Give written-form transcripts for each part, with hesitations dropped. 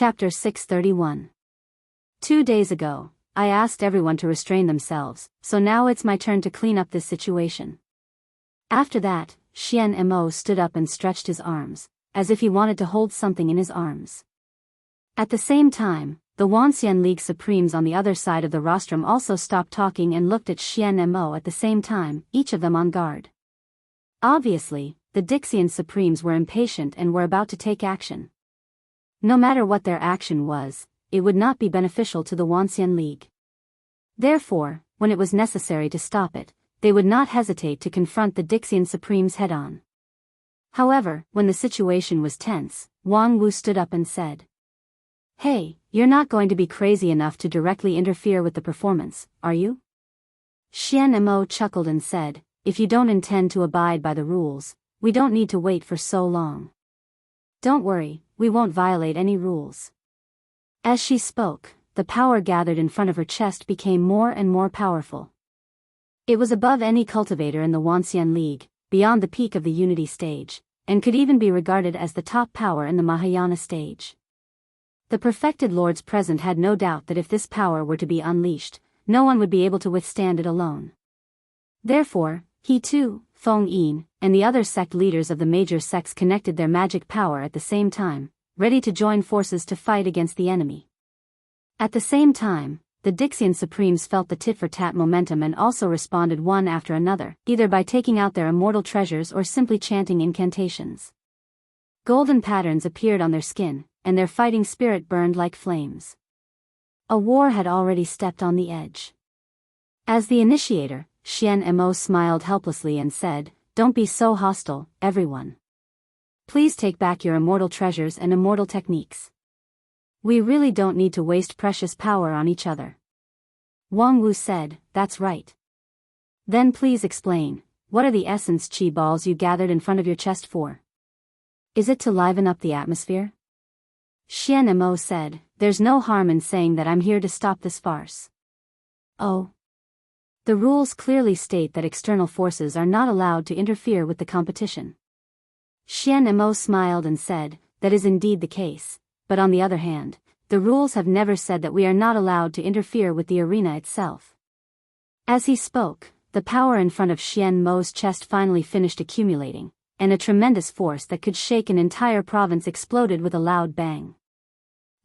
Chapter 631. 2 days ago, I asked everyone to restrain themselves, so now it's my turn to clean up this situation. After that, Xian Mo stood up and stretched his arms, as if he wanted to hold something in his arms. At the same time, the Wuxia League Supremes on the other side of the rostrum also stopped talking and looked at Xian Mo at the same time, each of them on guard. Obviously, the Dixian Supremes were impatient and were about to take action. No matter what their action was, it would not be beneficial to the Wuxia League. Therefore, when it was necessary to stop it, they would not hesitate to confront the Dixian Supremes head-on. However, when the situation was tense, Wang Wu stood up and said, "Hey, you're not going to be crazy enough to directly interfere with the performance, are you?" Xian Mo chuckled and said, "If you don't intend to abide by the rules, we don't need to wait for so long. Don't worry, we won't violate any rules." As she spoke, the power gathered in front of her chest became more and more powerful. It was above any cultivator in the Wuxia League, beyond the peak of the Unity stage, and could even be regarded as the top power in the Mahayana stage. The perfected lords present had no doubt that if this power were to be unleashed, no one would be able to withstand it alone. Therefore, he too, Feng Yin, and the other sect leaders of the major sects connected their magic power at the same time, ready to join forces to fight against the enemy. At the same time, the Dixian Supremes felt the tit-for-tat momentum and also responded one after another, either by taking out their immortal treasures or simply chanting incantations. Golden patterns appeared on their skin, and their fighting spirit burned like flames. A war had already stepped on the edge. As the initiator, Xian Mo smiled helplessly and said, "Don't be so hostile, everyone. Please take back your immortal treasures and immortal techniques. We really don't need to waste precious power on each other." Wang Wu said, "That's right. Then please explain, what are the essence chi balls you gathered in front of your chest for? Is it to liven up the atmosphere?" Xian Mo said, "There's no harm in saying that I'm here to stop this farce." "Oh. The rules clearly state that external forces are not allowed to interfere with the competition." Xian Mo smiled and said, "That is indeed the case, but on the other hand, the rules have never said that we are not allowed to interfere with the arena itself." As he spoke, the power in front of Xian Mo's chest finally finished accumulating, and a tremendous force that could shake an entire province exploded with a loud bang.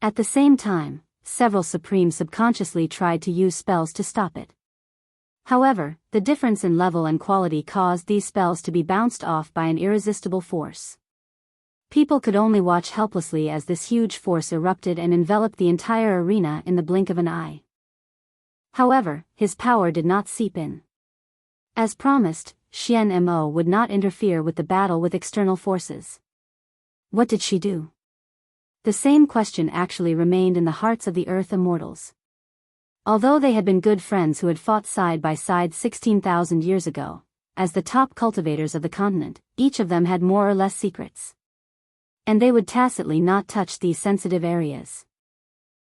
At the same time, several Supremes subconsciously tried to use spells to stop it. However, the difference in level and quality caused these spells to be bounced off by an irresistible force. People could only watch helplessly as this huge force erupted and enveloped the entire arena in the blink of an eye. However, his power did not seep in. As promised, Xian Mo would not interfere with the battle with external forces. What did she do? The same question actually remained in the hearts of the Earth Immortals. Although they had been good friends who had fought side by side 16,000 years ago, as the top cultivators of the continent, each of them had more or less secrets. And they would tacitly not touch these sensitive areas.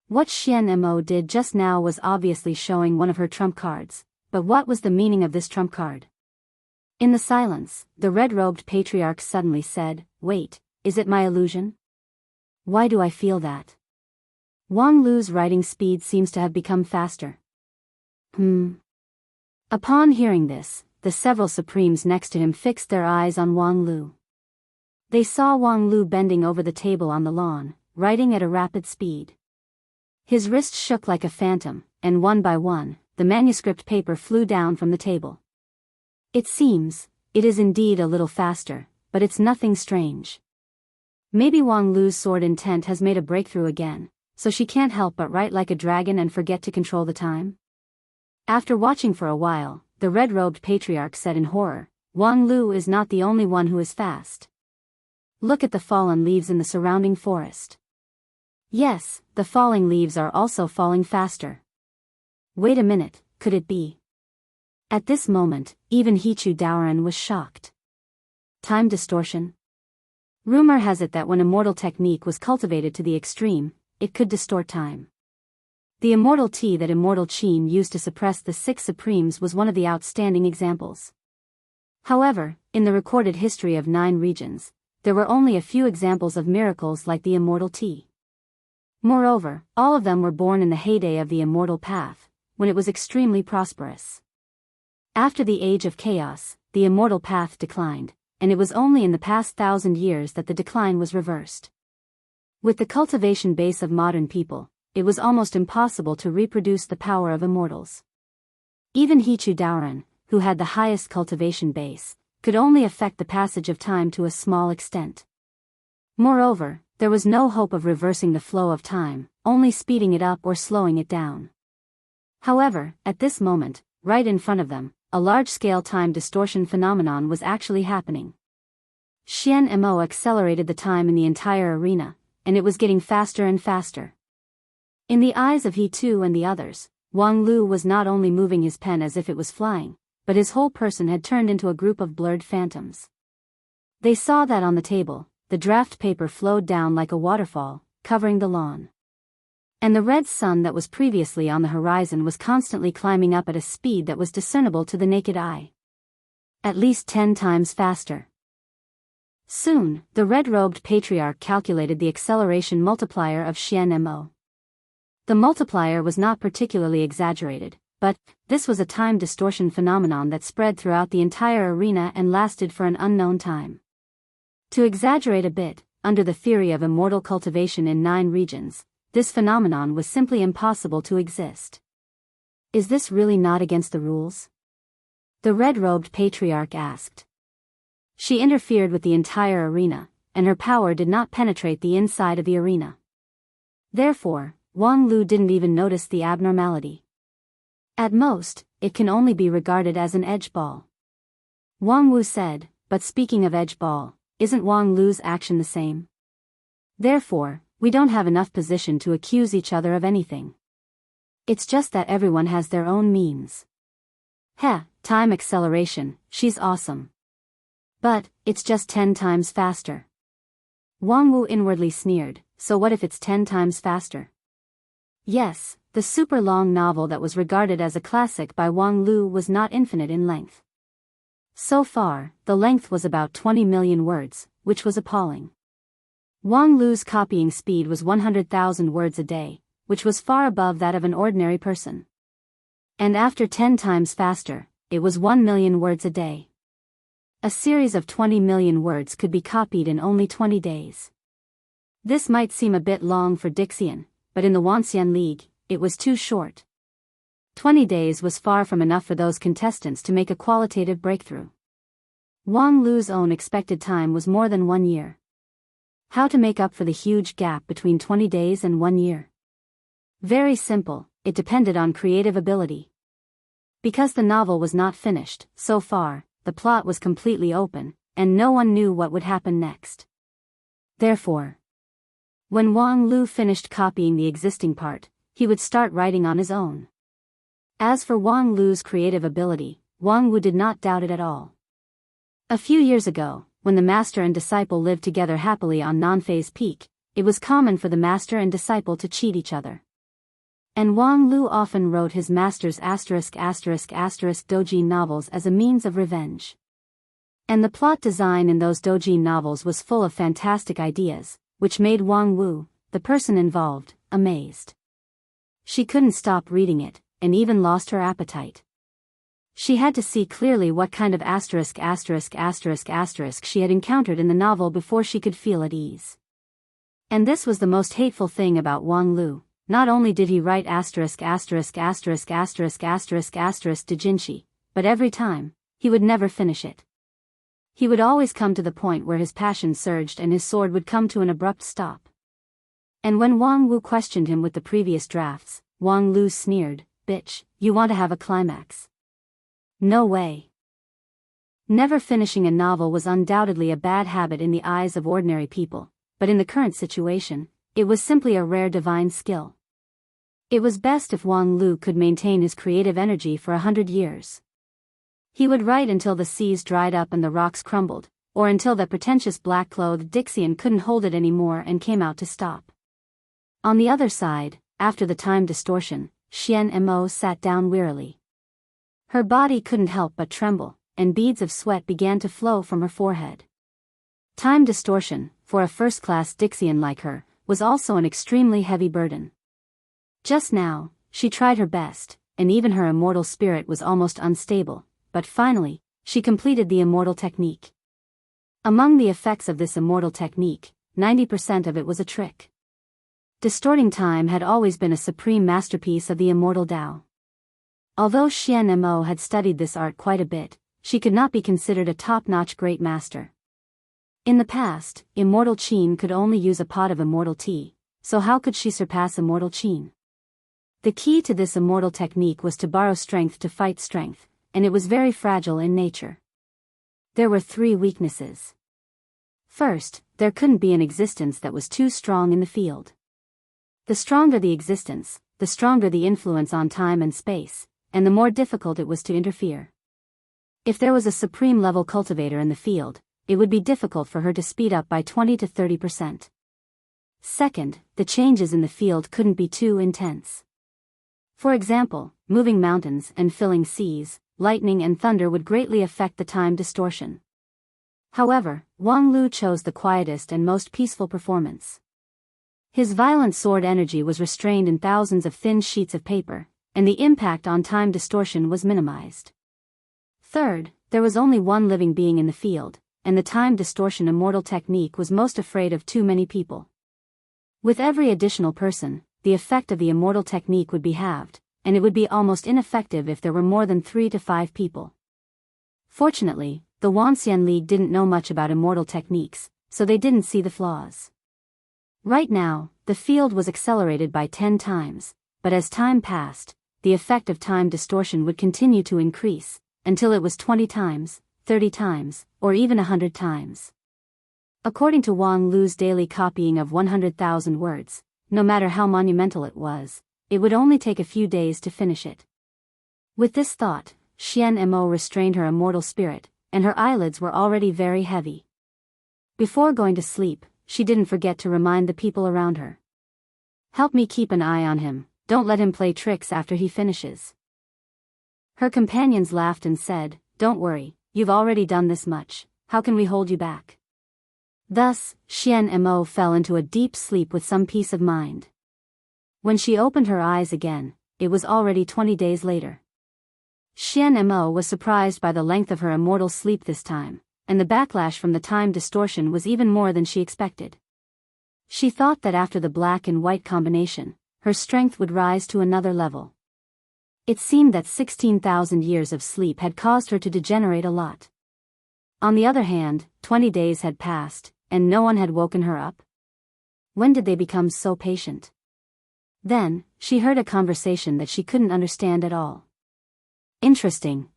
What Xian Mo did just now was obviously showing one of her trump cards, but what was the meaning of this trump card? In the silence, the red-robed patriarch suddenly said, "Wait, is it my illusion? Why do I feel that? Wang Lu's writing speed seems to have become faster." Upon hearing this, the several Supremes next to him fixed their eyes on Wang Lu. They saw Wang Lu bending over the table on the lawn, writing at a rapid speed. His wrists shook like a phantom, and one by one, the manuscript paper flew down from the table. It is indeed a little faster, but it's nothing strange. Maybe Wang Lu's sword intent has made a breakthrough again, so she can't help but write like a dragon and forget to control the time? After watching for a while, the red-robed patriarch said in horror, "Wang Lu is not the only one who is fast. Look at the fallen leaves in the surrounding forest. Yes, the falling leaves are also falling faster. Wait a minute, could it be?" At this moment, even Hichu Daoran was shocked. Time distortion? Rumor has it that when immortal technique was cultivated to the extreme, it could distort time. The immortal tea that Immortal Qin used to suppress the 6 Supremes was one of the outstanding examples. However, in the recorded history of 9 regions, there were only a few examples of miracles like the immortal tea. Moreover, all of them were born in the heyday of the immortal path, when it was extremely prosperous. After the age of chaos, the immortal path declined, and it was only in the past 1,000 years that the decline was reversed. With the cultivation base of modern people, it was almost impossible to reproduce the power of immortals. Even Hichu Daoran, who had the highest cultivation base, could only affect the passage of time to a small extent. Moreover, there was no hope of reversing the flow of time, only speeding it up or slowing it down. However, at this moment, right in front of them, a large-scale time distortion phenomenon was actually happening. Xian Mo accelerated the time in the entire arena, and it was getting faster and faster. In the eyes of He Tu and the others, Wang Lu was not only moving his pen as if it was flying, but his whole person had turned into a group of blurred phantoms. They saw that on the table, the draft paper flowed down like a waterfall, covering the lawn. And the red sun that was previously on the horizon was constantly climbing up at a speed that was discernible to the naked eye. At least 10 times faster. Soon, the red-robed patriarch calculated the acceleration multiplier of Xian Mo. The multiplier was not particularly exaggerated, but this was a time distortion phenomenon that spread throughout the entire arena and lasted for an unknown time. To exaggerate a bit, under the theory of immortal cultivation in 9 regions, this phenomenon was simply impossible to exist. Is this really not against the rules? The red-robed patriarch asked. She interfered with the entire arena, and her power did not penetrate the inside of the arena. Therefore, Wang Lu didn't even notice the abnormality. At most, it can only be regarded as an edge ball. Wang Wu said, but speaking of edge ball, isn't Wang Lu's action the same? Therefore, we don't have enough position to accuse each other of anything. It's just that everyone has their own means. Heh, time acceleration, she's awesome. But, it's just 10 times faster. Wang Wu inwardly sneered, so what if it's 10 times faster? Yes, the super long novel that was regarded as a classic by Wang Lu was not infinite in length. So far, the length was about 20 million words, which was appalling. Wang Lu's copying speed was 100,000 words a day, which was far above that of an ordinary person. And after 10 times faster, it was 1 million words a day. A series of 20 million words could be copied in only 20 days. This might seem a bit long for Dixian, but in the Wanxian League, it was too short. 20 days was far from enough for those contestants to make a qualitative breakthrough. Wang Lu's own expected time was more than 1 year. How to make up for the huge gap between 20 days and 1 year? Very simple, it depended on creative ability. Because the novel was not finished, so far, the plot was completely open, and no one knew what would happen next. Therefore, when Wang Lu finished copying the existing part, he would start writing on his own. As for Wang Lu's creative ability, Wang Wu did not doubt it at all. A few years ago, when the master and disciple lived together happily on Nanfei's Peak, it was common for the master and disciple to cheat each other. And Wang Lu often wrote his master's ***** doujin novels as a means of revenge. And the plot design in those doujin novels was full of fantastic ideas, which made Wang Wu, the person involved, amazed. She couldn't stop reading it, and even lost her appetite. She had to see clearly what kind of **** she had encountered in the novel before she could feel at ease. And this was the most hateful thing about Wang Lu. Not only did he write ********* doujinshi, but every time, he would never finish it. He would always come to the point where his passion surged and his sword would come to an abrupt stop. And when Wang Wu questioned him with the previous drafts, Wang Lu sneered, "Bitch, you want to have a climax? No way." Never finishing a novel was undoubtedly a bad habit in the eyes of ordinary people, but in the current situation, it was simply a rare divine skill. It was best if Wang Lu could maintain his creative energy for 100 years. He would write until the seas dried up and the rocks crumbled, or until the pretentious black-clothed Dixian couldn't hold it anymore and came out to stop. On the other side, after the time distortion, Xian Mo sat down wearily. Her body couldn't help but tremble, and beads of sweat began to flow from her forehead. Time distortion, for a first-class Dixian like her, was also an extremely heavy burden. Just now, she tried her best, and even her immortal spirit was almost unstable, but finally, she completed the immortal technique. Among the effects of this immortal technique, 90% of it was a trick. Distorting time had always been a supreme masterpiece of the immortal Tao. Although Xian Mo had studied this art quite a bit, she could not be considered a top-notch great master. In the past, immortal Qin could only use a pot of immortal tea, so how could she surpass immortal Qin? The key to this immortal technique was to borrow strength to fight strength, and it was very fragile in nature. There were 3 weaknesses. First, there couldn't be an existence that was too strong in the field. The stronger the existence, the stronger the influence on time and space, and the more difficult it was to interfere. If there was a supreme level cultivator in the field, it would be difficult for her to speed up by 20 to 30%. Second, the changes in the field couldn't be too intense. For example, moving mountains and filling seas, lightning and thunder would greatly affect the time distortion. However, Wang Lu chose the quietest and most peaceful performance. His violent sword energy was restrained in thousands of thin sheets of paper, and the impact on time distortion was minimized. Third, there was only one living being in the field, and the time distortion immortal technique was most afraid of too many people. With every additional person, the effect of the immortal technique would be halved, and it would be almost ineffective if there were more than 3 to 5 people. Fortunately, the Wuxia League didn't know much about immortal techniques, so they didn't see the flaws. Right now, the field was accelerated by 10 times, but as time passed, the effect of time distortion would continue to increase, until it was 20 times, 30 times, or even 100 times. According to Wang Lu's daily copying of 100,000 words, no matter how monumental it was, it would only take a few days to finish it. With this thought, Xian Mo restrained her immortal spirit, and her eyelids were already very heavy. Before going to sleep, she didn't forget to remind the people around her. "Help me keep an eye on him, don't let him play tricks after he finishes." Her companions laughed and said, "Don't worry, you've already done this much, how can we hold you back?" Thus, Xian Mo fell into a deep sleep with some peace of mind. When she opened her eyes again, it was already 20 days later. Xian Mo was surprised by the length of her immortal sleep this time, and the backlash from the time distortion was even more than she expected. She thought that after the black and white combination, her strength would rise to another level. It seemed that 16,000 years of sleep had caused her to degenerate a lot. On the other hand, 20 days had passed, and no one had woken her up. When did they become so patient? Then, she heard a conversation that she couldn't understand at all. Interesting.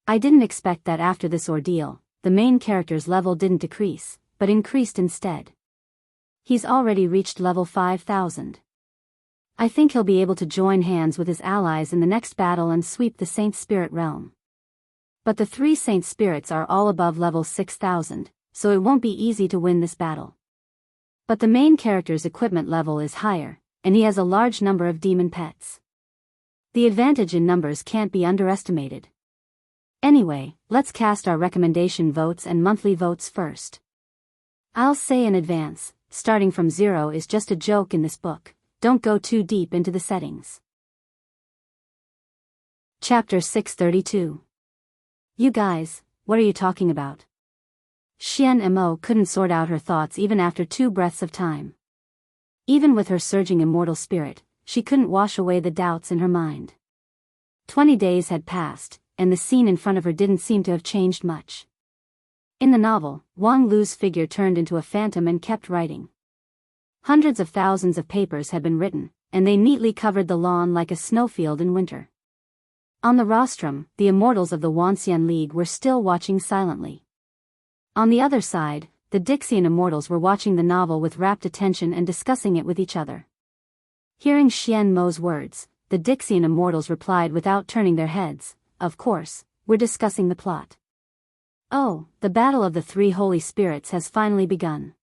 I didn't expect that after this ordeal, the main character's level didn't decrease, but increased instead. He's already reached level 5,000. I think he'll be able to join hands with his allies in the next battle and sweep the Saint Spirit realm. But the 3 Saint Spirits are all above level 6,000, so it won't be easy to win this battle. But the main character's equipment level is higher, and he has a large number of demon pets. The advantage in numbers can't be underestimated. Anyway, let's cast our recommendation votes and monthly votes first. I'll say in advance, starting from 0 is just a joke in this book, don't go too deep into the settings. Chapter 632. You guys, what are you talking about? Xian Mo couldn't sort out her thoughts even after 2 breaths of time. Even with her surging immortal spirit, she couldn't wash away the doubts in her mind. 20 days had passed, and the scene in front of her didn't seem to have changed much. In the novel, Wang Lu's figure turned into a phantom and kept writing. Hundreds of thousands of papers had been written, and they neatly covered the lawn like a snowfield in winter. On the rostrum, the immortals of the Wuxia League were still watching silently. On the other side, the Dixian immortals were watching the novel with rapt attention and discussing it with each other. Hearing Xian Mo's words, the Dixian immortals replied without turning their heads, "Of course, we're discussing the plot." Oh, the battle of the 3 holy spirits has finally begun.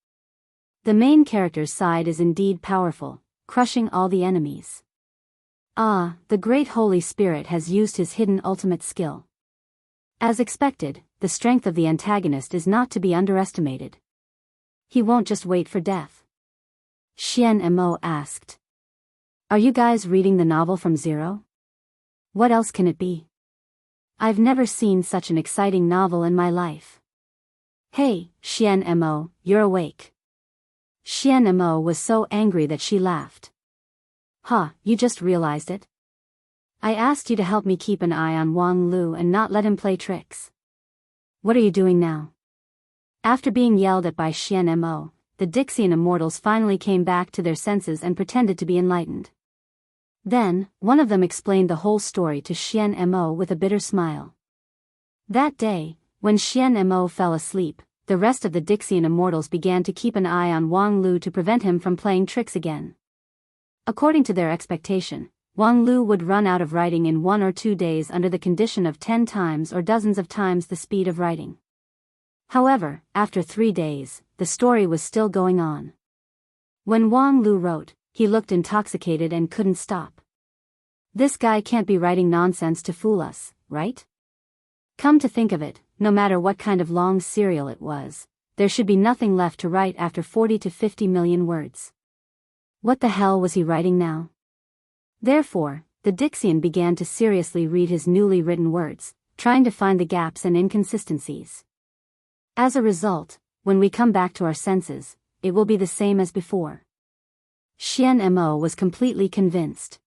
The main character's side is indeed powerful, crushing all the enemies. Ah, the great Holy Spirit has used his hidden ultimate skill. As expected, the strength of the antagonist is not to be underestimated. He won't just wait for death. Xian Mo asked. Are you guys reading the novel from zero? What else can it be? I've never seen such an exciting novel in my life. Hey, Xian Mo, you're awake. Xian Mo was so angry that she laughed. Huh, you just realized it? I asked you to help me keep an eye on Wang Lu and not let him play tricks. What are you doing now? After being yelled at by Xian Mo, the Dixian immortals finally came back to their senses and pretended to be enlightened. Then, one of them explained the whole story to Xian Mo with a bitter smile. That day, when Xian Mo fell asleep, the rest of the Dixian immortals began to keep an eye on Wang Lu to prevent him from playing tricks again. According to their expectation, Wang Lu would run out of writing in 1 or 2 days under the condition of 10 times or dozens of times the speed of writing. However, after 3 days, the story was still going on. When Wang Lu wrote, he looked intoxicated and couldn't stop. This guy can't be writing nonsense to fool us, right? Come to think of it, no matter what kind of long serial it was, there should be nothing left to write after 40 to 50 million words. What the hell was he writing now? Therefore, the Dixian began to seriously read his newly written words, trying to find the gaps and inconsistencies. As a result, when we come back to our senses, it will be the same as before. Xian Mo was completely convinced.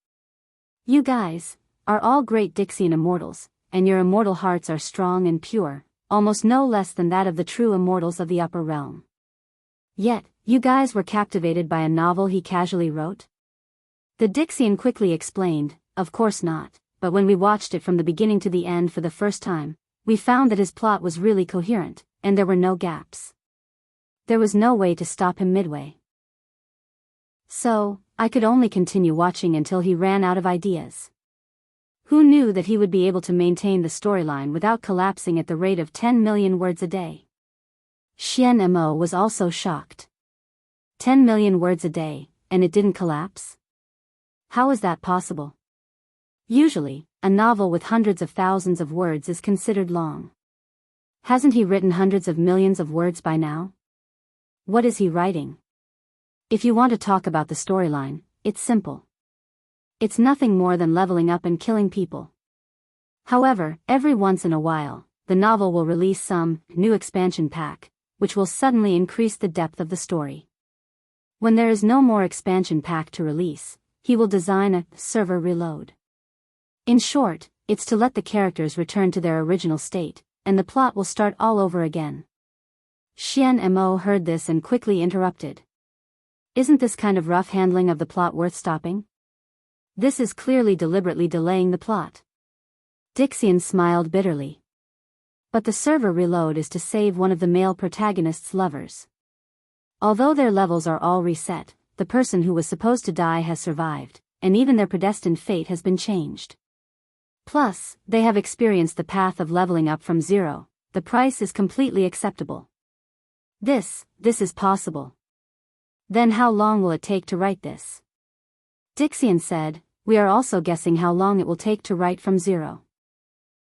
You guys are all great Dixian immortals, and your immortal hearts are strong and pure, almost no less than that of the true immortals of the upper realm. Yet, you guys were captivated by a novel he casually wrote? The Dixian quickly explained, of course not, but when we watched it from the beginning to the end for the first time, we found that his plot was really coherent, and there were no gaps. There was no way to stop him midway. So, I could only continue watching until he ran out of ideas. Who knew that he would be able to maintain the storyline without collapsing at the rate of 10 million words a day? Xian Mo was also shocked. 10 million words a day, and it didn't collapse? How is that possible? Usually, a novel with hundreds of thousands of words is considered long. Hasn't he written hundreds of millions of words by now? What is he writing? If you want to talk about the storyline, it's simple. It's nothing more than leveling up and killing people. However, every once in a while, the novel will release some new expansion pack, which will suddenly increase the depth of the story. When there is no more expansion pack to release, he will design a server reload. In short, it's to let the characters return to their original state, and the plot will start all over again. Xian Mo heard this and quickly interrupted. Isn't this kind of rough handling of the plot worth stopping? This is clearly deliberately delaying the plot. Dixian smiled bitterly. But the server reload is to save one of the male protagonist's lovers. Although their levels are all reset, the person who was supposed to die has survived, and even their predestined fate has been changed. Plus, they have experienced the path of leveling up from zero. The price is completely acceptable. This is possible. Then how long will it take to write this? Dixian said, we are also guessing how long it will take to write from zero.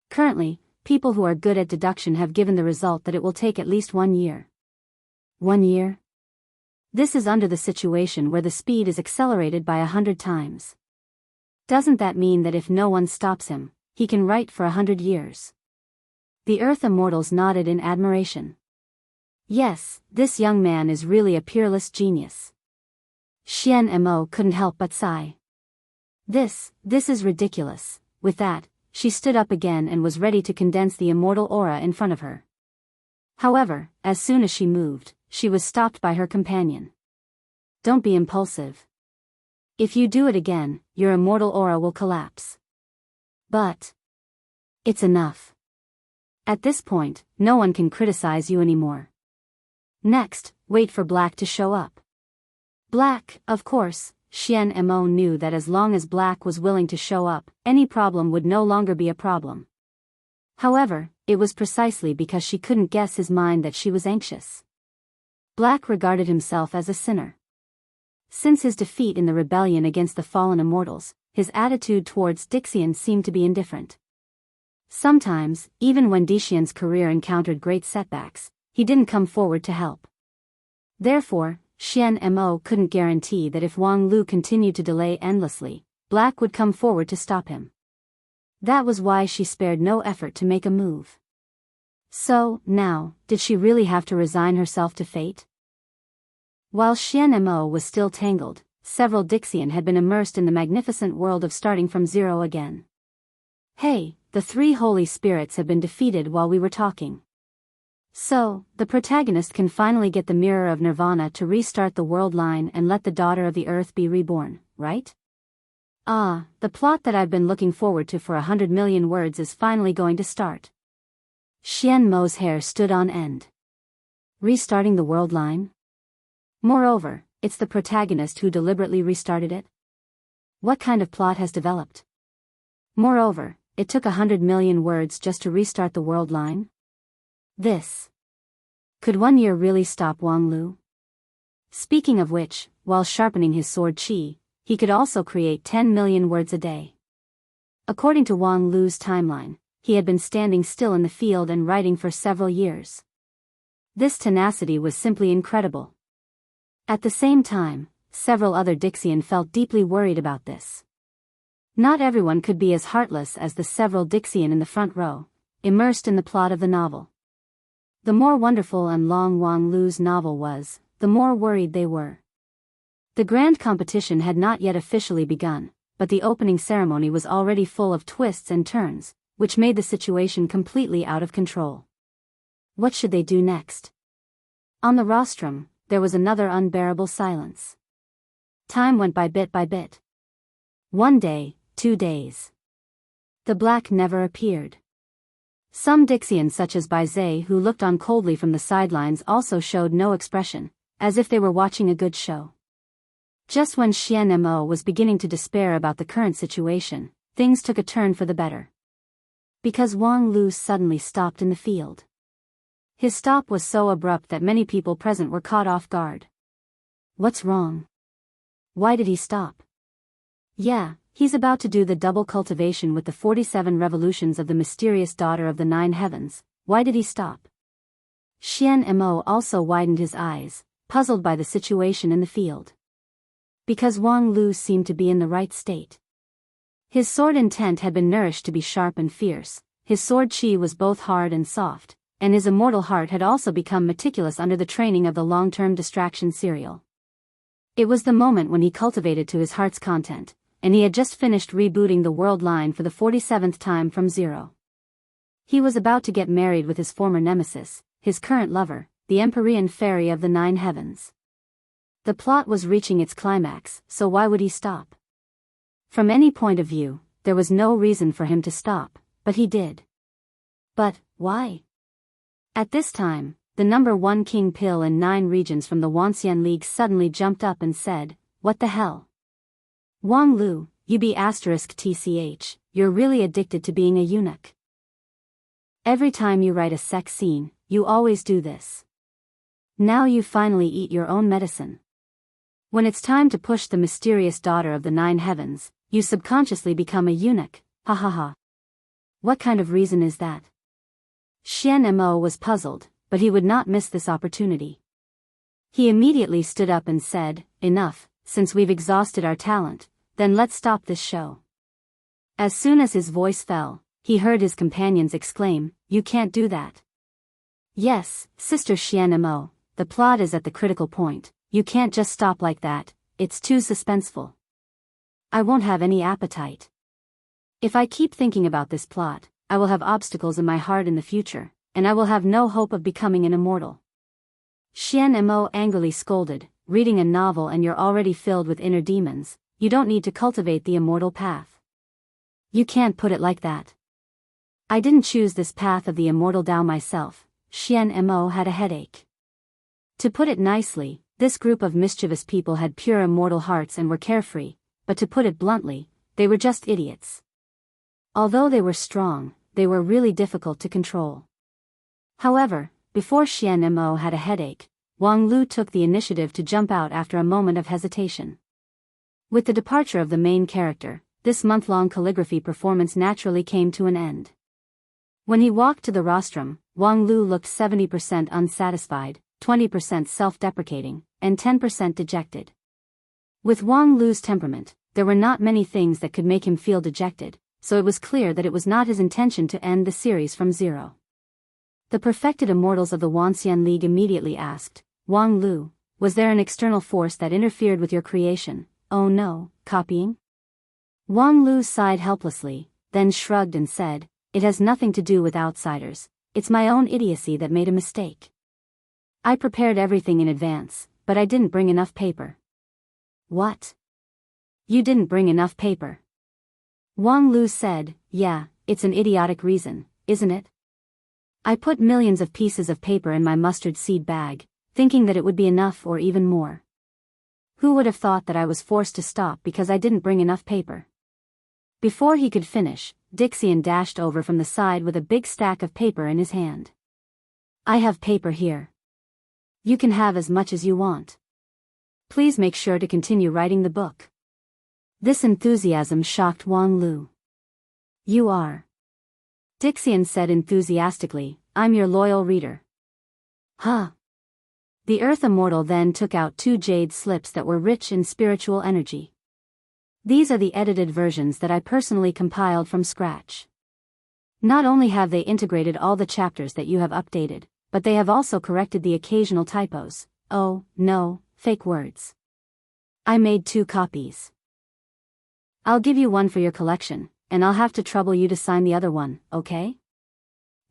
Currently, people who are good at deduction have given the result that it will take at least 1 year. 1 year? This is under the situation where the speed is accelerated by 100 times. Doesn't that mean that if no one stops him, he can write for 100 years? The Earth Immortals nodded in admiration. Yes, this young man is really a peerless genius. Xian Mo couldn't help but sigh. This is ridiculous. With that, she stood up again and was ready to condense the immortal aura in front of her. However, as soon as she moved, she was stopped by her companion. Don't be impulsive. If you do it again, your immortal aura will collapse. But it's enough. At this point, no one can criticize you anymore. Next, wait for Black to show up. Black, of course. Xian Mo knew that as long as Black was willing to show up, any problem would no longer be a problem. However, it was precisely because she couldn't guess his mind that she was anxious. Black regarded himself as a sinner. Since his defeat in the rebellion against the fallen immortals, his attitude towards Dixian seemed to be indifferent. Sometimes, even when Dixian's career encountered great setbacks, he didn't come forward to help. Therefore, Xian Mo couldn't guarantee that if Wang Lu continued to delay endlessly, Black would come forward to stop him. That was why she spared no effort to make a move. So, now, did she really have to resign herself to fate? While Xian Mo was still tangled, several Dixian had been immersed in the magnificent world of starting from zero again. Hey, the three holy spirits have been defeated while we were talking. So, the protagonist can finally get the mirror of Nirvana to restart the world line and let the daughter of the earth be reborn, right? Ah, the plot that I've been looking forward to for 100 million words is finally going to start. Xian Mo's hair stood on end. Restarting the world line? Moreover, it's the protagonist who deliberately restarted it. What kind of plot has developed? Moreover, it took 100 million words just to restart the world line? This. Could 1 year really stop Wang Lu? Speaking of which, while sharpening his sword qi, he could also create 10 million words a day. According to Wang Lu's timeline, he had been standing still in the field and writing for several years. This tenacity was simply incredible. At the same time, several other Dixian felt deeply worried about this. Not everyone could be as heartless as the several Dixian in the front row, immersed in the plot of the novel. The more wonderful and long Wang Lu's novel was, the more worried they were. The grand competition had not yet officially begun, but the opening ceremony was already full of twists and turns, which made the situation completely out of control. What should they do next? On the rostrum, there was another unbearable silence. Time went by bit by bit. 1 day, 2 days. The Black never appeared. Some Dixians such as Biyao who looked on coldly from the sidelines also showed no expression, as if they were watching a good show. Just when Xian Mo was beginning to despair about the current situation, things took a turn for the better. Because Wang Lu suddenly stopped in the field. His stop was so abrupt that many people present were caught off guard. What's wrong? Why did he stop? Yeah, he's about to do the double cultivation with the 47 revolutions of the mysterious daughter of the 9 heavens. Why did he stop? Xian Mo also widened his eyes, puzzled by the situation in the field. Because Wang Lu seemed to be in the right state. His sword intent had been nourished to be sharp and fierce, his sword qi was both hard and soft, and his immortal heart had also become meticulous under the training of the long-term distraction serial. It was the moment when he cultivated to his heart's content, and he had just finished rebooting the world line for the 47th time from zero. He was about to get married with his former nemesis, his current lover, the Empyrean fairy of the 9 heavens. The plot was reaching its climax, so why would he stop? From any point of view, there was no reason for him to stop, but he did. But, why? At this time, the number 1 king pill in 9 regions from the Wanxian League suddenly jumped up and said, "What the hell? Wang Lu, you be *tch, you're really addicted to being a eunuch. Every time you write a sex scene, you always do this. Now you finally eat your own medicine. When it's time to push the mysterious daughter of the 9 heavens, you subconsciously become a eunuch, ha ha ha. What kind of reason is that?" Xian Mo was puzzled, but he would not miss this opportunity. He immediately stood up and said, "Enough, since we've exhausted our talent, then let's stop this show." As soon as his voice fell, he heard his companions exclaim, "You can't do that." "Yes, Sister Xian Mo, the plot is at the critical point, you can't just stop like that, it's too suspenseful. I won't have any appetite. If I keep thinking about this plot, I will have obstacles in my heart in the future, and I will have no hope of becoming an immortal." Xian Mo angrily scolded, "Reading a novel and you're already filled with inner demons, you don't need to cultivate the immortal path. You can't put it like that. I didn't choose this path of the immortal Tao myself." Xian Mo had a headache. To put it nicely, this group of mischievous people had pure immortal hearts and were carefree, but to put it bluntly, they were just idiots. Although they were strong, they were really difficult to control. However, before Xian Mo had a headache, Wang Lu took the initiative to jump out after a moment of hesitation. With the departure of the main character, this month-long calligraphy performance naturally came to an end. When he walked to the rostrum, Wang Lu looked 70% unsatisfied, 20% self-deprecating, and 10% dejected. With Wang Lu's temperament, there were not many things that could make him feel dejected, so it was clear that it was not his intention to end the series from zero. The perfected immortals of the Wanxian League immediately asked, Wang Lu, was there an external force that interfered with your creation? Oh no, copying? Wang Lu sighed helplessly, then shrugged and said, it has nothing to do with outsiders, it's my own idiocy that made a mistake. I prepared everything in advance, but I didn't bring enough paper. What? You didn't bring enough paper? Wang Lu said, yeah, it's an idiotic reason, isn't it? I put millions of pieces of paper in my mustard seed bag, thinking that it would be enough or even more. Who would have thought that I was forced to stop because I didn't bring enough paper? Before he could finish, Dixian dashed over from the side with a big stack of paper in his hand. I have paper here. You can have as much as you want. Please make sure to continue writing the book. This enthusiasm shocked Wang Lu. You are. Dixian said enthusiastically, I'm your loyal reader. Huh. The Earth Immortal then took out 2 jade slips that were rich in spiritual energy. These are the edited versions that I personally compiled from scratch. Not only have they integrated all the chapters that you have updated, but they have also corrected the occasional typos. Oh, no, fake words. I made 2 copies. I'll give you one for your collection, and I'll have to trouble you to sign the other one, okay?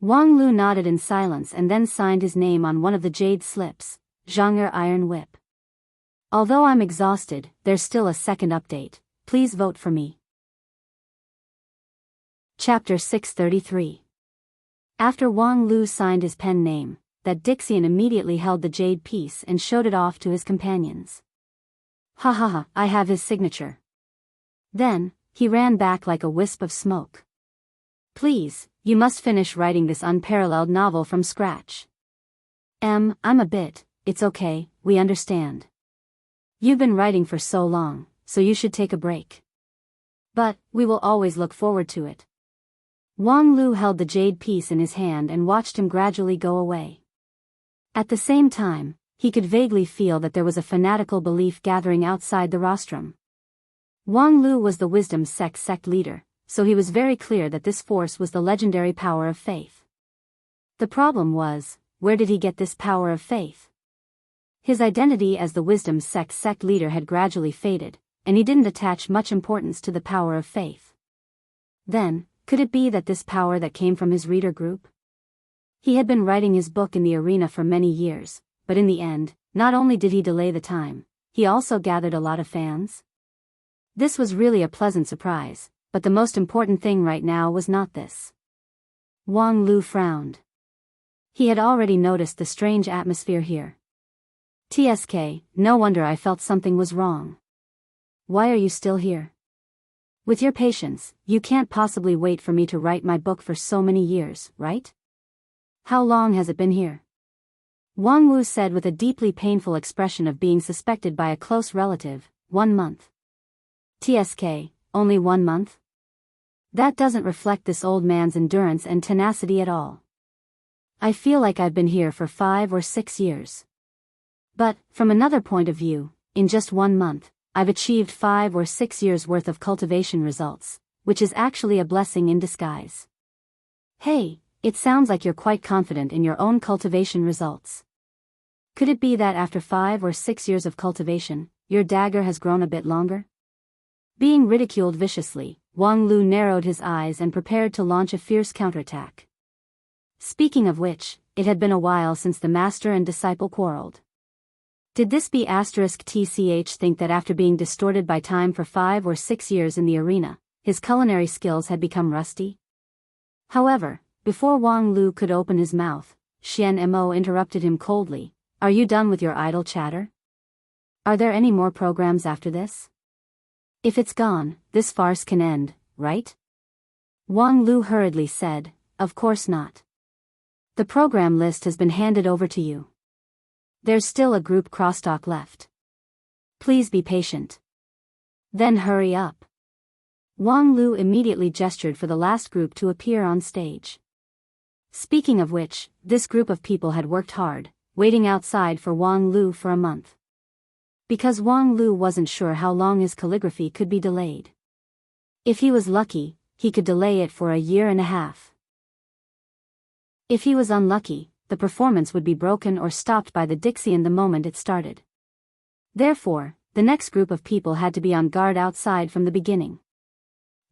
Wang Lu nodded in silence and then signed his name on one of the jade slips, Zhang'er Iron Whip. Although I'm exhausted, there's still a second update. Please vote for me. Chapter 633. After Wang Lu signed his pen name, that Dixian immediately held the jade piece and showed it off to his companions. Ha ha ha, I have his signature. Then, he ran back like a wisp of smoke. Please, you must finish writing this unparalleled novel from scratch. I'm a bit, it's okay, we understand. You've been writing for so long, so you should take a break. But, we will always look forward to it. Wang Lu held the jade piece in his hand and watched him gradually go away. At the same time, he could vaguely feel that there was a fanatical belief gathering outside the rostrum. Wang Lu was the wisdom sect leader, so he was very clear that this force was the legendary power of faith. The problem was, where did he get this power of faith? His identity as the wisdom sect leader had gradually faded, and he didn't attach much importance to the power of faith. Then, could it be that this power that came from his reader group? He had been writing his book in the arena for many years, but in the end, not only did he delay the time, he also gathered a lot of fans. This was really a pleasant surprise, but the most important thing right now was not this. Wang Lu frowned. He had already noticed the strange atmosphere here. TSK, no wonder I felt something was wrong. Why are you still here? With your patience, you can't possibly wait for me to write my book for so many years, right? How long has it been here? Wang Wu said with a deeply painful expression of being suspected by a close relative. 1 month. TSK, only 1 month? That doesn't reflect this old man's endurance and tenacity at all. I feel like I've been here for 5 or 6 years. But, from another point of view, in just 1 month, I've achieved 5 or 6 years worth of cultivation results, which is actually a blessing in disguise. Hey, it sounds like you're quite confident in your own cultivation results. Could it be that after 5 or 6 years of cultivation, your dagger has grown a bit longer? Being ridiculed viciously, Wang Lu narrowed his eyes and prepared to launch a fierce counterattack. Speaking of which, it had been a while since the master and disciple quarreled. Did this B***TCH think that after being distorted by time for 5 or 6 years in the arena, his culinary skills had become rusty? However, before Wang Lu could open his mouth, Xian Mo interrupted him coldly. Are you done with your idle chatter? Are there any more programs after this? If it's gone, this farce can end, right? Wang Lu hurriedly said, of course not. The program list has been handed over to you. There's still a group crosstalk left. Please be patient. Then hurry up. Wang Lu immediately gestured for the last group to appear on stage. Speaking of which, this group of people had worked hard, waiting outside for Wang Lu for a month. Because Wang Lu wasn't sure how long his calligraphy could be delayed. If he was lucky, he could delay it for a year and a half. If he was unlucky, the performance would be broken or stopped by the Dixian the moment it started. Therefore, the next group of people had to be on guard outside from the beginning.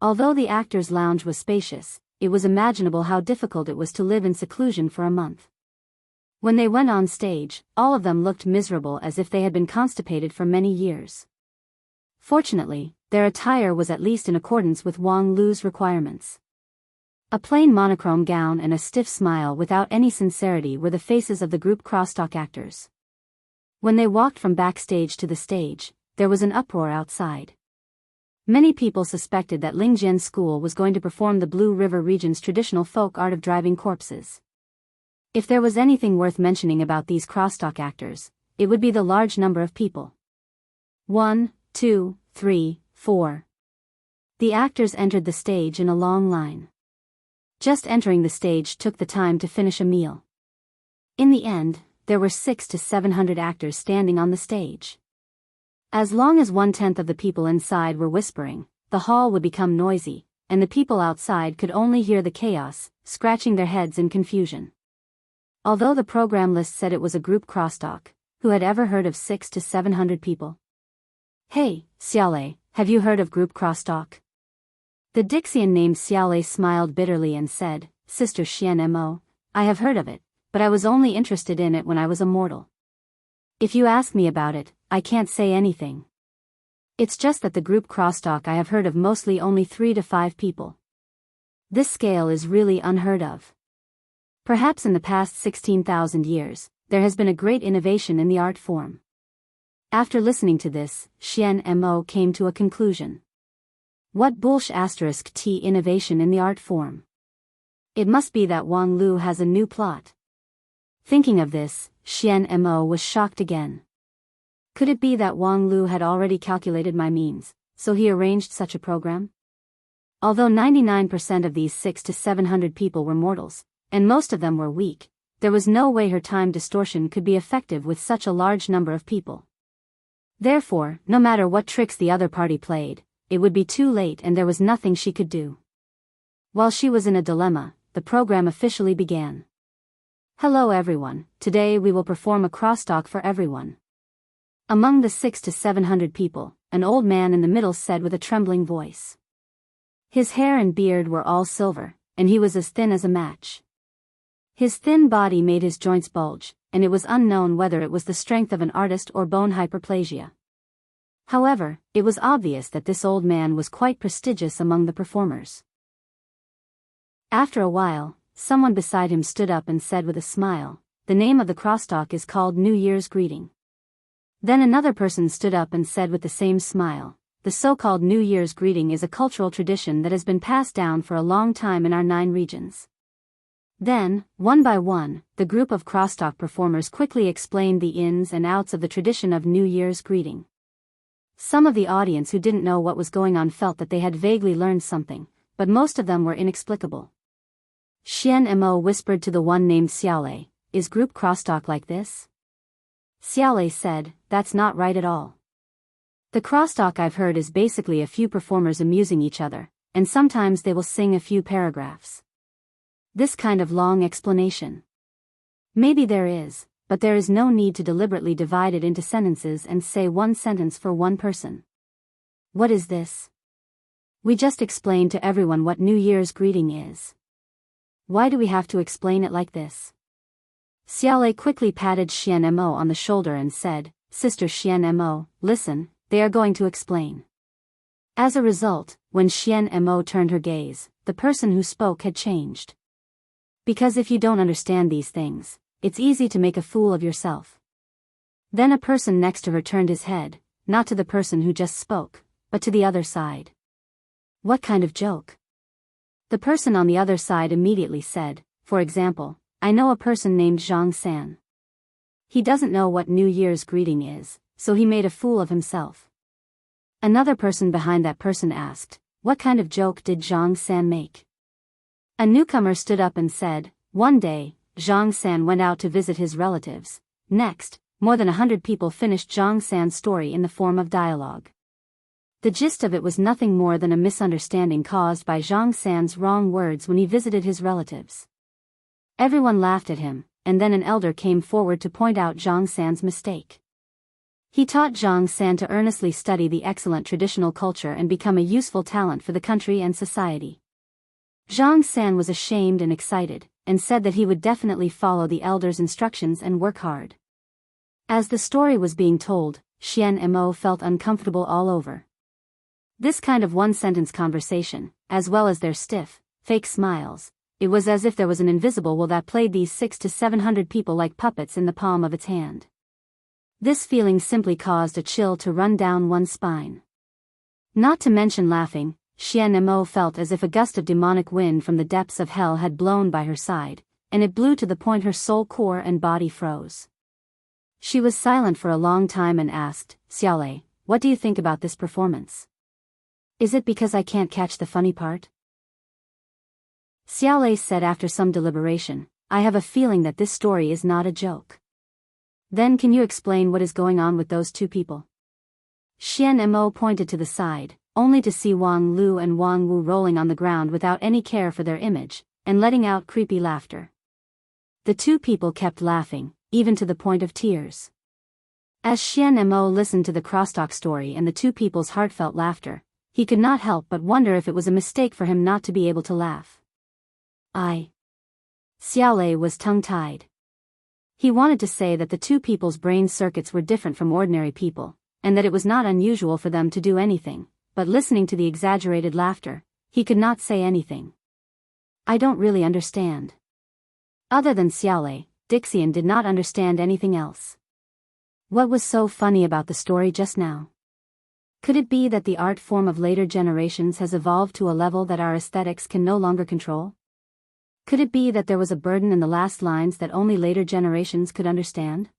Although the actors' lounge was spacious, it was imaginable how difficult it was to live in seclusion for a month. When they went on stage, all of them looked miserable as if they had been constipated for many years. Fortunately, their attire was at least in accordance with Wang Lu's requirements. A plain monochrome gown and a stiff smile without any sincerity were the faces of the group crosstalk actors. When they walked from backstage to the stage, there was an uproar outside. Many people suspected that Lingjian's school was going to perform the Blue River region's traditional folk art of driving corpses. If there was anything worth mentioning about these crosstalk actors, it would be the large number of people. 1, 2, 3, 4. The actors entered the stage in a long line. Just entering the stage took the time to finish a meal. In the end, there were 600 to 700 actors standing on the stage. As long as 1/10 of the people inside were whispering, the hall would become noisy, and the people outside could only hear the chaos, scratching their heads in confusion. Although the program list said it was a group crosstalk, who had ever heard of 600 to 700 people? Hey, Xiaolei, have you heard of group crosstalk? The Dixian named Xiaolei smiled bitterly and said, Sister Xian Mo, I have heard of it, but I was only interested in it when I was a mortal. If you ask me about it, I can't say anything. It's just that the group crosstalk I have heard of mostly only 3 to 5 people. This scale is really unheard of. Perhaps in the past 16,000 years, there has been a great innovation in the art form. After listening to this, Xian Mo came to a conclusion. What **t innovation in the art form? It must be that Wang Lu has a new plot. Thinking of this, Xian Mo was shocked again. Could it be that Wang Lu had already calculated my means, so he arranged such a program? Although 99% of these 600 to 700 people were mortals, and most of them were weak, there was no way her time distortion could be effective with such a large number of people. Therefore, no matter what tricks the other party played, it would be too late and there was nothing she could do. While she was in a dilemma, the program officially began. Hello everyone, today we will perform a crosstalk for everyone. Among the 600 to 700 people, an old man in the middle said with a trembling voice. His hair and beard were all silver, and he was as thin as a match. His thin body made his joints bulge, and it was unknown whether it was the strength of an artist or bone hyperplasia. However, it was obvious that this old man was quite prestigious among the performers. After a while, someone beside him stood up and said with a smile, the name of the crosstalk is called New Year's Greeting. Then another person stood up and said with the same smile, the so-called New Year's Greeting is a cultural tradition that has been passed down for a long time in our 9 regions. Then, one by one, the group of crosstalk performers quickly explained the ins and outs of the tradition of New Year's Greeting. Some of the audience who didn't know what was going on felt that they had vaguely learned something, but most of them were inexplicable. Xian Mo whispered to the one named Xiaolei, is group crosstalk like this? Xiaolei said, that's not right at all. The crosstalk I've heard is basically a few performers amusing each other, and sometimes they will sing a few paragraphs. This kind of long explanation. Maybe there is, but there is no need to deliberately divide it into sentences and say one sentence for one person. What is this? We just explained to everyone what New Year's greeting is. Why do we have to explain it like this? Xiaolei quickly patted Xian Mo on the shoulder and said, Sister Xian Mo, listen, they are going to explain. As a result, when Xian Mo turned her gaze, the person who spoke had changed. Because if you don't understand these things, it's easy to make a fool of yourself. Then a person next to her turned his head, not to the person who just spoke, but to the other side. What kind of joke? The person on the other side immediately said, for example, I know a person named Zhang San. He doesn't know what New Year's greeting is, so he made a fool of himself. Another person behind that person asked, what kind of joke did Zhang San make? A newcomer stood up and said, one day, Zhang San went out to visit his relatives, Next, more than 100 people finished Zhang San's story in the form of dialogue. The gist of it was nothing more than a misunderstanding caused by Zhang San's wrong words when he visited his relatives. Everyone laughed at him, and then an elder came forward to point out Zhang San's mistake. He taught Zhang San to earnestly study the excellent traditional culture and become a useful talent for the country and society. Zhang San was ashamed and excited, and said that he would definitely follow the elder's instructions and work hard. As the story was being told, Xian and Mo felt uncomfortable all over. This kind of one-sentence conversation, as well as their stiff, fake smiles, it was as if there was an invisible will that played these 600 to 700 people like puppets in the palm of its hand. This feeling simply caused a chill to run down one's spine. Not to mention laughing, Xian and Mo felt as if a gust of demonic wind from the depths of hell had blown by her side, and it blew to the point her soul core and body froze. She was silent for a long time and asked, "Xiaolei, what do you think about this performance? Is it because I can't catch the funny part?" Xiaolei said after some deliberation, "I have a feeling that this story is not a joke." "Then can you explain what is going on with those two people?" Xian and Mo pointed to the side, only to see Wang Lu and Wang Wu rolling on the ground without any care for their image, and letting out creepy laughter. The two people kept laughing, even to the point of tears. As Xian and Mo listened to the crosstalk story and the two people's heartfelt laughter, he could not help but wonder if it was a mistake for him not to be able to laugh. Xiaolei was tongue-tied. He wanted to say that the two people's brain circuits were different from ordinary people, and that it was not unusual for them to do anything, but listening to the exaggerated laughter, he could not say anything. "I don't really understand." Other than Xiaolei, Dixian did not understand anything else. What was so funny about the story just now? Could it be that the art form of later generations has evolved to a level that our aesthetics can no longer control? Could it be that there was a burden in the last lines that only later generations could understand?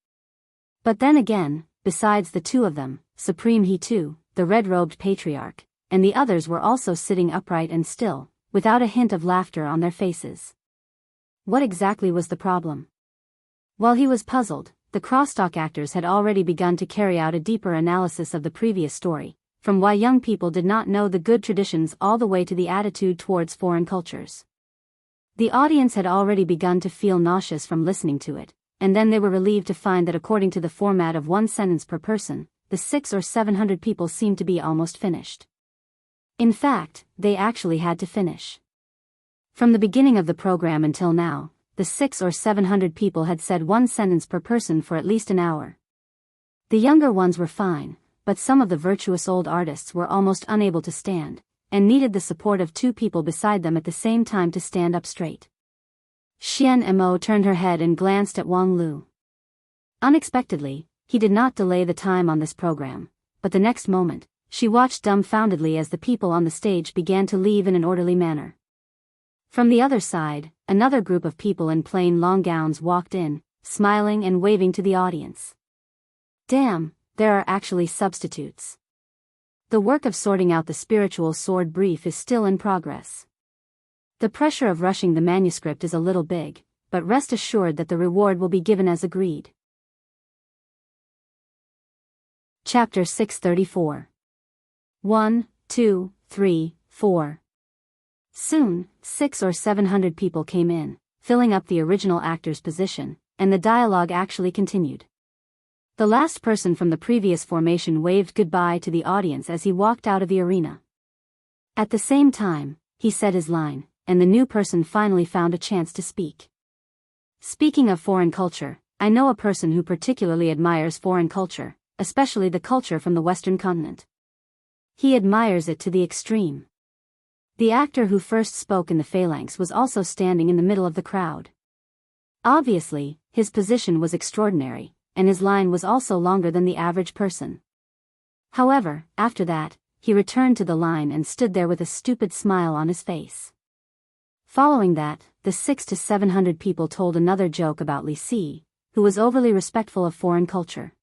But then again, besides the two of them, Supreme He too, the red-robed patriarch, and the others were also sitting upright and still, without a hint of laughter on their faces. What exactly was the problem? While he was puzzled, the crosstalk actors had already begun to carry out a deeper analysis of the previous story, from why young people did not know the good traditions all the way to the attitude towards foreign cultures. The audience had already begun to feel nauseous from listening to it, and then they were relieved to find that according to the format of one sentence per person, the 600 or 700 people seemed to be almost finished. In fact, they actually had to finish. From the beginning of the program until now, the 600 or 700 people had said one sentence per person for at least an hour. The younger ones were fine, but some of the virtuous old artists were almost unable to stand, and needed the support of two people beside them at the same time to stand up straight. Xian and Mo turned her head and glanced at Wang Lu. Unexpectedly, he did not delay the time on this program, but the next moment, she watched dumbfoundedly as the people on the stage began to leave in an orderly manner. From the other side, another group of people in plain long gowns walked in, smiling and waving to the audience. Damn, there are actually substitutes. The work of sorting out the spiritual sword brief is still in progress. The pressure of rushing the manuscript is a little big, but rest assured that the reward will be given as agreed. Chapter 634. 1, 2, 3, 4. Soon, 600 or 700 people came in, filling up the original actor's position, and the dialogue actually continued. The last person from the previous formation waved goodbye to the audience as he walked out of the arena. At the same time, he said his line, and the new person finally found a chance to speak. Speaking of foreign culture, I know a person who particularly admires foreign culture, especially the culture from the Western continent. He admires it to the extreme. The actor who first spoke in the phalanx was also standing in the middle of the crowd. Obviously, his position was extraordinary, and his line was also longer than the average person. However, after that, he returned to the line and stood there with a stupid smile on his face. Following that, the 600 to 700 people told another joke about Li Si, who was overly respectful of foreign culture.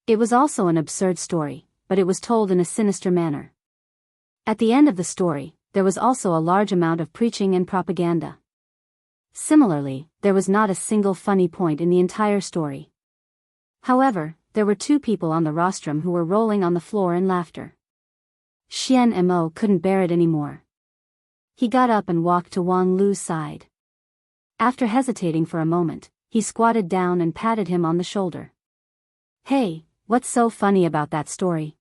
It was also an absurd story, but it was told in a sinister manner. At the end of the story, there was also a large amount of preaching and propaganda. Similarly, there was not a single funny point in the entire story. However, there were two people on the rostrum who were rolling on the floor in laughter. Xian Mo couldn't bear it anymore. He got up and walked to Wang Lu's side. After hesitating for a moment, he squatted down and patted him on the shoulder. "Hey, what's so funny about that story?"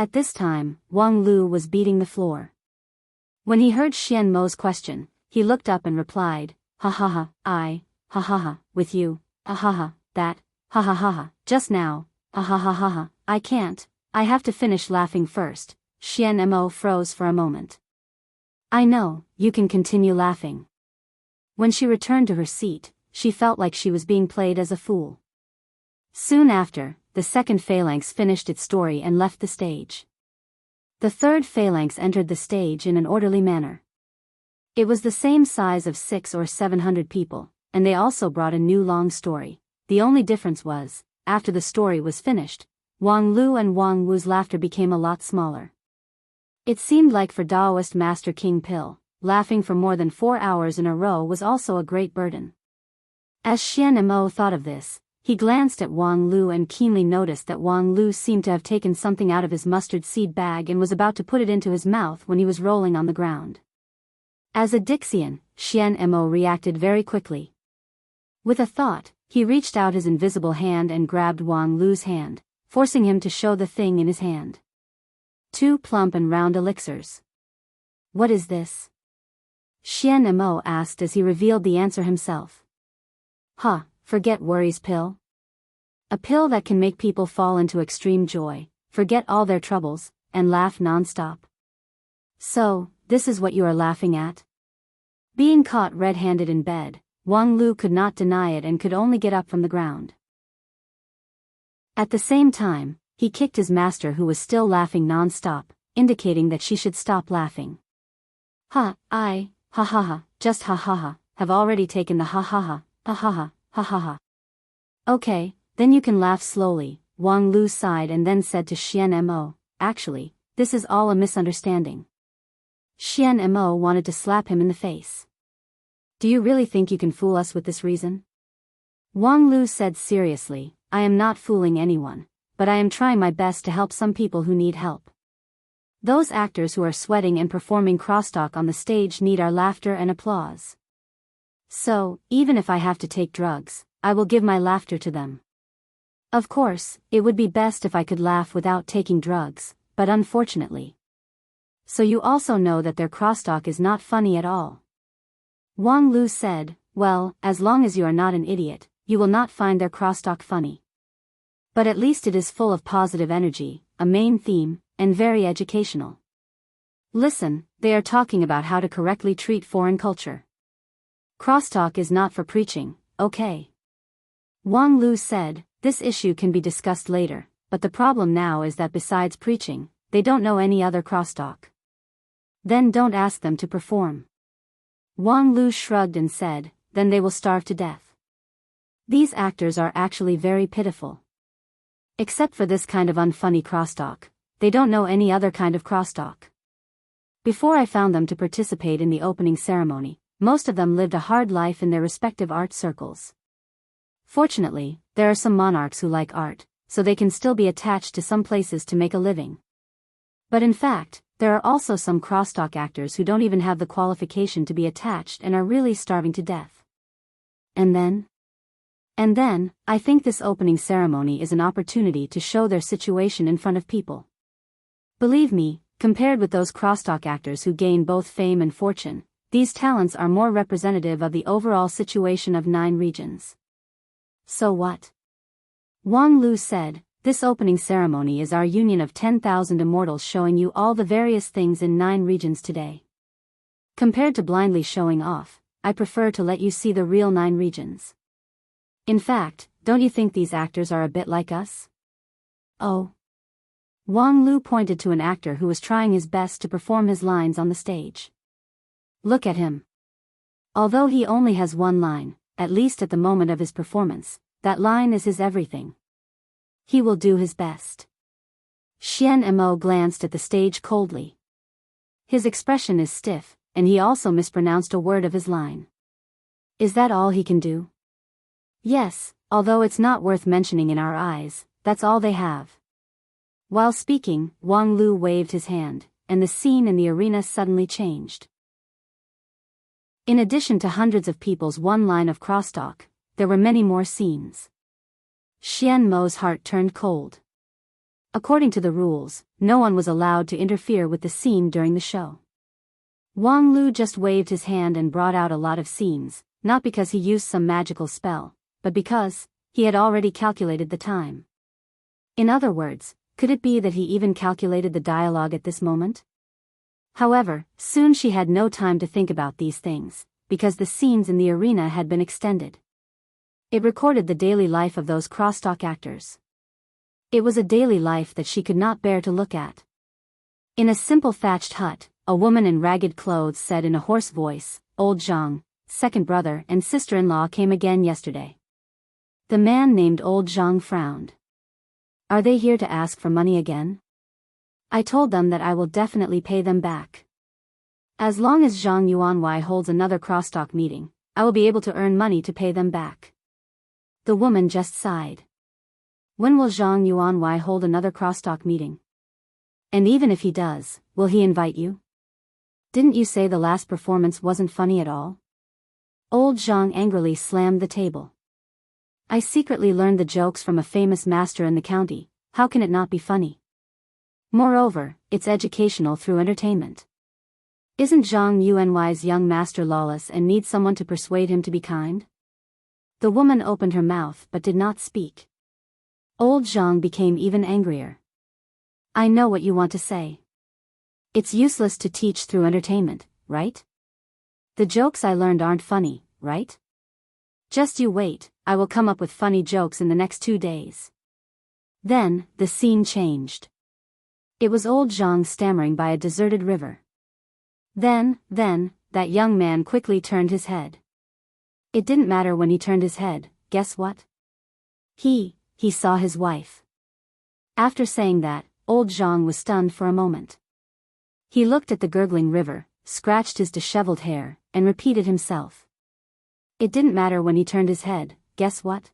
At this time, Wang Lu was beating the floor. When he heard Xian Mo's question, he looked up and replied, "Ha ha ha, ha ha ha, with you, ha ha, that, ha ha ha, just now, ha ha ha, I can't, I have to finish laughing first." Xian Mo froze for a moment. "I know, you can continue laughing." When she returned to her seat, she felt like she was being played as a fool. Soon after, the second phalanx finished its story and left the stage. The third phalanx entered the stage in an orderly manner. It was the same size of 600 or 700 people, and they also brought a new long story. The only difference was, after the story was finished, Wang Lu and Wang Wu's laughter became a lot smaller. It seemed like for Taoist Master King Pill, laughing for more than 4 hours in a row was also a great burden. As Xian Mo thought of this, he glanced at Wang Lu and keenly noticed that Wang Lu seemed to have taken something out of his mustard seed bag and was about to put it into his mouth when he was rolling on the ground. As a Dixian, Xian Mo reacted very quickly. With a thought, he reached out his invisible hand and grabbed Wang Lu's hand, forcing him to show the thing in his hand. 2 plump and round elixirs. "What is this?" Xian Mo asked as he revealed the answer himself. Forget worries pill. A pill that can make people fall into extreme joy, forget all their troubles, and laugh non-stop. "So, this is what you are laughing at?" Being caught red-handed in bed, Wang Lu could not deny it and could only get up from the ground. At the same time, he kicked his master who was still laughing non-stop, indicating that she should stop laughing. Ha ha ha, just ha ha ha, have already taken the ha ha ha, ha ha ha, ha ha ha. "Okay, then you can laugh slowly," Wang Lu sighed and then said to Xian Mo, "Actually, this is all a misunderstanding." Xian Mo wanted to slap him in the face. "Do you really think you can fool us with this reason?" Wang Lu said seriously, "I am not fooling anyone, but I am trying my best to help some people who need help. Those actors who are sweating and performing crosstalk on the stage need our laughter and applause. So, even if I have to take drugs, I will give my laughter to them. Of course, it would be best if I could laugh without taking drugs, but unfortunately. So you also know that their crosstalk is not funny at all." Wang Lu said, "Well, as long as you are not an idiot, you will not find their crosstalk funny. But at least it is full of positive energy, a main theme, and very educational. Listen, they are talking about how to correctly treat foreign culture. Crosstalk is not for preaching, okay?" Wang Lu said, "This issue can be discussed later, but the problem now is that besides preaching, they don't know any other crosstalk. Then don't ask them to perform." Wang Lu shrugged and said, "Then they will starve to death. These actors are actually very pitiful. Except for this kind of unfunny crosstalk, they don't know any other kind of crosstalk. Before I found them to participate in the opening ceremony, most of them lived a hard life in their respective art circles. Fortunately, there are some monarchs who like art, so they can still be attached to some places to make a living. But in fact, there are also some crosstalk actors who don't even have the qualification to be attached and are really starving to death. And then, I think this opening ceremony is an opportunity to show their situation in front of people. Believe me, compared with those crosstalk actors who gain both fame and fortune, these talents are more representative of the overall situation of 9 regions. So what?" Wang Lu said, "This opening ceremony is our union of 10,000 immortals showing you all the various things in 9 regions today. Compared to blindly showing off, I prefer to let you see the real 9 regions. In fact, don't you think these actors are a bit like us?" "Oh." Wang Lu pointed to an actor who was trying his best to perform his lines on the stage. "Look at him. Although he only has one line, at least at the moment of his performance, that line is his everything. He will do his best." Xian Mo glanced at the stage coldly. His expression is stiff, and he also mispronounced a word of his line. Is that all he can do? Yes, although it's not worth mentioning in our eyes, that's all they have." While speaking, Wang Lu waved his hand, and the scene in the arena suddenly changed. In addition to hundreds of people's one line of crosstalk, there were many more scenes. Xian Mo's heart turned cold. According to the rules, no one was allowed to interfere with the scene during the show. Wang Lu just waved his hand and brought out a lot of scenes, not because he used some magical spell, but because he had already calculated the time. In other words, could it be that he even calculated the dialogue at this moment? However, soon she had no time to think about these things, because the scenes in the arena had been extended. It recorded the daily life of those crosstalk actors. It was a daily life that she could not bear to look at. In a simple thatched hut, a woman in ragged clothes said in a hoarse voice, "Old Zhang, second brother and sister-in-law came again yesterday." The man named Old Zhang frowned. "Are they here to ask for money again? I told them that I will definitely pay them back. As long as Zhang Yuanwei holds another crosstalk meeting, I will be able to earn money to pay them back." The woman just sighed. When will Zhang Yuanwei hold another crosstalk meeting? And even if he does, will he invite you? Didn't you say the last performance wasn't funny at all? Old Zhang angrily slammed the table. "I secretly learned the jokes from a famous master in the county, how can it not be funny? Moreover, it's educational through entertainment. Isn't Zhang Yuanwei's young master lawless and needs someone to persuade him to be kind?" The woman opened her mouth but did not speak. Old Zhang became even angrier. "I know what you want to say. It's useless to teach through entertainment, right? The jokes I learned aren't funny, right? Just you wait, I will come up with funny jokes in the next 2 days." Then, the scene changed. It was old Zhang stammering by a deserted river. Then, that young man quickly turned his head. It didn't matter when he turned his head, guess what? He saw his wife. After saying that, old Zhang was stunned for a moment. He looked at the gurgling river, scratched his disheveled hair, and repeated himself. It didn't matter when he turned his head, guess what?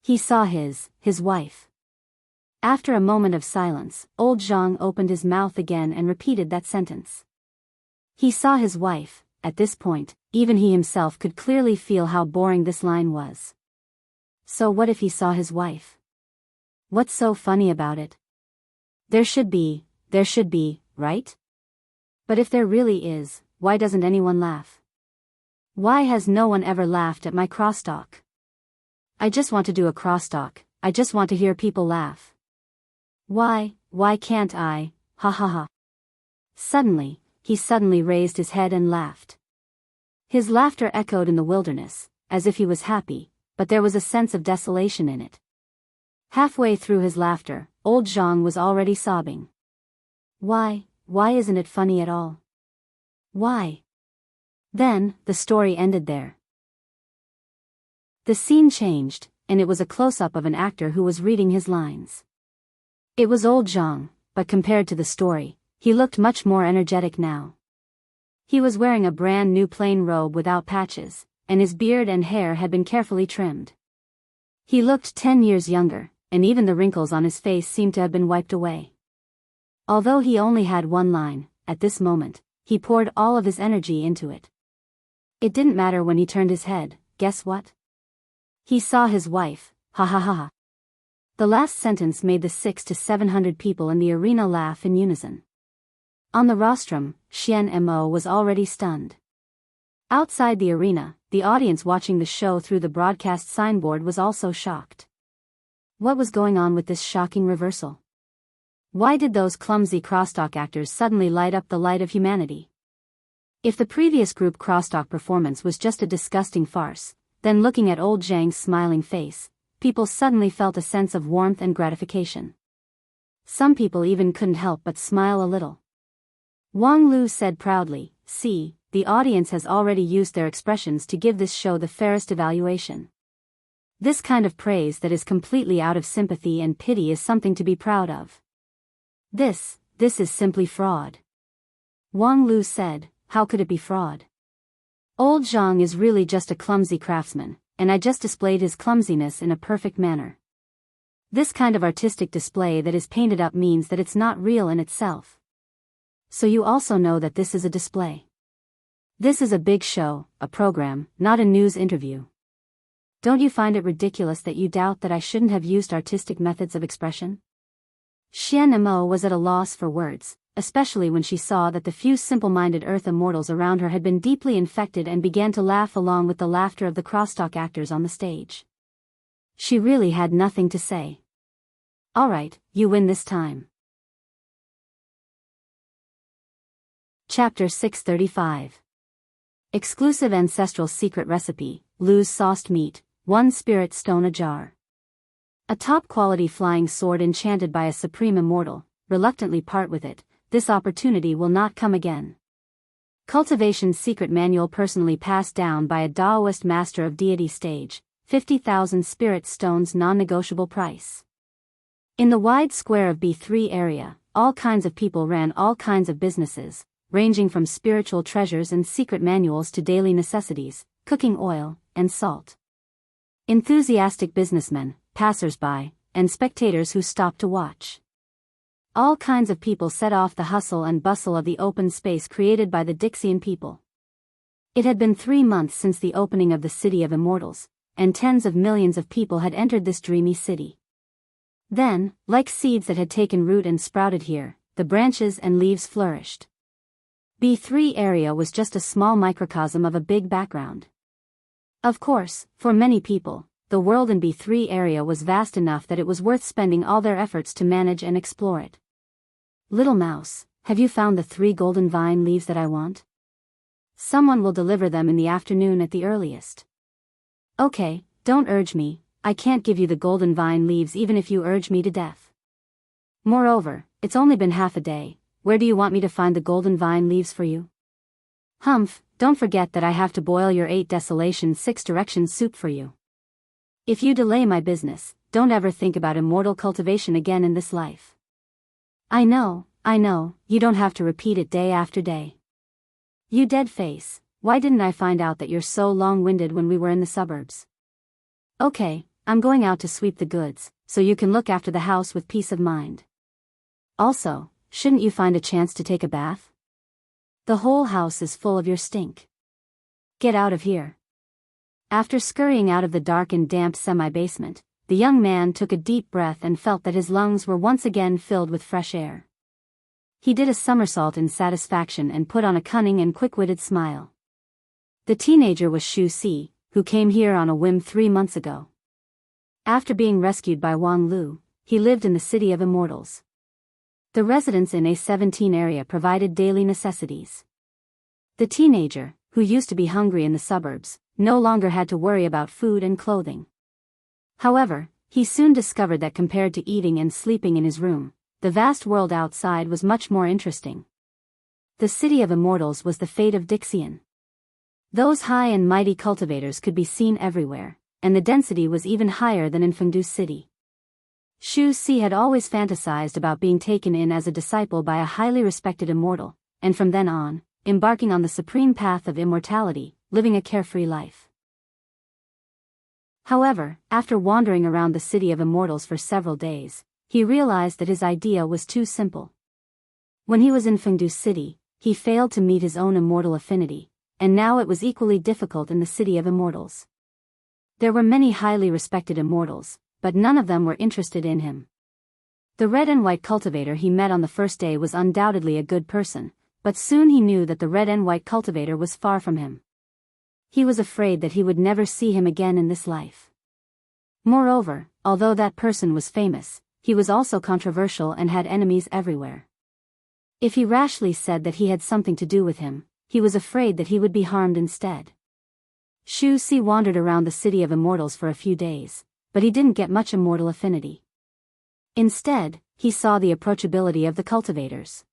He saw his wife. After a moment of silence, old Zhang opened his mouth again and repeated that sentence. He saw his wife. At this point, even he himself could clearly feel how boring this line was. So what if he saw his wife? What's so funny about it? There should be, right? But if there really is, why doesn't anyone laugh? Why has no one ever laughed at my crosstalk? I just want to do a crosstalk, I just want to hear people laugh. Why can't I, ha ha ha. Suddenly, he raised his head and laughed. His laughter echoed in the wilderness, as if he was happy, but there was a sense of desolation in it. Halfway through his laughter, old Zhang was already sobbing. Why isn't it funny at all? Why? Then, the story ended there. The scene changed, and it was a close-up of an actor who was reading his lines. It was old Zhang, but compared to the story, he looked much more energetic now. He was wearing a brand new plain robe without patches, and his beard and hair had been carefully trimmed. He looked 10 years younger, and even the wrinkles on his face seemed to have been wiped away. Although he only had one line, at this moment, he poured all of his energy into it. It didn't matter when he turned his head, guess what? He saw his wife, ha ha ha ha. The last sentence made the 600 to 700 people in the arena laugh in unison. On the rostrum, Xian Mo was already stunned. Outside the arena, the audience watching the show through the broadcast signboard was also shocked. What was going on with this shocking reversal? Why did those clumsy crosstalk actors suddenly light up the light of humanity? If the previous group crosstalk performance was just a disgusting farce, then looking at old Zhang's smiling face, people suddenly felt a sense of warmth and gratification. Some people even couldn't help but smile a little. Wang Lu said proudly, "See, the audience has already used their expressions to give this show the fairest evaluation. This kind of praise that is completely out of sympathy and pity is something to be proud of. This is simply fraud." Wang Lu said, "How could it be fraud? Old Zhang is really just a clumsy craftsman, and I just displayed his clumsiness in a perfect manner. This kind of artistic display that is painted up means that it's not real in itself. So you also know that this is a display. This is a big show, a program, not a news interview. Don't you find it ridiculous that you doubt that I shouldn't have used artistic methods of expression? Xian Mo was at a loss for words, especially when she saw that the few simple-minded Earth immortals around her had been deeply infected and began to laugh along with the laughter of the crosstalk actors on the stage. She really had nothing to say. All right, you win this time. Chapter 635. Exclusive ancestral secret recipe, Lu's sauced meat, 1 spirit stone a jar. A top-quality flying sword enchanted by a supreme immortal, reluctantly part with it, this opportunity will not come again. Cultivation secret manual personally passed down by a Taoist master of deity stage, 50,000 spirit stones non-negotiable price. In the wide square of B3 area, all kinds of people ran all kinds of businesses, ranging from spiritual treasures and secret manuals to daily necessities, cooking oil, and salt. Enthusiastic businessmen, passers-by, and spectators who stopped to watch. All kinds of people set off the hustle and bustle of the open space created by the Dixian people. It had been 3 months since the opening of the City of Immortals, and tens of millions of people had entered this dreamy city. Then, like seeds that had taken root and sprouted here, the branches and leaves flourished. B3 area was just a small microcosm of a big background. Of course, for many people, the world in B3 area was vast enough that it was worth spending all their efforts to manage and explore it. Little mouse, have you found the 3 golden vine leaves that I want? Someone will deliver them in the afternoon at the earliest. Okay, don't urge me, I can't give you the golden vine leaves even if you urge me to death. Moreover, it's only been half a day, where do you want me to find the golden vine leaves for you? Humph, don't forget that I have to boil your 8 desolation 6 directions soup for you. If you delay my business, don't ever think about immortal cultivation again in this life. I know, you don't have to repeat it day after day. You dead face, why didn't I find out that you're so long-winded when we were in the suburbs? Okay, I'm going out to sweep the goods, so you can look after the house with peace of mind. Also, shouldn't you find a chance to take a bath? The whole house is full of your stink. Get out of here. After scurrying out of the dark and damp semi-basement, the young man took a deep breath and felt that his lungs were once again filled with fresh air. He did a somersault in satisfaction and put on a cunning and quick-witted smile. The teenager was Xu Si, who came here on a whim 3 months ago. After being rescued by Wang Lu, he lived in the City of Immortals. The residents in A17 area provided daily necessities. The teenager, who used to be hungry in the suburbs, no longer had to worry about food and clothing. However, he soon discovered that compared to eating and sleeping in his room, the vast world outside was much more interesting. The City of Immortals was the fate of Dixian. Those high and mighty cultivators could be seen everywhere, and the density was even higher than in Fengdu City. Xu Si had always fantasized about being taken in as a disciple by a highly respected immortal, and from then on, embarking on the supreme path of immortality, living a carefree life. However, after wandering around the City of Immortals for several days, he realized that his idea was too simple. When he was in Fengdu City, he failed to meet his own immortal affinity, and now it was equally difficult in the City of Immortals. There were many highly respected immortals, but none of them were interested in him. The red and white cultivator he met on the first day was undoubtedly a good person, but soon he knew that the red and white cultivator was far from him. He was afraid that he would never see him again in this life. Moreover, although that person was famous, he was also controversial and had enemies everywhere. If he rashly said that he had something to do with him, he was afraid that he would be harmed instead. Xu Si wandered around the City of Immortals for a few days, but he didn't get much immortal affinity. Instead, he saw the approachability of the cultivators.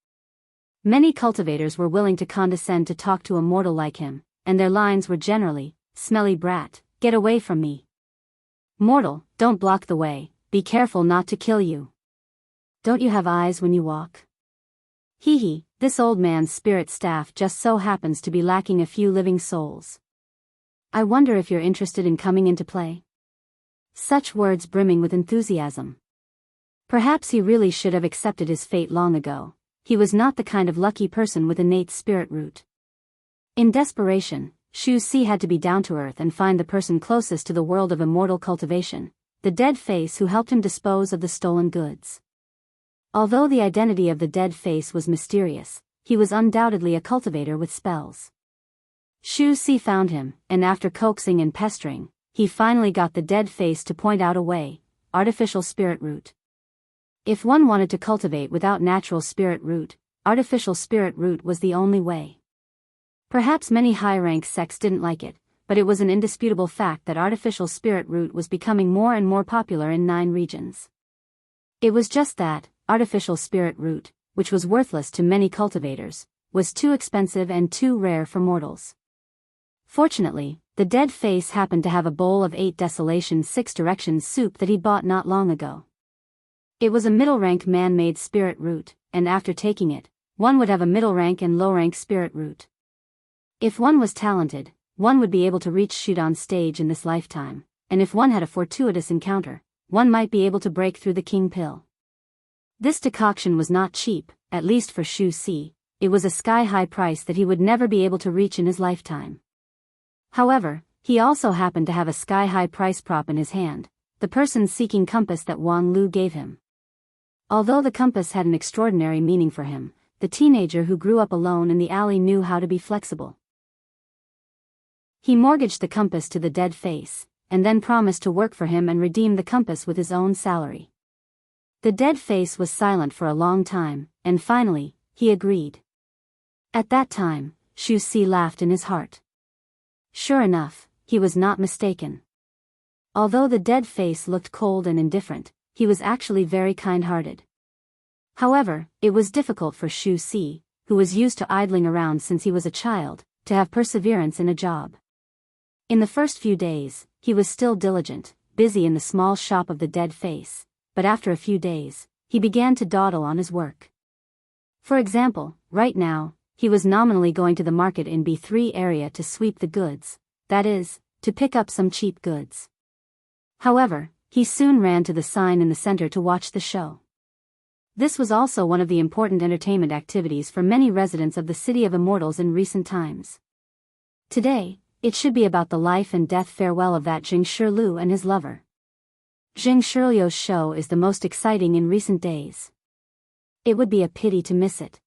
Many cultivators were willing to condescend to talk to a mortal like him, and their lines were generally, "Smelly brat, get away from me. Mortal, don't block the way, be careful not to kill you. Don't you have eyes when you walk? Hee hee, this old man's spirit staff just so happens to be lacking a few living souls." I wonder if you're interested in coming into play. Such words brimming with enthusiasm. Perhaps he really should have accepted his fate long ago. He was not the kind of lucky person with innate spirit root. In desperation, Xu Si had to be down to earth and find the person closest to the world of immortal cultivation, the dead face who helped him dispose of the stolen goods. Although the identity of the dead face was mysterious, he was undoubtedly a cultivator with spells. Xu Si found him, and after coaxing and pestering, he finally got the dead face to point out a way: artificial spirit root. If one wanted to cultivate without natural spirit root, artificial spirit root was the only way. Perhaps many high-rank sects didn't like it, but it was an indisputable fact that artificial spirit root was becoming more and more popular in 9 regions. It was just that, artificial spirit root, which was worthless to many cultivators, was too expensive and too rare for mortals. Fortunately, the dead face happened to have a bowl of 8 desolation 6 directions soup that he'd bought not long ago. It was a middle-rank man-made spirit root, and after taking it, one would have a middle-rank and low-rank spirit root. If one was talented, one would be able to reach shoot on stage in this lifetime, and if one had a fortuitous encounter, one might be able to break through the king pill. This decoction was not cheap, at least for Xu Si. It was a sky-high price that he would never be able to reach in his lifetime. However, he also happened to have a sky-high price prop in his hand, the person-seeking compass that Wang Lu gave him. Although the compass had an extraordinary meaning for him, the teenager who grew up alone in the alley knew how to be flexible. He mortgaged the compass to the dead face, and then promised to work for him and redeem the compass with his own salary. The dead face was silent for a long time, and finally, he agreed. At that time, Xu Si laughed in his heart. Sure enough, he was not mistaken. Although the dead face looked cold and indifferent, he was actually very kind-hearted. However, it was difficult for Xu Si, who was used to idling around since he was a child, to have perseverance in a job. In the first few days, he was still diligent, busy in the small shop of the dead face, but after a few days, he began to dawdle on his work. For example, right now, he was nominally going to the market in B3 area to sweep the goods, that is, to pick up some cheap goods. However, he soon ran to the sign in the center to watch the show. This was also one of the important entertainment activities for many residents of the City of Immortals in recent times. Today, it should be about the life and death farewell of that Jing Shiliu and his lover. Jing Shiliu's show is the most exciting in recent days. It would be a pity to miss it.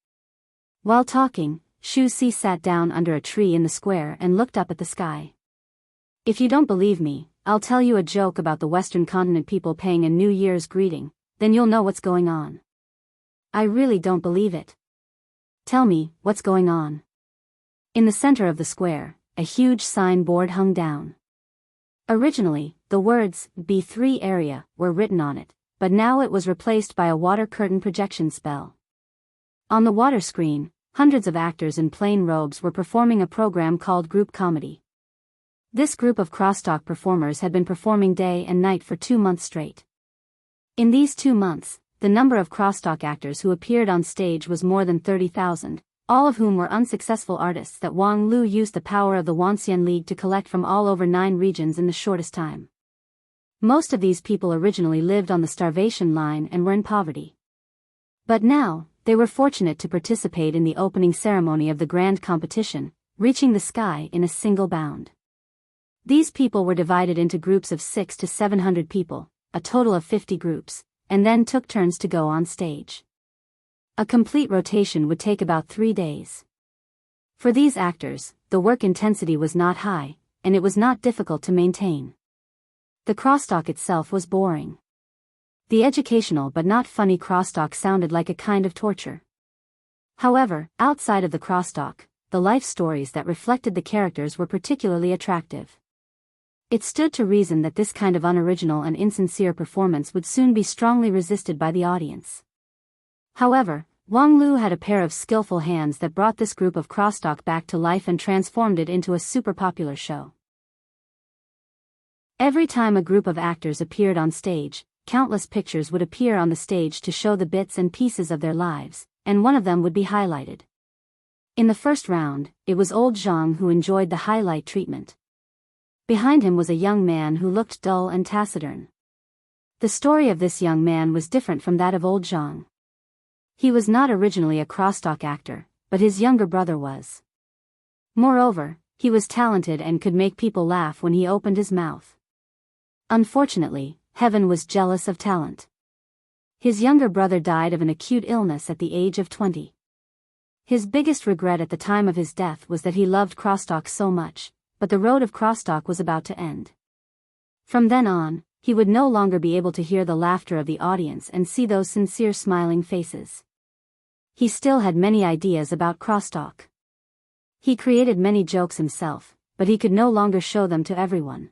While talking, Xu Si sat down under a tree in the square and looked up at the sky. If you don't believe me, I'll tell you a joke about the Western continent people paying a New Year's greeting, then you'll know what's going on. I really don't believe it. Tell me, what's going on? In the center of the square, a huge signboard hung down. Originally, the words, B3 area, were written on it, but now it was replaced by a water curtain projection spell. On the water screen, hundreds of actors in plain robes were performing a program called group comedy. This group of crosstalk performers had been performing day and night for 2 months straight. In these 2 months, the number of crosstalk actors who appeared on stage was more than 30,000, all of whom were unsuccessful artists that Wang Lu used the power of the Wanxian League to collect from all over 9 regions in the shortest time. Most of these people originally lived on the starvation line and were in poverty. But now, they were fortunate to participate in the opening ceremony of the grand competition, reaching the sky in a single bound. These people were divided into groups of 600 to 700 people, a total of 50 groups, and then took turns to go on stage. A complete rotation would take about 3 days. For these actors, the work intensity was not high, and it was not difficult to maintain. The crosstalk itself was boring. The educational but not funny crosstalk sounded like a kind of torture. However, outside of the crosstalk, the life stories that reflected the characters were particularly attractive. It stood to reason that this kind of unoriginal and insincere performance would soon be strongly resisted by the audience. However, Wang Lu had a pair of skillful hands that brought this group of crosstalk back to life and transformed it into a super popular show. Every time a group of actors appeared on stage, countless pictures would appear on the stage to show the bits and pieces of their lives, and one of them would be highlighted. In the first round, it was old Zhang who enjoyed the highlight treatment. Behind him was a young man who looked dull and taciturn. The story of this young man was different from that of old Zhang. He was not originally a crosstalk actor, but his younger brother was. Moreover, he was talented and could make people laugh when he opened his mouth. Unfortunately, heaven was jealous of talent. His younger brother died of an acute illness at the age of 20. His biggest regret at the time of his death was that he loved crosstalk so much, but the road of crosstalk was about to end. From then on, he would no longer be able to hear the laughter of the audience and see those sincere smiling faces. He still had many ideas about crosstalk. He created many jokes himself, but he could no longer show them to everyone.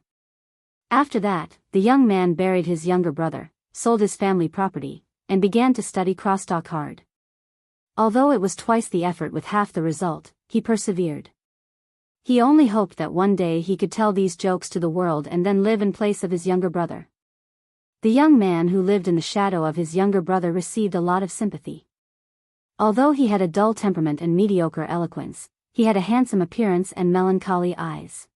After that, the young man buried his younger brother, sold his family property, and began to study crosstalk hard. Although it was twice the effort with half the result, he persevered. He only hoped that one day he could tell these jokes to the world and then live in place of his younger brother. The young man who lived in the shadow of his younger brother received a lot of sympathy. Although he had a dull temperament and mediocre eloquence, he had a handsome appearance and melancholy eyes.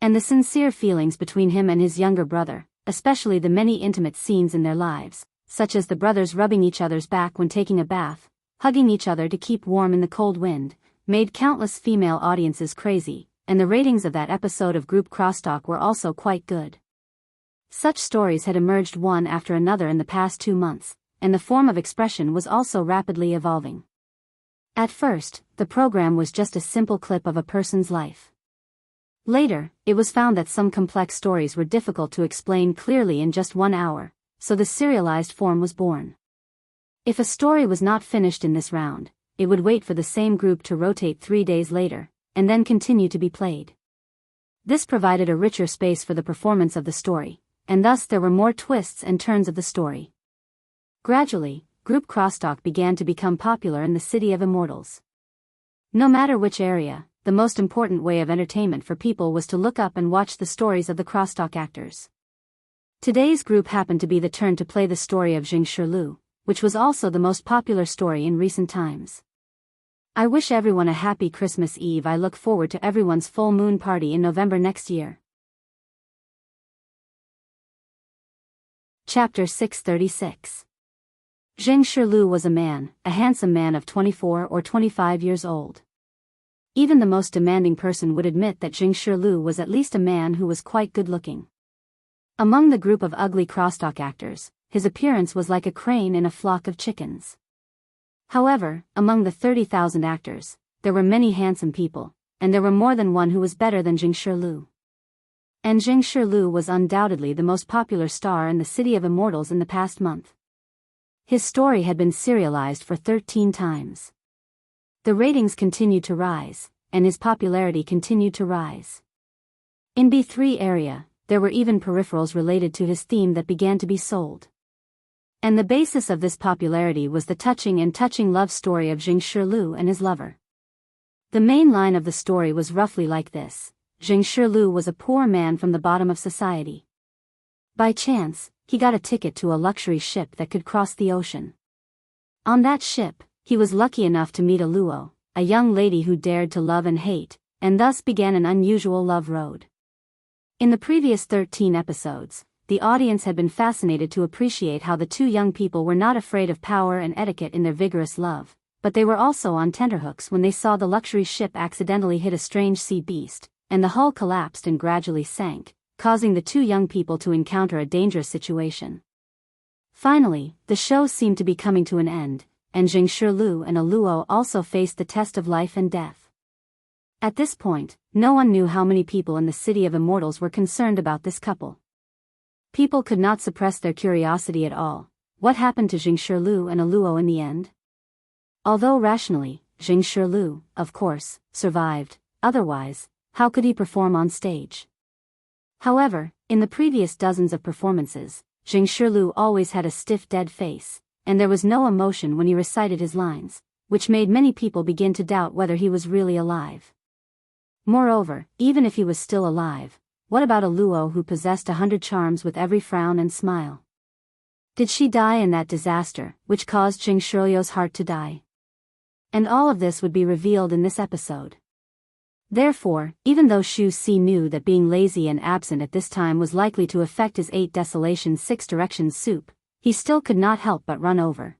And the sincere feelings between him and his younger brother, especially the many intimate scenes in their lives, such as the brothers rubbing each other's back when taking a bath, hugging each other to keep warm in the cold wind, made countless female audiences crazy, and the ratings of that episode of group crosstalk were also quite good. Such stories had emerged one after another in the past 2 months, and the form of expression was also rapidly evolving. At first, the program was just a simple clip of a person's life. Later, it was found that some complex stories were difficult to explain clearly in just 1 hour, so the serialized form was born. If a story was not finished in this round, it would wait for the same group to rotate 3 days later, and then continue to be played. This provided a richer space for the performance of the story, and thus there were more twists and turns of the story. Gradually, group crosstalk began to become popular in the city of immortals. No matter which area, the most important way of entertainment for people was to look up and watch the stories of the crosstalk actors. Today's group happened to be the turn to play the story of Jing Shilu, which was also the most popular story in recent times. I wish everyone a happy Christmas Eve. I look forward to everyone's full moon party in November next year. Chapter 636. Jing Shilu was a handsome man of 24 or 25 years old. Even the most demanding person would admit that Jing Shilu was at least a man who was quite good-looking. Among the group of ugly crosstalk actors, his appearance was like a crane in a flock of chickens. However, among the 30,000 actors, there were many handsome people, and there were more than one who was better than Jing Shilu. And Jing Shilu was undoubtedly the most popular star in the City of Immortals in the past month. His story had been serialized for 13 times. The ratings continued to rise, and his popularity continued to rise. In B3 area, there were even peripherals related to his theme that began to be sold. And the basis of this popularity was the touching love story of Jing Shilu and his lover. The main line of the story was roughly like this: Jing Shilu was a poor man from the bottom of society. By chance, he got a ticket to a luxury ship that could cross the ocean. On that ship, he was lucky enough to meet a luo, a young lady who dared to love and hate, and thus began an unusual love road. In the previous 13 episodes, the audience had been fascinated to appreciate how the two young people were not afraid of power and etiquette in their vigorous love, but they were also on tenterhooks when they saw the luxury ship accidentally hit a strange sea beast, and the hull collapsed and gradually sank, causing the two young people to encounter a dangerous situation. Finally, the show seemed to be coming to an end, and Jing Shilu and a luo also faced the test of life and death. At this point, no one knew how many people in the City of Immortals were concerned about this couple. People could not suppress their curiosity at all. What happened to Jing Shilu and a luo in the end? Although rationally, Jing Shilu, of course, survived, otherwise, how could he perform on stage? However, in the previous dozens of performances, Jing Shilu always had a stiff dead face, and there was no emotion when he recited his lines, which made many people begin to doubt whether he was really alive. Moreover, even if he was still alive, what about a luo who possessed 100 charms with every frown and smile? Did she die in that disaster, which caused Jing Shilu's heart to die? And all of this would be revealed in this episode. Therefore, even though Xu Si knew that being lazy and absent at this time was likely to affect his 8 Desolation 6 Directions soup, he still could not help but run over.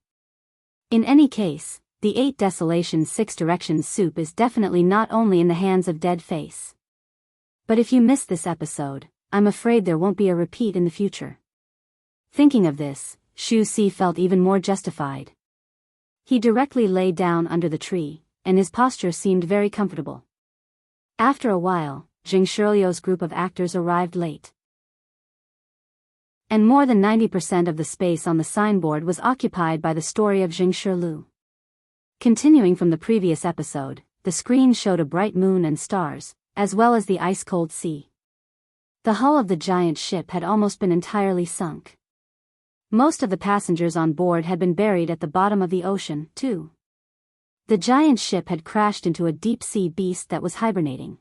In any case, the 8 Desolation 6 Directions soup is definitely not only in the hands of Dead Face. But if you missed this episode, I'm afraid there won't be a repeat in the future. Thinking of this, Xu Si felt even more justified. He directly lay down under the tree, and his posture seemed very comfortable. After a while, Jing Shirlio's group of actors arrived late. And more than 90% of the space on the signboard was occupied by the story of Jing Shirlu. Continuing from the previous episode, the screen showed a bright moon and stars, as well as the ice-cold sea. The hull of the giant ship had almost been entirely sunk. Most of the passengers on board had been buried at the bottom of the ocean, too. The giant ship had crashed into a deep-sea beast that was hibernating.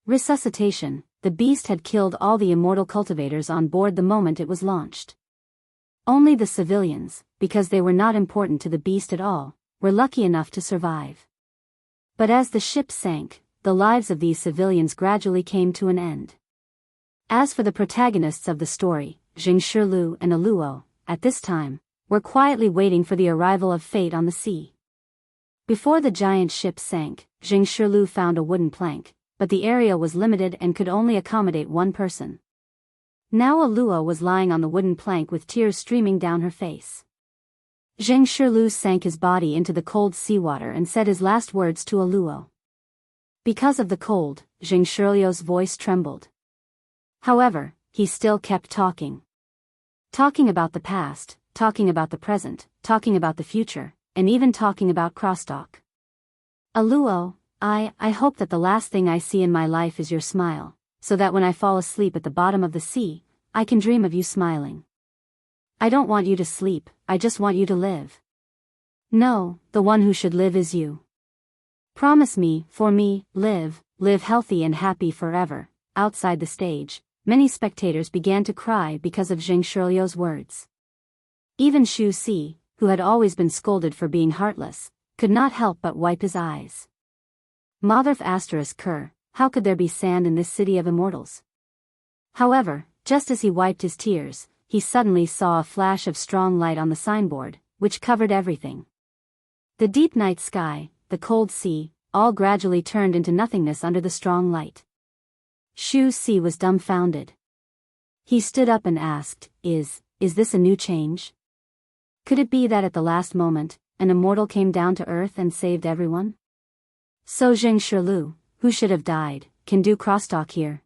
Resuscitation: the beast had killed all the immortal cultivators on board the moment it was launched. Only the civilians, because they were not important to the beast at all, were lucky enough to survive. But as the ship sank, the lives of these civilians gradually came to an end. As for the protagonists of the story, Jing Shirlu and Aluo, at this time, were quietly waiting for the arrival of fate on the sea. Before the giant ship sank, Jing Shirlu found a wooden plank, but the area was limited and could only accommodate one person. Now Aluo was lying on the wooden plank with tears streaming down her face. Jing Shirlu sank his body into the cold seawater and said his last words to Aluo. Because of the cold, Jing Shirlio's voice trembled. However, he still kept talking. Talking about the past, talking about the present, talking about the future, and even talking about crosstalk. Aluo, I hope that the last thing I see in my life is your smile, so that when I fall asleep at the bottom of the sea, I can dream of you smiling. I don't want you to sleep, I just want you to live. No, the one who should live is you. Promise me, for me, live healthy and happy forever. Outside the stage, many spectators began to cry because of Jing Shirlio's words. Even Xu Si, who had always been scolded for being heartless, could not help but wipe his eyes. Motherf asterisk cur, how could there be sand in this city of immortals? However, just as he wiped his tears, he suddenly saw a flash of strong light on the signboard, which covered everything. The deep night sky, the cold sea, all gradually turned into nothingness under the strong light. Xu Si was dumbfounded. He stood up and asked, Is this a new change? Could it be that at the last moment, an immortal came down to earth and saved everyone? So Jing Shirlu, who should have died, can do crosstalk here.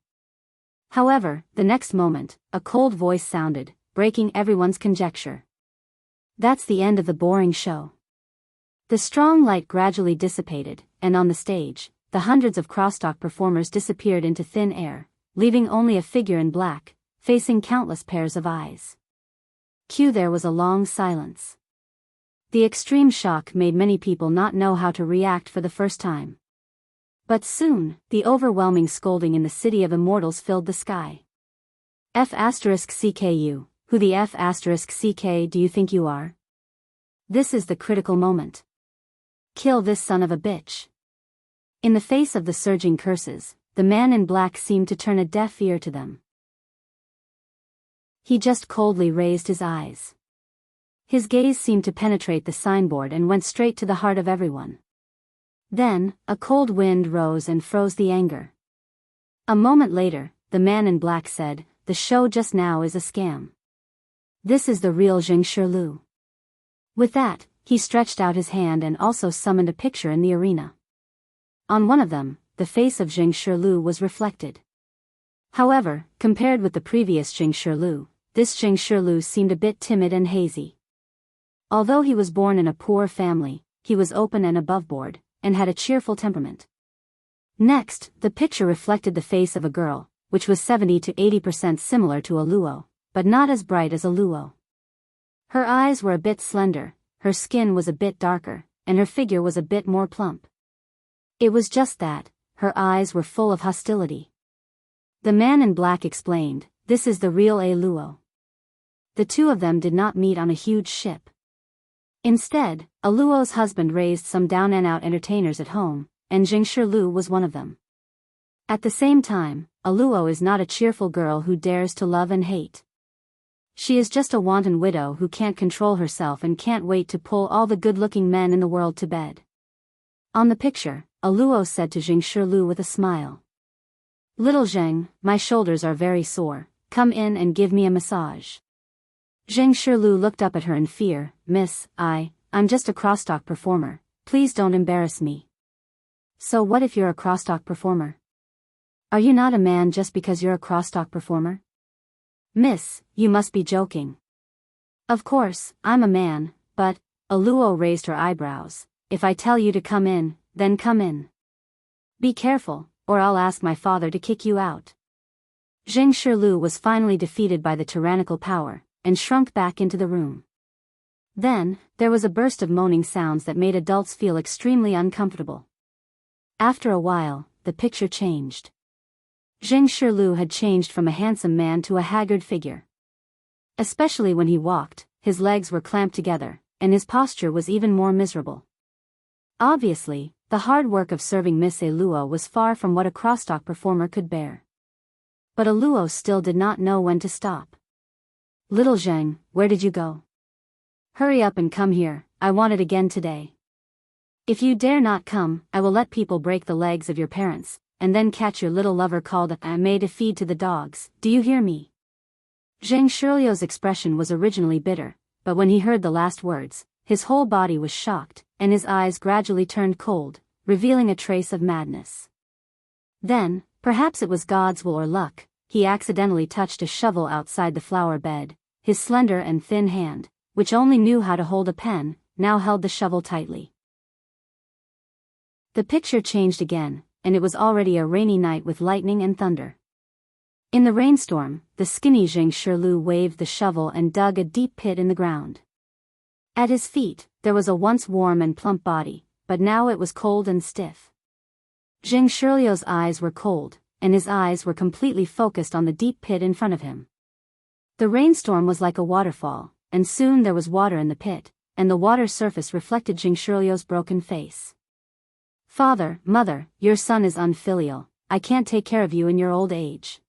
However, the next moment, a cold voice sounded, breaking everyone's conjecture. That's the end of the boring show. The strong light gradually dissipated, and on the stage, the hundreds of crosstalk performers disappeared into thin air, leaving only a figure in black, facing countless pairs of eyes. There was a long silence. The extreme shock made many people not know how to react for the first time. But soon, the overwhelming scolding in the city of immortals filled the sky. F***CKU, who the F***CK do you think you are? This is the critical moment. Kill this son of a bitch. In the face of the surging curses, the man in black seemed to turn a deaf ear to them. He just coldly raised his eyes. His gaze seemed to penetrate the signboard and went straight to the heart of everyone. Then, a cold wind rose and froze the anger. A moment later, the man in black said, "The show just now is a scam. This is the real Jing Shirlu." With that, he stretched out his hand and also summoned a picture in the arena. On one of them, the face of Jing Shirlu was reflected. However, compared with the previous Jing Shirlu, this Jing Shirlu seemed a bit timid and hazy. Although he was born in a poor family, he was open and aboveboard, and had a cheerful temperament. Next, the picture reflected the face of a girl, which was 70 to 80% similar to Aluo, but not as bright as Aluo. Her eyes were a bit slender, her skin was a bit darker, and her figure was a bit more plump. It was just that, her eyes were full of hostility. The man in black explained, "This is the real Aluo." The two of them did not meet on a huge ship. Instead, Aluo's husband raised some down-and-out entertainers at home, and Jing Shirlu was one of them. At the same time, Aluo is not a cheerful girl who dares to love and hate. She is just a wanton widow who can't control herself and can't wait to pull all the good-looking men in the world to bed. On the picture, Aluo said to Jing Shilu with a smile. Little Zheng, my shoulders are very sore, come in and give me a massage. Jing Shilu looked up at her in fear. Miss, I'm just a crosstalk performer, please don't embarrass me. So what if you're a crosstalk performer? Are you not a man just because you're a crosstalk performer? Miss, you must be joking. Of course, I'm a man, but, Aluo raised her eyebrows, if I tell you to come in, then come in. Be careful, or I'll ask my father to kick you out. Jing Shilu was finally defeated by the tyrannical power, and shrunk back into the room. Then, there was a burst of moaning sounds that made adults feel extremely uncomfortable. After a while, the picture changed. Jing Shilu had changed from a handsome man to a haggard figure. Especially when he walked, his legs were clamped together, and his posture was even more miserable. Obviously, the hard work of serving Miss Aluo was far from what a crosstalk performer could bear. But Aluo still did not know when to stop. Little Zheng, where did you go? Hurry up and come here, I want it again today. If you dare not come, I will let people break the legs of your parents, and then catch your little lover called I made to feed to the dogs, do you hear me? Zheng Shiliu's expression was originally bitter, but when he heard the last words, his whole body was shocked, and his eyes gradually turned cold, revealing a trace of madness. Then, perhaps it was God's will or luck, he accidentally touched a shovel outside the flower bed. His slender and thin hand, which only knew how to hold a pen, now held the shovel tightly. The picture changed again, and it was already a rainy night with lightning and thunder. In the rainstorm, the skinny Jing Shilu waved the shovel and dug a deep pit in the ground. At his feet, there was a once warm and plump body, but now it was cold and stiff. Jing Shilu's eyes were cold, and his eyes were completely focused on the deep pit in front of him. The rainstorm was like a waterfall, and soon there was water in the pit, and the water surface reflected Jing Shilu's broken face. Father, mother, your son is unfilial, I can't take care of you in your old age.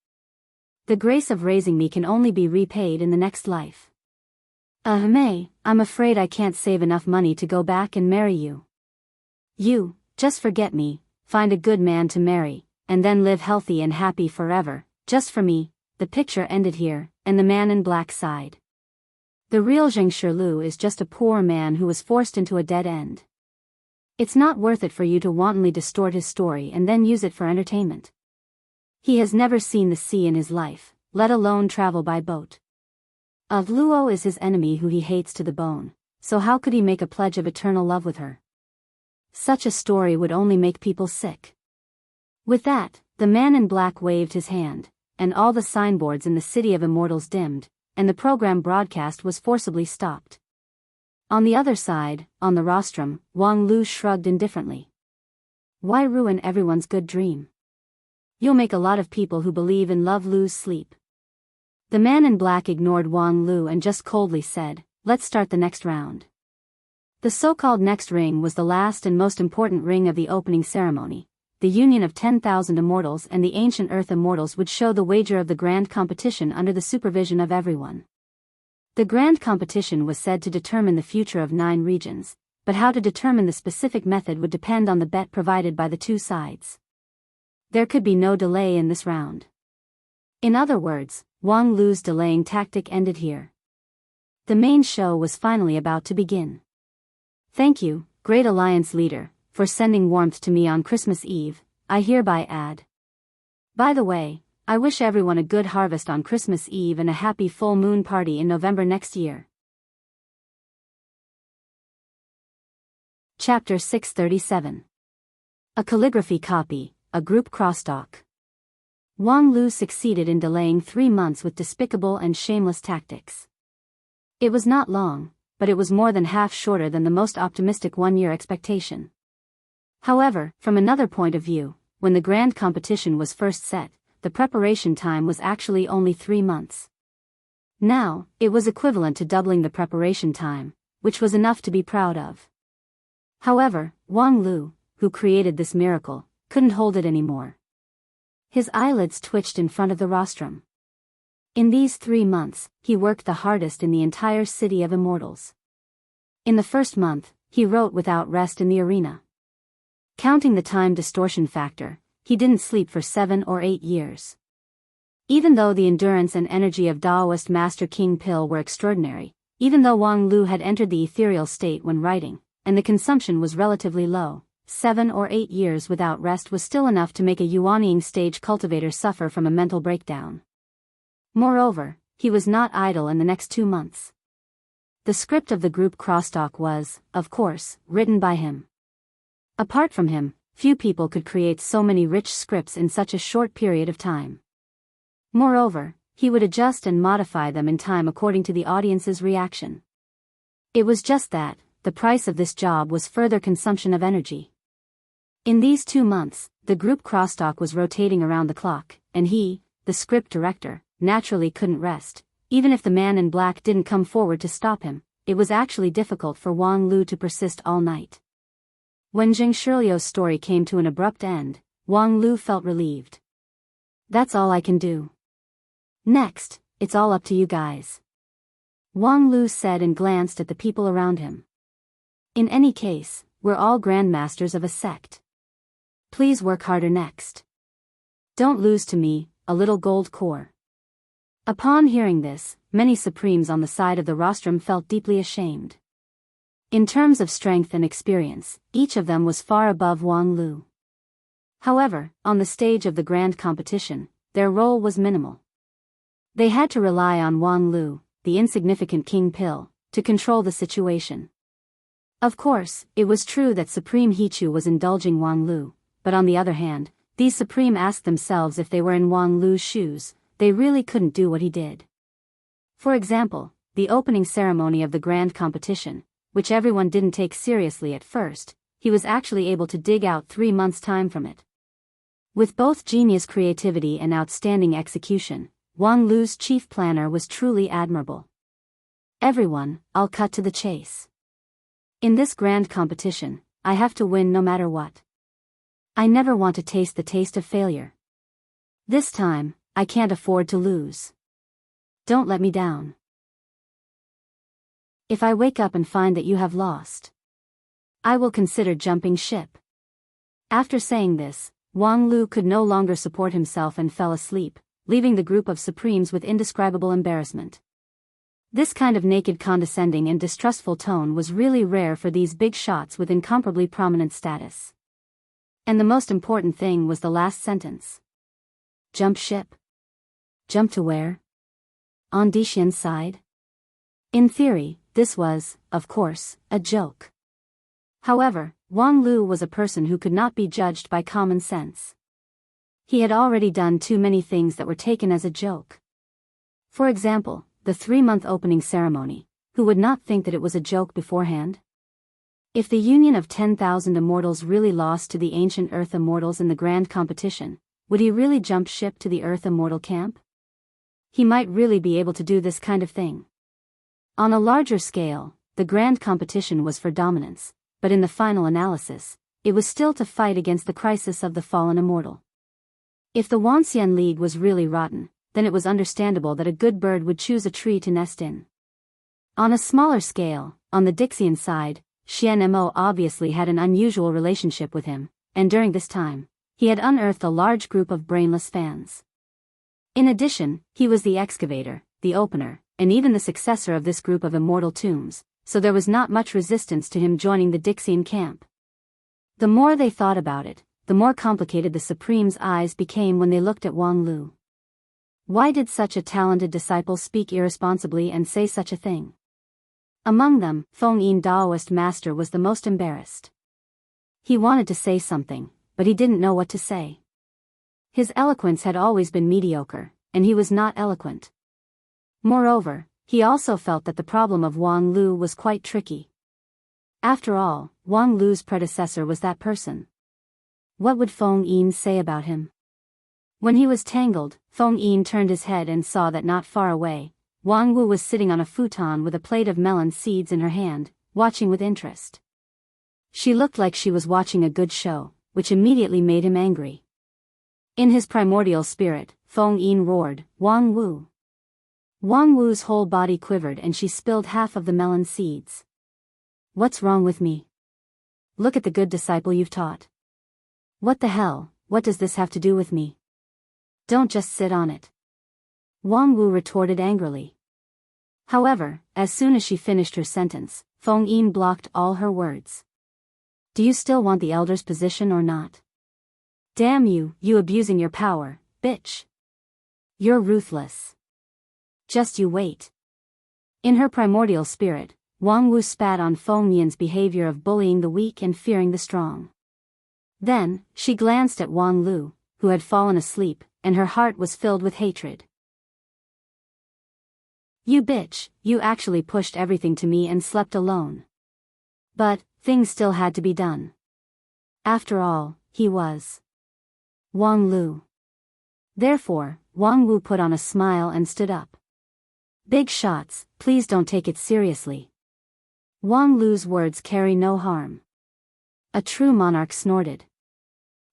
The grace of raising me can only be repaid in the next life. May, I'm afraid I can't save enough money to go back and marry you. You, just forget me, find a good man to marry, and then live healthy and happy forever, just for me. The picture ended here, and the man in black sighed. The real Jing Shilu is just a poor man who was forced into a dead end. It's not worth it for you to wantonly distort his story and then use it for entertainment. He has never seen the sea in his life, let alone travel by boat. Luo is his enemy who he hates to the bone, so how could he make a pledge of eternal love with her? Such a story would only make people sick. With that, the man in black waved his hand, and all the signboards in the City of Immortals dimmed, and the program broadcast was forcibly stopped. On the other side, on the rostrum, Wang Lu shrugged indifferently. Why ruin everyone's good dream? You'll make a lot of people who believe in love lose sleep. The man in black ignored Wang Lu and just coldly said, let's start the next round. The so-called next ring was the last and most important ring of the opening ceremony. The union of 10,000 immortals and the ancient earth immortals would show the wager of the grand competition under the supervision of everyone. The grand competition was said to determine the future of 9 regions, but how to determine the specific method would depend on the bet provided by the two sides. There could be no delay in this round. In other words, Wang Lu's delaying tactic ended here. The main show was finally about to begin. Thank you, Great Alliance leader, for sending warmth to me on Christmas Eve, I hereby add. By the way, I wish everyone a good harvest on Christmas Eve and a happy full moon party in November next year. Chapter 637. A calligraphy copy, a group crosstalk. Wang Lu succeeded in delaying 3 months with despicable and shameless tactics. It was not long, but it was more than half shorter than the most optimistic 1-year expectation. However, from another point of view, when the grand competition was first set, the preparation time was actually only 3 months. Now, it was equivalent to doubling the preparation time, which was enough to be proud of. However, Wang Lu, who created this miracle, couldn't hold it anymore. His eyelids twitched in front of the rostrum. In these 3 months, he worked the hardest in the entire city of immortals. In the first month, he wrote without rest in the arena. Counting the time distortion factor, he didn't sleep for 7 or 8 years. Even though the endurance and energy of Daoist Master King Pil were extraordinary, even though Wang Lu had entered the ethereal state when writing, and the consumption was relatively low, 7 or 8 years without rest was still enough to make a Yuanying stage cultivator suffer from a mental breakdown. Moreover, he was not idle in the next 2 months. The script of the group crosstalk was, of course, written by him. Apart from him, few people could create so many rich scripts in such a short period of time. Moreover, he would adjust and modify them in time according to the audience's reaction. It was just that, the price of this job was further consumption of energy. In these 2 months, the group crosstalk was rotating around the clock, and he, the script director, naturally couldn't rest. Even if the man in black didn't come forward to stop him, it was actually difficult for Wang Lu to persist all night. When Jing Shirlio's story came to an abrupt end, Wang Lu felt relieved. That's all I can do. Next, it's all up to you guys. Wang Lu said and glanced at the people around him. In any case, we're all grandmasters of a sect. Please work harder next. Don't lose to me, a little gold core. Upon hearing this, many supremes on the side of the rostrum felt deeply ashamed. In terms of strength and experience, each of them was far above Wang Lu. However, on the stage of the grand competition, their role was minimal. They had to rely on Wang Lu, the insignificant King Pil, to control the situation. Of course, it was true that Supreme Hichu was indulging Wang Lu, but on the other hand, these Supreme asked themselves if they were in Wang Lu's shoes, they really couldn't do what he did. For example, the opening ceremony of the grand competition, which everyone didn't take seriously at first, he was actually able to dig out 3 months' time from it. With both genius creativity and outstanding execution, Wang Lu's chief planner was truly admirable. Everyone, I'll cut to the chase. In this grand competition, I have to win no matter what. I never want to taste the taste of failure. This time, I can't afford to lose. Don't let me down. If I wake up and find that you have lost, I will consider jumping ship. After saying this, Wang Lu could no longer support himself and fell asleep, leaving the group of Supremes with indescribable embarrassment. This kind of naked condescending and distrustful tone was really rare for these big shots with incomparably prominent status. And the most important thing was the last sentence. Jump ship? Jump to where? On Dixian's side? In theory, this was, of course, a joke. However, Wang Lu was a person who could not be judged by common sense. He had already done too many things that were taken as a joke. For example, the 3-month opening ceremony. Who would not think that it was a joke beforehand? If the union of 10,000 immortals really lost to the ancient Earth immortals in the grand competition, would he really jump ship to the Earth immortal camp? He might really be able to do this kind of thing. On a larger scale, the grand competition was for dominance, but in the final analysis, it was still to fight against the crisis of the fallen immortal. If the Wanxian League was really rotten, then it was understandable that a good bird would choose a tree to nest in. On a smaller scale, on the Dixian side, Xian Mo obviously had an unusual relationship with him, and during this time, he had unearthed a large group of brainless fans. In addition, he was the excavator, the opener, and even the successor of this group of immortal tombs, so there was not much resistance to him joining the Dixian camp. The more they thought about it, the more complicated the Supreme's eyes became when they looked at Wang Lu. Why did such a talented disciple speak irresponsibly and say such a thing? Among them, Feng Yin Daoist master was the most embarrassed. He wanted to say something, but he didn't know what to say. His eloquence had always been mediocre, and he was not eloquent. Moreover, he also felt that the problem of Wang Lu was quite tricky. After all, Wang Lu's predecessor was that person. What would Feng Yin say about him? When he was tangled, Feng Yin turned his head and saw that not far away, Wang Wu was sitting on a futon with a plate of melon seeds in her hand, watching with interest. She looked like she was watching a good show, which immediately made him angry. In his primordial spirit, Feng Yin roared, "Wang Wu!" Wang Wu's whole body quivered and she spilled half of the melon seeds. "What's wrong with me? Look at the good disciple you've taught. What the hell, what does this have to do with me? Don't just sit on it." Wang Wu retorted angrily. However, as soon as she finished her sentence, Feng Yin blocked all her words. "Do you still want the elder's position or not? Damn you, you abusing your power, bitch. You're ruthless. Just you wait." In her primordial spirit, Wang Wu spat on Feng Yin's behavior of bullying the weak and fearing the strong. Then, she glanced at Wang Lu, who had fallen asleep, and her heart was filled with hatred. "You bitch, you actually pushed everything to me and slept alone." But, things still had to be done. After all, he was Wang Lu. Therefore, Wang Wu put on a smile and stood up. "Big shots, please don't take it seriously. Wang Lu's words carry no harm." A true monarch snorted.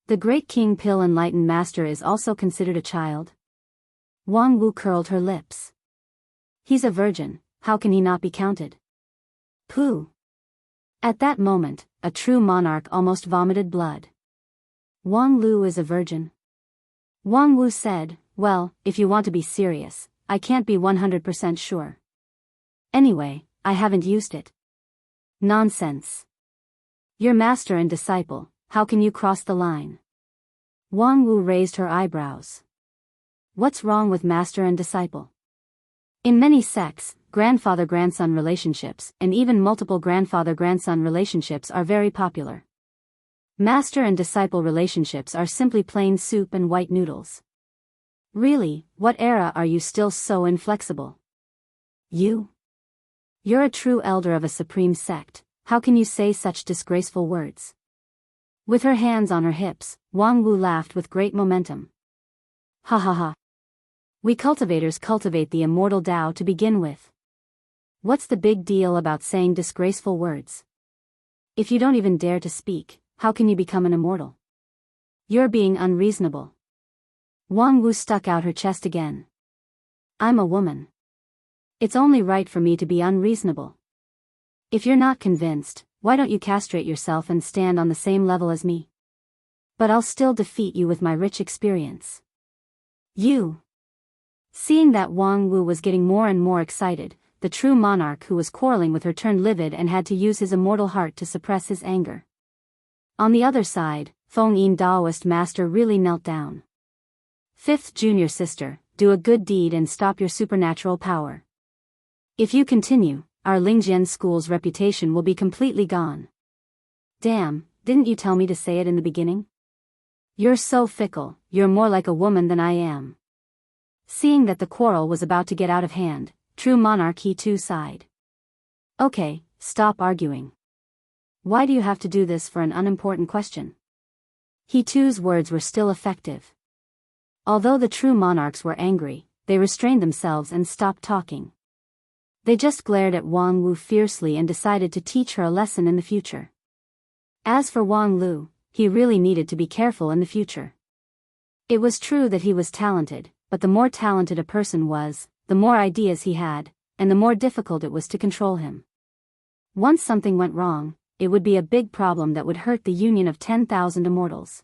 "The great King Pill Enlightened Master is also considered a child?" Wang Wu curled her lips. "He's a virgin, how can he not be counted?" Pooh. At that moment, a true monarch almost vomited blood. "Wang Lu is a virgin?" Wang Wu said, "Well, if you want to be serious, I can't be 100% sure. Anyway, I haven't used it." "Nonsense. You're master and disciple, how can you cross the line?" Wang Wu raised her eyebrows. "What's wrong with master and disciple?" In many sects, grandfather-grandson relationships and even multiple grandfather-grandson relationships are very popular. Master and disciple relationships are simply plain soup and white noodles. Really, what era are you still so inflexible? You're a true elder of a supreme sect, how can you say such disgraceful words? With her hands on her hips, Wang Wu laughed with great momentum. "Ha ha ha. We cultivators cultivate the immortal Tao to begin with. What's the big deal about saying disgraceful words? If you don't even dare to speak, how can you become an immortal? You're being unreasonable." Wang Wu stuck out her chest again. "I'm a woman. It's only right for me to be unreasonable. If you're not convinced, why don't you castrate yourself and stand on the same level as me? But I'll still defeat you with my rich experience." "You." Seeing that Wang Wu was getting more and more excited, the true monarch who was quarreling with her turned livid and had to use his immortal heart to suppress his anger. On the other side, Feng Yin Daoist master really knelt down. "Fifth junior sister, do a good deed and stop your supernatural power. If you continue, our Lingjian school's reputation will be completely gone." "Damn, didn't you tell me to say it in the beginning? You're so fickle, you're more like a woman than I am." Seeing that the quarrel was about to get out of hand, true monarch He too sighed. "Okay, stop arguing. Why do you have to do this for an unimportant question?" He too's words were still effective. Although the true monarchs were angry, they restrained themselves and stopped talking. They just glared at Wang Wu fiercely and decided to teach her a lesson in the future. As for Wang Lu, he really needed to be careful in the future. It was true that he was talented, but the more talented a person was, the more ideas he had, and the more difficult it was to control him. Once something went wrong, it would be a big problem that would hurt the union of 10,000 immortals.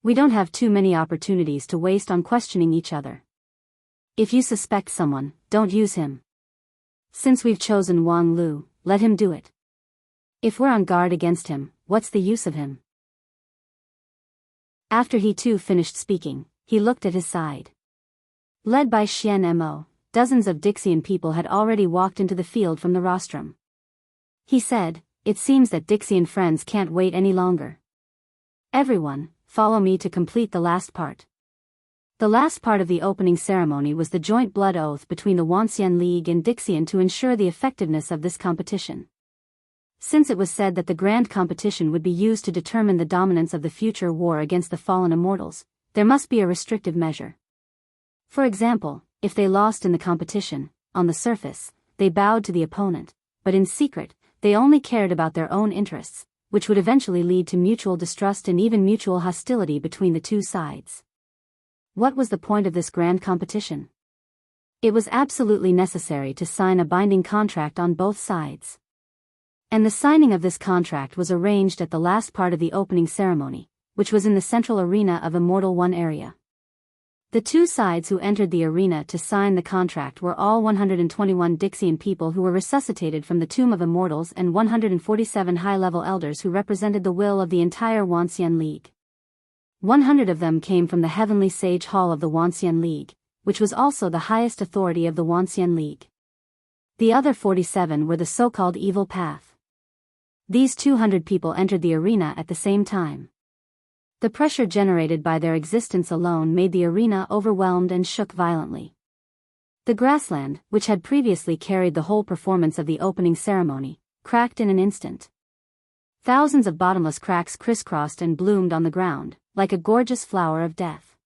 We don't have too many opportunities to waste on questioning each other. If you suspect someone, don't use him. Since we've chosen Wang Lu, let him do it. If we're on guard against him, what's the use of him?" After he too finished speaking, he looked at his side. Led by Xian Mo, dozens of Dixian people had already walked into the field from the rostrum. He said, "It seems that Dixian friends can't wait any longer. Everyone, follow me to complete the last part." The last part of the opening ceremony was the joint blood oath between the Wanxian League and Dixian to ensure the effectiveness of this competition. Since it was said that the grand competition would be used to determine the dominance of the future war against the fallen immortals, there must be a restrictive measure. For example, if they lost in the competition, on the surface, they bowed to the opponent, but in secret, they only cared about their own interests, which would eventually lead to mutual distrust and even mutual hostility between the two sides. What was the point of this grand competition? It was absolutely necessary to sign a binding contract on both sides. And the signing of this contract was arranged at the last part of the opening ceremony, which was in the central arena of Immortal One area. The two sides who entered the arena to sign the contract were all 121 Dixian people who were resuscitated from the Tomb of Immortals and 147 high-level elders who represented the will of the entire Wuxia League. 100 of them came from the Heavenly Sage Hall of the Wuxia League, which was also the highest authority of the Wuxia League. The other 47 were the so-called Evil Path. These 200 people entered the arena at the same time. The pressure generated by their existence alone made the arena overwhelmed and shook violently. The grassland, which had previously carried the whole performance of the opening ceremony, cracked in an instant. Thousands of bottomless cracks crisscrossed and bloomed on the ground, like a gorgeous flower of death.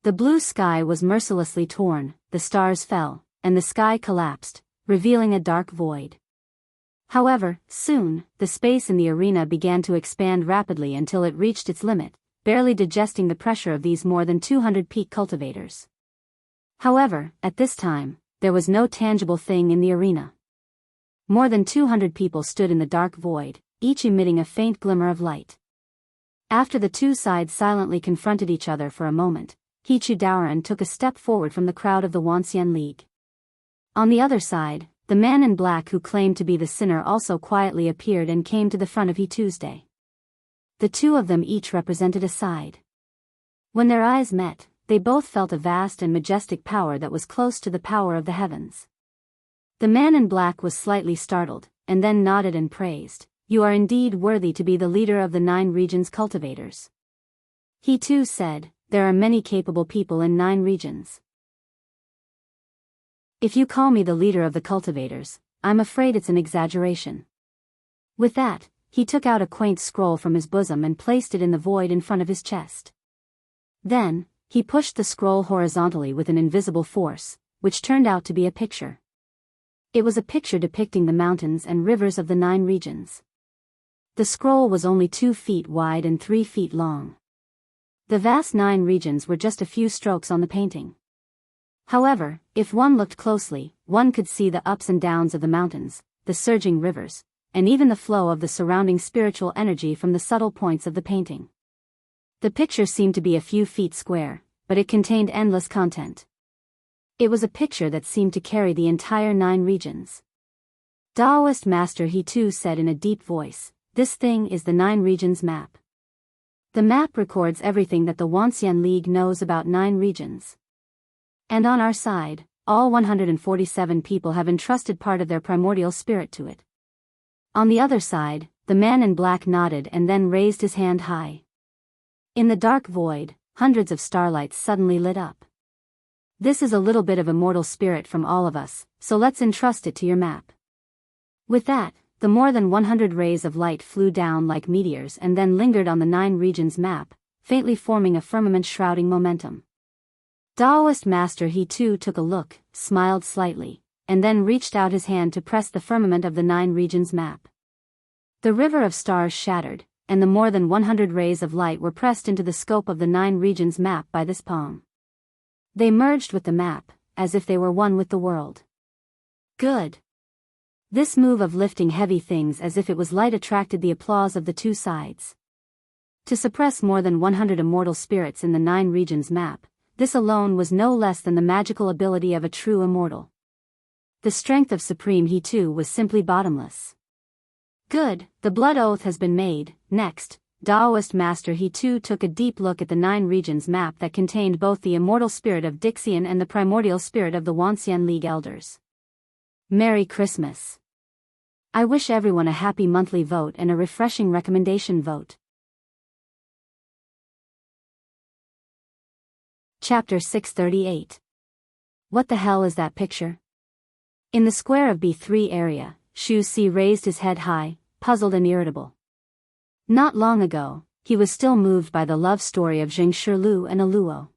The blue sky was mercilessly torn, the stars fell, and the sky collapsed, revealing a dark void. However, soon, the space in the arena began to expand rapidly until it reached its limit, barely digesting the pressure of these more than 200 peak cultivators. However, at this time, there was no tangible thing in the arena. More than 200 people stood in the dark void, each emitting a faint glimmer of light. After the two sides silently confronted each other for a moment, Hichu Daoran took a step forward from the crowd of the Wuxia League. On the other side, the man in black who claimed to be the sinner also quietly appeared and came to the front of He Tuesday. The two of them each represented a side. When their eyes met, they both felt a vast and majestic power that was close to the power of the heavens. The man in black was slightly startled, and then nodded and praised, "You are indeed worthy to be the leader of the 9 regions cultivators." He too said, "There are many capable people in 9 regions. If you call me the leader of the cultivators, I'm afraid it's an exaggeration." With that, he took out a quaint scroll from his bosom and placed it in the void in front of his chest. Then, he pushed the scroll horizontally with an invisible force, which turned out to be a picture. It was a picture depicting the mountains and rivers of the 9 regions. The scroll was only 2 feet wide and 3 feet long. The vast 9 regions were just a few strokes on the painting. However, if one looked closely, one could see the ups and downs of the mountains, the surging rivers, and even the flow of the surrounding spiritual energy from the subtle points of the painting. The picture seemed to be a few feet square, but it contained endless content. It was a picture that seemed to carry the entire 9 regions. Taoist Master He too said in a deep voice, "This thing is the 9 regions map." The map records everything that the Wuxia League knows about 9 regions. And on our side, all 147 people have entrusted part of their primordial spirit to it. On the other side, the man in black nodded and then raised his hand high. In the dark void, hundreds of starlights suddenly lit up. "This is a little bit of immortal spirit from all of us, so let's entrust it to your map." With that, the more than 100 rays of light flew down like meteors and then lingered on the 9 regions map, faintly forming a firmament shrouding momentum. Taoist Master He too took a look, smiled slightly, and then reached out his hand to press the firmament of the 9 regions map. The river of stars shattered, and the more than 100 rays of light were pressed into the scope of the 9 regions map by this palm. They merged with the map, as if they were one with the world. Good. This move of lifting heavy things as if it was light attracted the applause of the two sides. To suppress more than 100 immortal spirits in the 9 regions map, this alone was no less than the magical ability of a true immortal. The strength of Supreme He too was simply bottomless. Good, the blood oath has been made. Next, Taoist Master He too took a deep look at the 9 regions map that contained both the immortal spirit of Dixian and the primordial spirit of the Wuxia League elders. Merry Christmas. I wish everyone a happy monthly vote and a refreshing recommendation vote. Chapter 638. What the hell is that picture? In the square of B3 area, Shu Si raised his head high, puzzled and irritable. Not long ago, he was still moved by the love story of Zheng Shirlu and Aluo.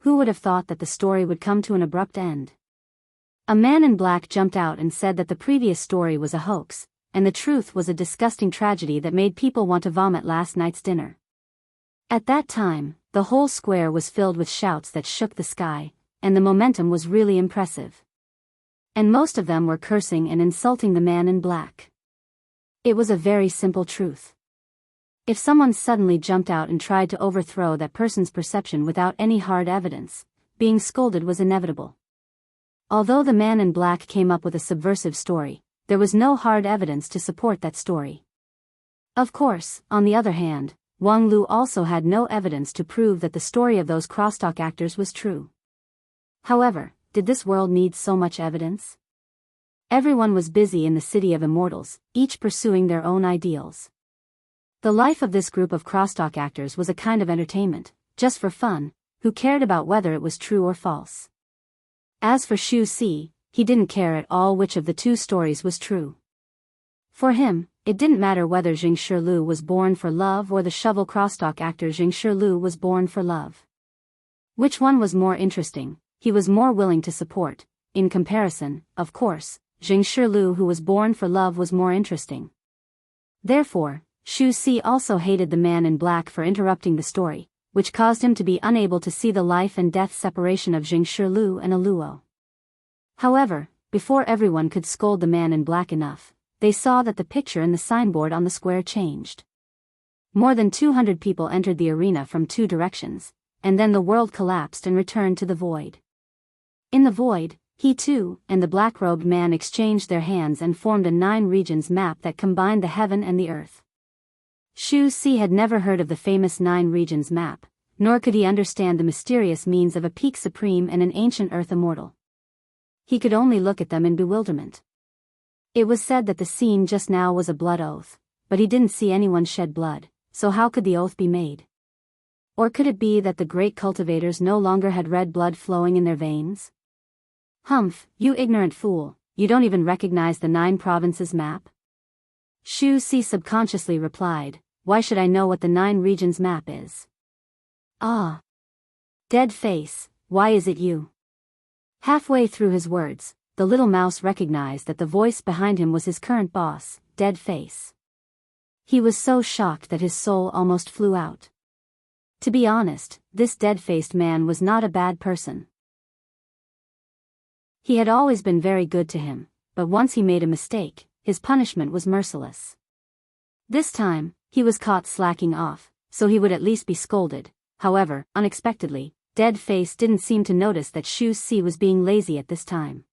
Who would have thought that the story would come to an abrupt end? A man in black jumped out and said that the previous story was a hoax, and the truth was a disgusting tragedy that made people want to vomit last night's dinner. At that time, the whole square was filled with shouts that shook the sky, and the momentum was really impressive. And most of them were cursing and insulting the man in black. It was a very simple truth. If someone suddenly jumped out and tried to overthrow that person's perception without any hard evidence, being scolded was inevitable. Although the man in black came up with a subversive story, there was no hard evidence to support that story. Of course, on the other hand, Wang Lu also had no evidence to prove that the story of those crosstalk actors was true. However, did this world need so much evidence? Everyone was busy in the city of immortals, each pursuing their own ideals. The life of this group of crosstalk actors was a kind of entertainment, just for fun, who cared about whether it was true or false. As for Xu Si, he didn't care at all which of the two stories was true. For him, it didn't matter whether Jing Shirlu was born for love or the shovel crosstalk actor Jing Shirlu was born for love. Which one was more interesting, he was more willing to support. In comparison, of course, Jing Shirlu who was born for love was more interesting. Therefore, Xu Si also hated the man in black for interrupting the story, which caused him to be unable to see the life and death separation of Jing Shirlu and Aluo. However, before everyone could scold the man in black enough, they saw that the picture in the signboard on the square changed. More than 200 people entered the arena from two directions, and then the world collapsed and returned to the void. In the void, he too, and the black-robed man exchanged their hands and formed a 9 regions map that combined the heaven and the earth. Xu Si had never heard of the famous 9 regions map, nor could he understand the mysterious means of a peak supreme and an ancient earth immortal. He could only look at them in bewilderment. It was said that the scene just now was a blood oath, but he didn't see anyone shed blood, so how could the oath be made? Or could it be that the great cultivators no longer had red blood flowing in their veins? Humph, you ignorant fool, you don't even recognize the 9 provinces map? Xu Si subconsciously replied, why should I know what the 9 regions map is? Ah. Dead face, why is it you? Halfway through his words, the little mouse recognized that the voice behind him was his current boss, Dead Face. He was so shocked that his soul almost flew out. To be honest, this dead-faced man was not a bad person. He had always been very good to him, but once he made a mistake, his punishment was merciless. This time, he was caught slacking off, so he would at least be scolded. However, unexpectedly, Dead Face didn't seem to notice that Xu Si was being lazy at this time.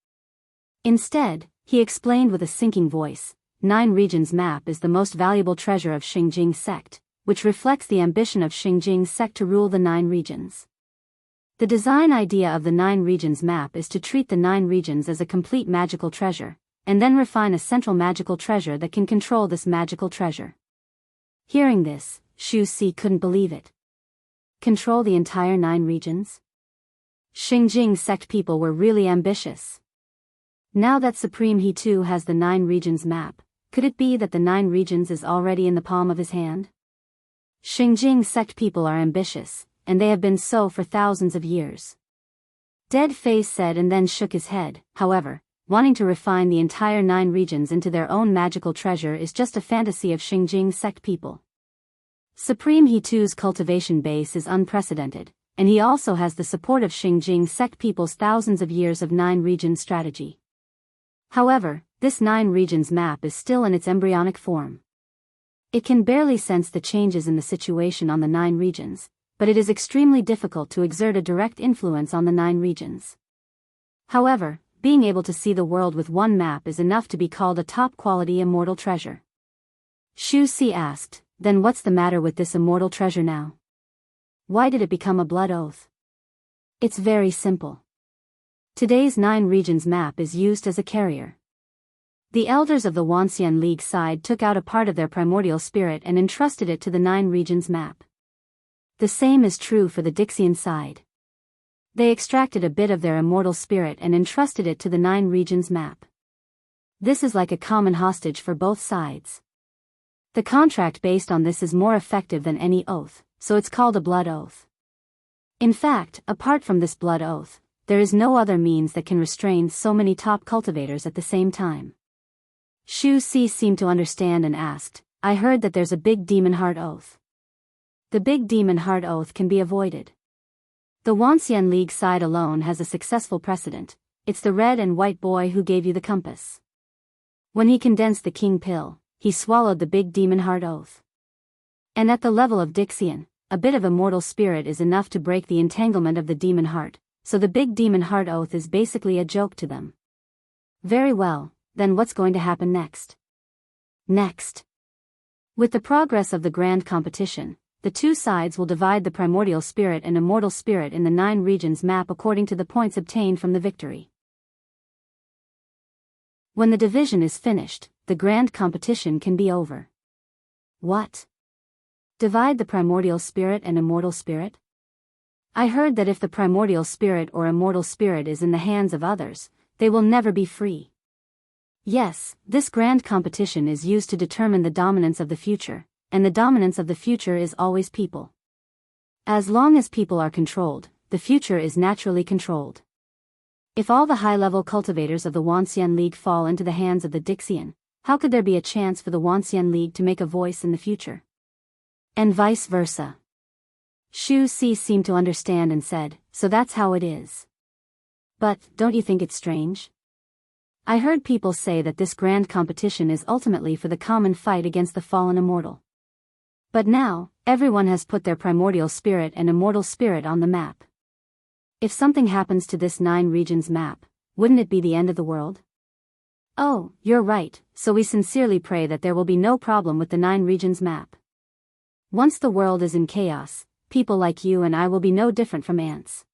Instead, he explained with a sinking voice, 9 regions map is the most valuable treasure of Xingjing sect, which reflects the ambition of Xingjing sect to rule the 9 regions. The design idea of the 9 regions map is to treat the 9 regions as a complete magical treasure, and then refine a central magical treasure that can control this magical treasure. Hearing this, Xu Si couldn't believe it. Control the entire 9 regions? Xingjing sect people were really ambitious. Now that Supreme he too has the 9 regions map, could it be that the 9 regions is already in the palm of his hand? Xingjing sect people are ambitious, and they have been so for thousands of years. Dead Face said and then shook his head. However, wanting to refine the entire 9 regions into their own magical treasure is just a fantasy of Xingjing sect people. Supreme he too's cultivation base is unprecedented, and he also has the support of Xingjing sect people's thousands of years of 9 region strategy. However, this 9 regions map is still in its embryonic form. It can barely sense the changes in the situation on the 9 regions, but it is extremely difficult to exert a direct influence on the 9 regions. However, being able to see the world with one map is enough to be called a top-quality immortal treasure. Xu Si asked, then what's the matter with this immortal treasure now? Why did it become a blood oath? It's very simple. Today's 9 regions map is used as a carrier. The elders of the Wanxian League side took out a part of their primordial spirit and entrusted it to the 9 regions map. The same is true for the Dixian side. They extracted a bit of their immortal spirit and entrusted it to the 9 regions map. This is like a common hostage for both sides. The contract based on this is more effective than any oath, so it's called a blood oath. In fact, apart from this blood oath, there is no other means that can restrain so many top cultivators at the same time. Xu Si seemed to understand and asked, I heard that there's a big demon heart oath. The big demon heart oath can be avoided. The Wuxia League side alone has a successful precedent. It's the red and white boy who gave you the compass. When he condensed the king pill, he swallowed the big demon heart oath. And at the level of Dixian, a bit of immortal spirit is enough to break the entanglement of the demon heart, so the big demon heart oath is basically a joke to them. Very well, then what's going to happen next? With the progress of the grand competition, the two sides will divide the primordial spirit and immortal spirit in the 9 regions map according to the points obtained from the victory. When the division is finished, the grand competition can be over. What? Divide the primordial spirit and immortal spirit? I heard that if the primordial spirit or immortal spirit is in the hands of others, they will never be free. Yes, this grand competition is used to determine the dominance of the future, and the dominance of the future is always people. As long as people are controlled, the future is naturally controlled. If all the high-level cultivators of the Wuxia League fall into the hands of the Dixian, how could there be a chance for the Wuxia League to make a voice in the future? And vice versa. Xu Si seemed to understand and said, so that's how it is. But, don't you think it's strange? I heard people say that this grand competition is ultimately for the common fight against the fallen immortal. But now, everyone has put their primordial spirit and immortal spirit on the map. If something happens to this 9 regions map, wouldn't it be the end of the world? Oh, you're right, so we sincerely pray that there will be no problem with the 9 regions map. Once the world is in chaos, people like you and I will be no different from ants.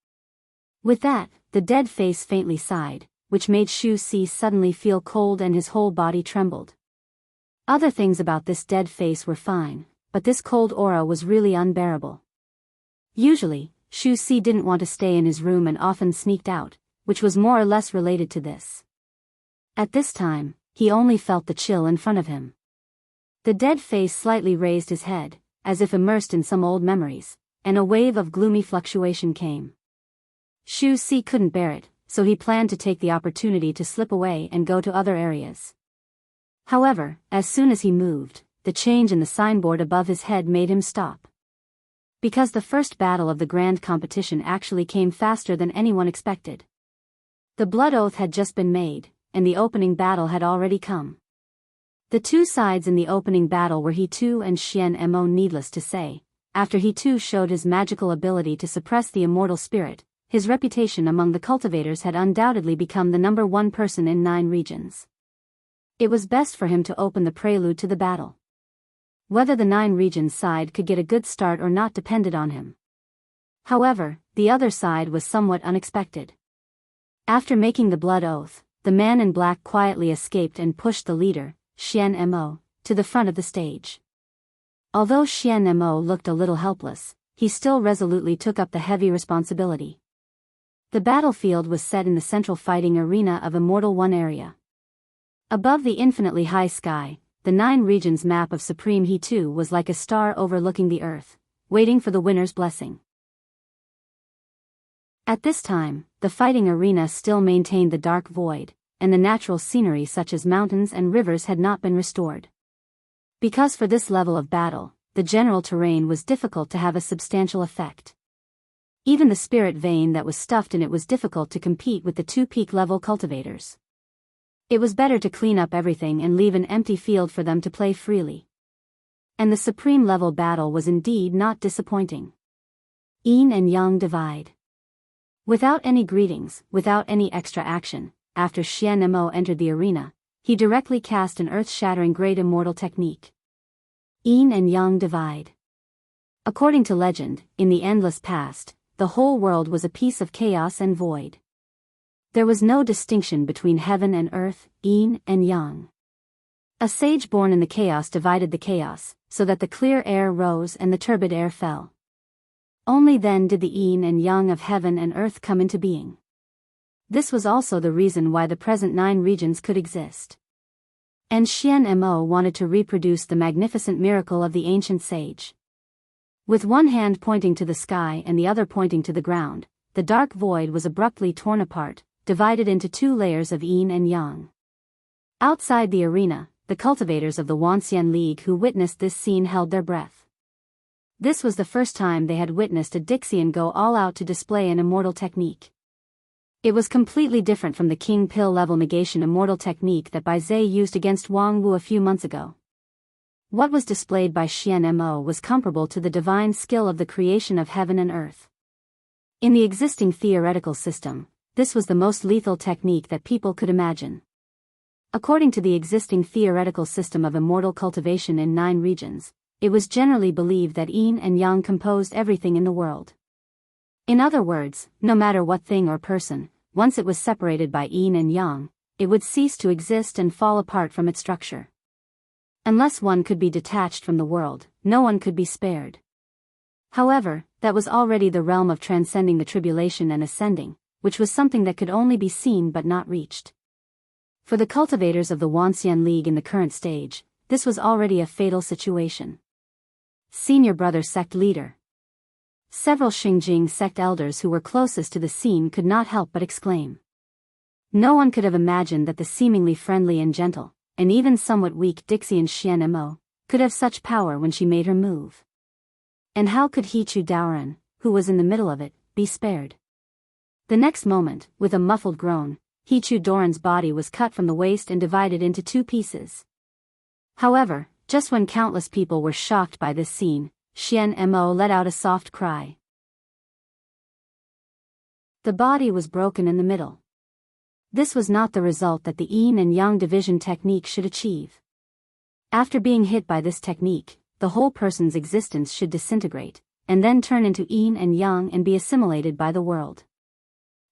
With that, the dead face faintly sighed, which made Xu Si suddenly feel cold and his whole body trembled. Other things about this dead face were fine, but this cold aura was really unbearable. Usually, Xu Si didn't want to stay in his room and often sneaked out, which was more or less related to this. At this time, he only felt the chill in front of him. The dead face slightly raised his head, as if immersed in some old memories, and a wave of gloomy fluctuation came. Xu Si couldn't bear it, so he planned to take the opportunity to slip away and go to other areas. However, as soon as he moved, the change in the signboard above his head made him stop. Because the first battle of the grand competition actually came faster than anyone expected. The blood oath had just been made, and the opening battle had already come. The two sides in the opening battle were He Tu and Xian Mo. Needless to say, after He Tu showed his magical ability to suppress the immortal spirit, his reputation among the cultivators had undoubtedly become the number 1 person in 9 regions. It was best for him to open the prelude to the battle. Whether the 9 regions side could get a good start or not depended on him. However, the other side was somewhat unexpected. After making the blood oath, the man in black quietly escaped and pushed the leader, Xian Mo, to the front of the stage. Although Xian Mo looked a little helpless, he still resolutely took up the heavy responsibility. The battlefield was set in the central fighting arena of Immortal One area. Above the infinitely high sky, the 9 regions map of Supreme He Tu was like a star overlooking the earth, waiting for the winner's blessing. At this time, the fighting arena still maintained the dark void, and the natural scenery such as mountains and rivers had not been restored. Because for this level of battle, the general terrain was difficult to have a substantial effect. Even the spirit vein that was stuffed in it was difficult to compete with the 2 peak-level cultivators. It was better to clean up everything and leave an empty field for them to play freely. And the supreme-level battle was indeed not disappointing. Yin and Yang divide. Without any greetings, without any extra action, after Xian Mo entered the arena, he directly cast an earth-shattering great immortal technique. Yin and Yang divide. According to legend, in the endless past, the whole world was a piece of chaos and void. There was no distinction between heaven and earth, yin and yang. A sage born in the chaos divided the chaos, so that the clear air rose and the turbid air fell. Only then did the yin and yang of heaven and earth come into being. This was also the reason why the present 9 regions could exist. And Xian Mo wanted to reproduce the magnificent miracle of the ancient sage. With one hand pointing to the sky and the other pointing to the ground, the dark void was abruptly torn apart, divided into 2 layers of yin and yang. Outside the arena, the cultivators of the Wuxia League who witnessed this scene held their breath. This was the first time they had witnessed a Dixian go all out to display an immortal technique. It was completely different from the King Pill level negation immortal technique that Bai Zhe used against Wang Wu a few months ago. What was displayed by Xian Mo was comparable to the divine skill of the creation of heaven and earth. In the existing theoretical system, this was the most lethal technique that people could imagine. According to the existing theoretical system of immortal cultivation in 9 regions, it was generally believed that yin and yang composed everything in the world. In other words, no matter what thing or person, once it was separated by yin and yang, it would cease to exist and fall apart from its structure. Unless one could be detached from the world, no one could be spared. However, that was already the realm of transcending the tribulation and ascending, which was something that could only be seen but not reached. For the cultivators of the Wanxian League in the current stage, this was already a fatal situation. Senior Brother Sect Leader. Several Xingjing sect elders who were closest to the scene could not help but exclaim. No one could have imagined that the seemingly friendly and gentle, and even somewhat weak Dixian Xian Mo, could have such power when she made her move. And how could Hichu Daoran, who was in the middle of it, be spared? The next moment, with a muffled groan, Hichu Doran's body was cut from the waist and divided into 2 pieces. However, just when countless people were shocked by this scene, Xian Mo let out a soft cry. The body was broken in the middle. This was not the result that the yin and yang division technique should achieve. After being hit by this technique, the whole person's existence should disintegrate, and then turn into yin and yang and be assimilated by the world.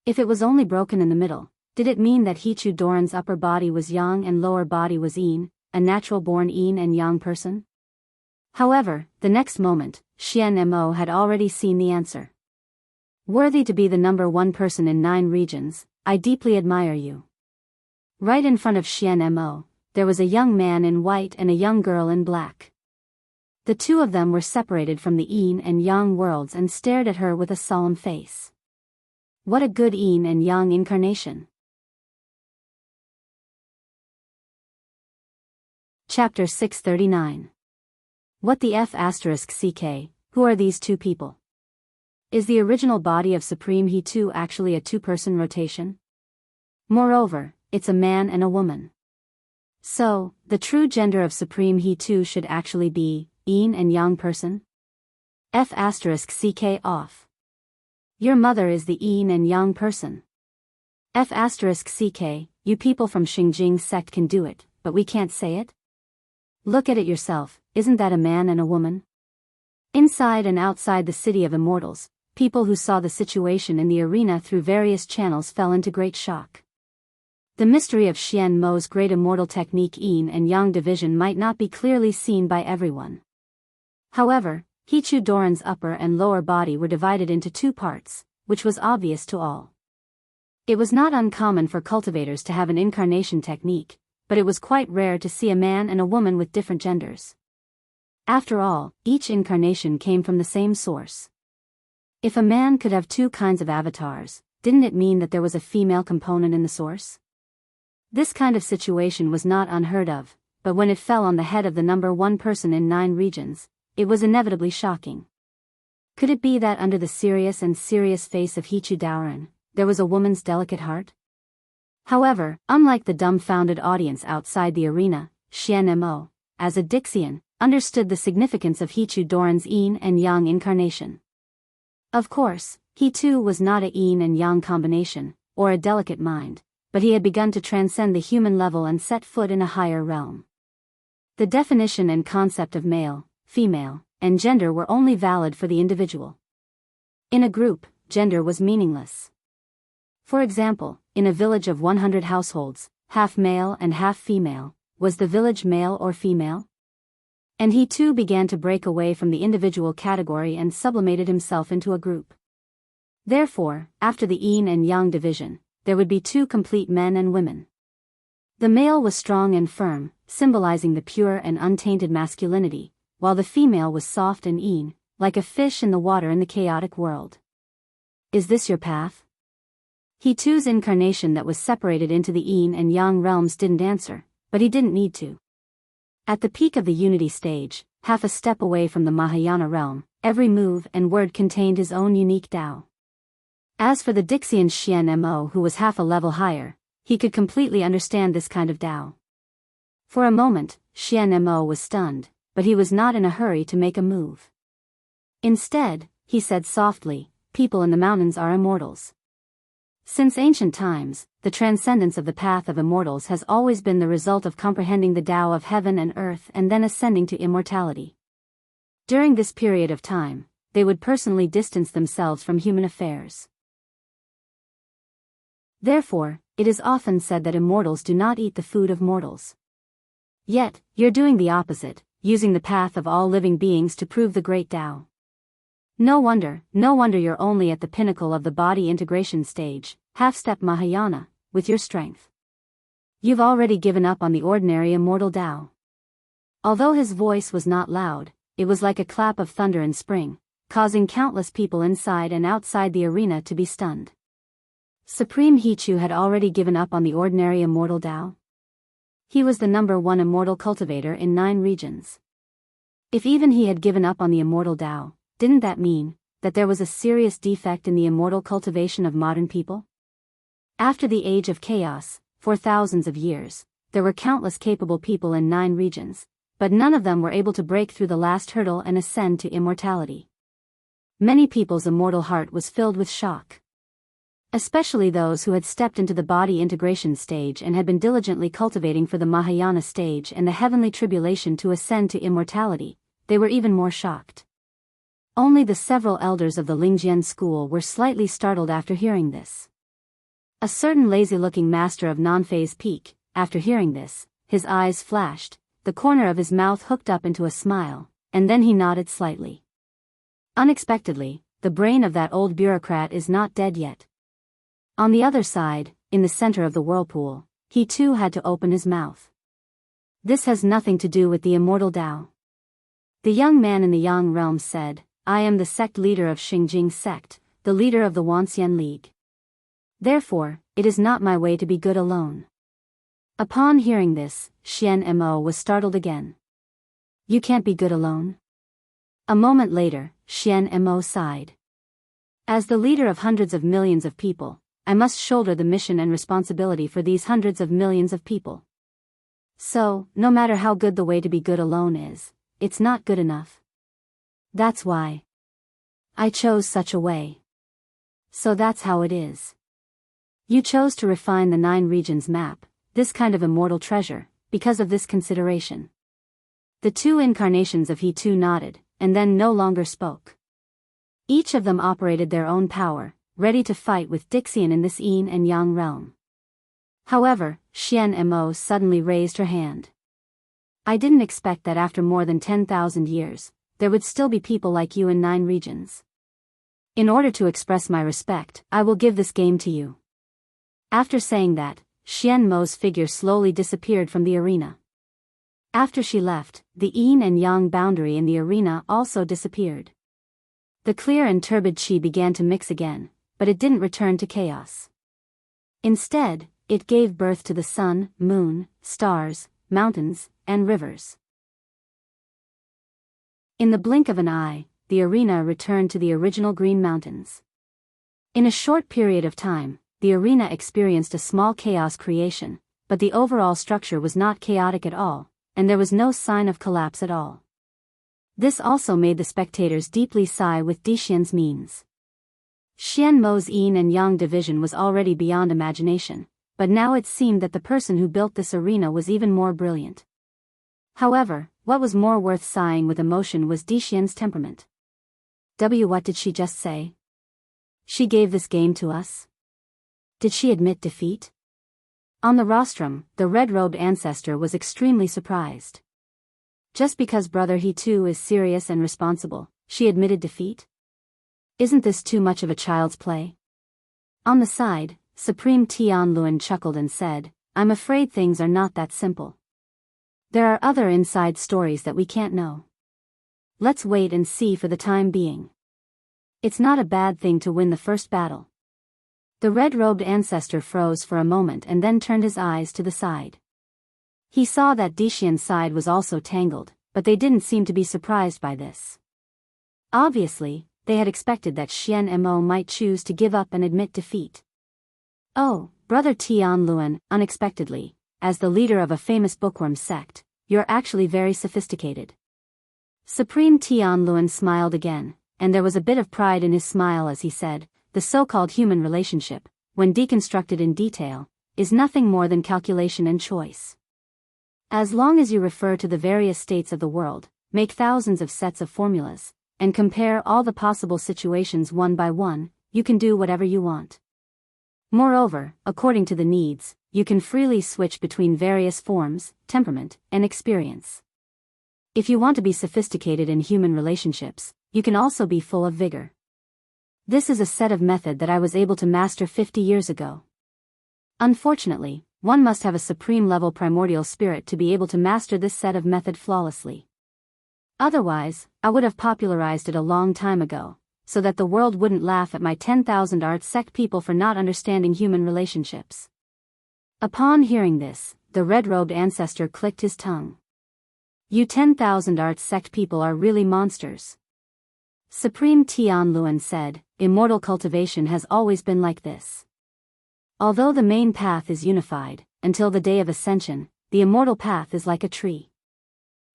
If it was only broken in the middle, did it mean that Hichu Doran's upper body was yang and lower body was yin, a natural-born yin and yang person? However, the next moment, Xian Mo had already seen the answer. Worthy to be the number 1 person in 9 regions, I deeply admire you. Right in front of Xian Mo, there was a young man in white and a young girl in black. The 2 of them were separated from the yin and yang worlds and stared at her with a solemn face. What a good yin and yang incarnation. Chapter 639. What the F***ck, who are these 2 people? Is the original body of Supreme He 2 actually a 2-person rotation? Moreover, it's a man and a woman. So, the true gender of Supreme He 2 should actually be yin and yang person? F***ck off. Your mother is the yin and yang person. F***ck, you people from Xingjing sect can do it, but we can't say it? Look at it yourself, isn't that a man and a woman? Inside and outside the city of immortals, people who saw the situation in the arena through various channels fell into great shock. The mystery of Xian Mo's great immortal technique yin and yang division might not be clearly seen by everyone. However, Hichu Doran's upper and lower body were divided into 2 parts, which was obvious to all. It was not uncommon for cultivators to have an incarnation technique, but it was quite rare to see a man and a woman with different genders. After all, each incarnation came from the same source. If a man could have 2 kinds of avatars, didn't it mean that there was a female component in the source? This kind of situation was not unheard of, but when it fell on the head of the number 1 person in 9 regions, it was inevitably shocking. Could it be that under the serious face of Hichu Daoran, there was a woman's delicate heart? However, unlike the dumbfounded audience outside the arena, Xian Mo, as a Dixian, understood the significance of Hichu Doran's yin and yang incarnation. Of course, he too was not a yin and yang combination, or a delicate mind, but he had begun to transcend the human level and set foot in a higher realm. The definition and concept of male, female, and gender were only valid for the individual. In a group, gender was meaningless. For example, in a village of 100 households, half male and half female, was the village male or female? And he too began to break away from the individual category and sublimated himself into a group. Therefore, after the yin and yang division, there would be 2 complete men and women. The male was strong and firm, symbolizing the pure and untainted masculinity, while the female was soft and yin, like a fish in the water in the chaotic world. Is this your path? He too's incarnation that was separated into the yin and yang realms didn't answer, but he didn't need to. At the peak of the unity stage, half a step away from the Mahayana realm, every move and word contained his own unique Tao. As for the Dixian Xian Mo, who was half a level higher, he could completely understand this kind of Tao. For a moment, Xian Mo was stunned, but he was not in a hurry to make a move. Instead, he said softly, "People in the mountains are immortals." Since ancient times, the transcendence of the path of immortals has always been the result of comprehending the Tao of heaven and earth and then ascending to immortality. During this period of time, they would personally distance themselves from human affairs. Therefore, it is often said that immortals do not eat the food of mortals. Yet, you're doing the opposite, using the path of all living beings to prove the great Tao. No wonder you're only at the pinnacle of the body integration stage, half-step Mahayana, with your strength. You've already given up on the ordinary immortal Tao. Although his voice was not loud, it was like a clap of thunder in spring, causing countless people inside and outside the arena to be stunned. Supreme Hichu had already given up on the ordinary immortal Tao. He was the #1 immortal cultivator in 9 regions. If even he had given up on the immortal Tao, didn't that mean that there was a serious defect in the immortal cultivation of modern people? After the age of chaos, for thousands of years, there were countless capable people in 9 regions, but none of them were able to break through the last hurdle and ascend to immortality. Many people's immortal heart was filled with shock. Especially those who had stepped into the body integration stage and had been diligently cultivating for the Mahayana stage and the heavenly tribulation to ascend to immortality, they were even more shocked. Only the several elders of the Lingjian school were slightly startled after hearing this. A certain lazy-looking master of Nanfei's Peak, after hearing this, his eyes flashed, the corner of his mouth hooked up into a smile, and then he nodded slightly. Unexpectedly, the brain of that old bureaucrat is not dead yet. On the other side, in the center of the whirlpool, he too had to open his mouth. This has nothing to do with the immortal Tao. The young man in the Yang realm said, "I am the sect leader of Xingjing sect, the leader of the Wanxian League. Therefore, it is not my way to be good alone." Upon hearing this, Xian Mo was startled again. "You can't be good alone?" A moment later, Xian Mo sighed. "As the leader of hundreds of millions of people, I must shoulder the mission and responsibility for these hundreds of millions of people. So, no matter how good the way to be good alone is, it's not good enough. That's why I chose such a way. So that's how it is. You chose to refine the 9 regions map, this kind of immortal treasure, because of this consideration." The 2 incarnations of He too nodded, and then no longer spoke. Each of them operated their own power, ready to fight with Dixian in this Yin and Yang realm. However, Xian Mo suddenly raised her hand. "I didn't expect that after more than 10,000 years, there would still be people like you in 9 regions. In order to express my respect, I will give this game to you." After saying that, Xian Mo's figure slowly disappeared from the arena. After she left, the Yin and Yang boundary in the arena also disappeared. The clear and turbid qi began to mix again, but it didn't return to chaos. Instead, it gave birth to the sun, moon, stars, mountains, and rivers. In the blink of an eye, the arena returned to the original green mountains. In a short period of time, the arena experienced a small chaos creation, but the overall structure was not chaotic at all, and there was no sign of collapse at all. This also made the spectators deeply sigh with Dixian's means. Xian Mo's Yin and Yang division was already beyond imagination, but now it seemed that the person who built this arena was even more brilliant. However, what was more worth sighing with emotion was Dixian's temperament. What did she just say? She gave this game to us? Did she admit defeat? On the rostrum, the red-robed ancestor was extremely surprised. Just because brother he too is serious and responsible, she admitted defeat? Isn't this too much of a child's play? On the side, Supreme Tianluan chuckled and said, "I'm afraid things are not that simple. There are other inside stories that we can't know. Let's wait and see for the time being. It's not a bad thing to win the first battle." The red-robed ancestor froze for a moment and then turned his eyes to the side. He saw that Dixian's side was also tangled, but they didn't seem to be surprised by this. Obviously, they had expected that Xian Mo might choose to give up and admit defeat. "Oh, Brother Tian Luan," unexpectedly, as the leader of a famous bookworm sect, "you're actually very sophisticated." Supreme Tian Luan smiled again, and there was a bit of pride in his smile as he said, "The so-called human relationship, when deconstructed in detail, is nothing more than calculation and choice. As long as you refer to the various states of the world, make thousands of sets of formulas, and compare all the possible situations one by one, you can do whatever you want. Moreover, according to the needs, you can freely switch between various forms, temperament, and experience. If you want to be sophisticated in human relationships, you can also be full of vigor. This is a set of method that I was able to master 50 years ago. Unfortunately, one must have a supreme-level primordial spirit to be able to master this set of method flawlessly. Otherwise, I would have popularized it a long time ago, so that the world wouldn't laugh at my 10,000 art sect people for not understanding human relationships." Upon hearing this, the red-robed ancestor clicked his tongue. "You 10,000 art sect people are really monsters." Supreme Tian Luan said, "Immortal cultivation has always been like this. Although the main path is unified, until the day of ascension, the immortal path is like a tree.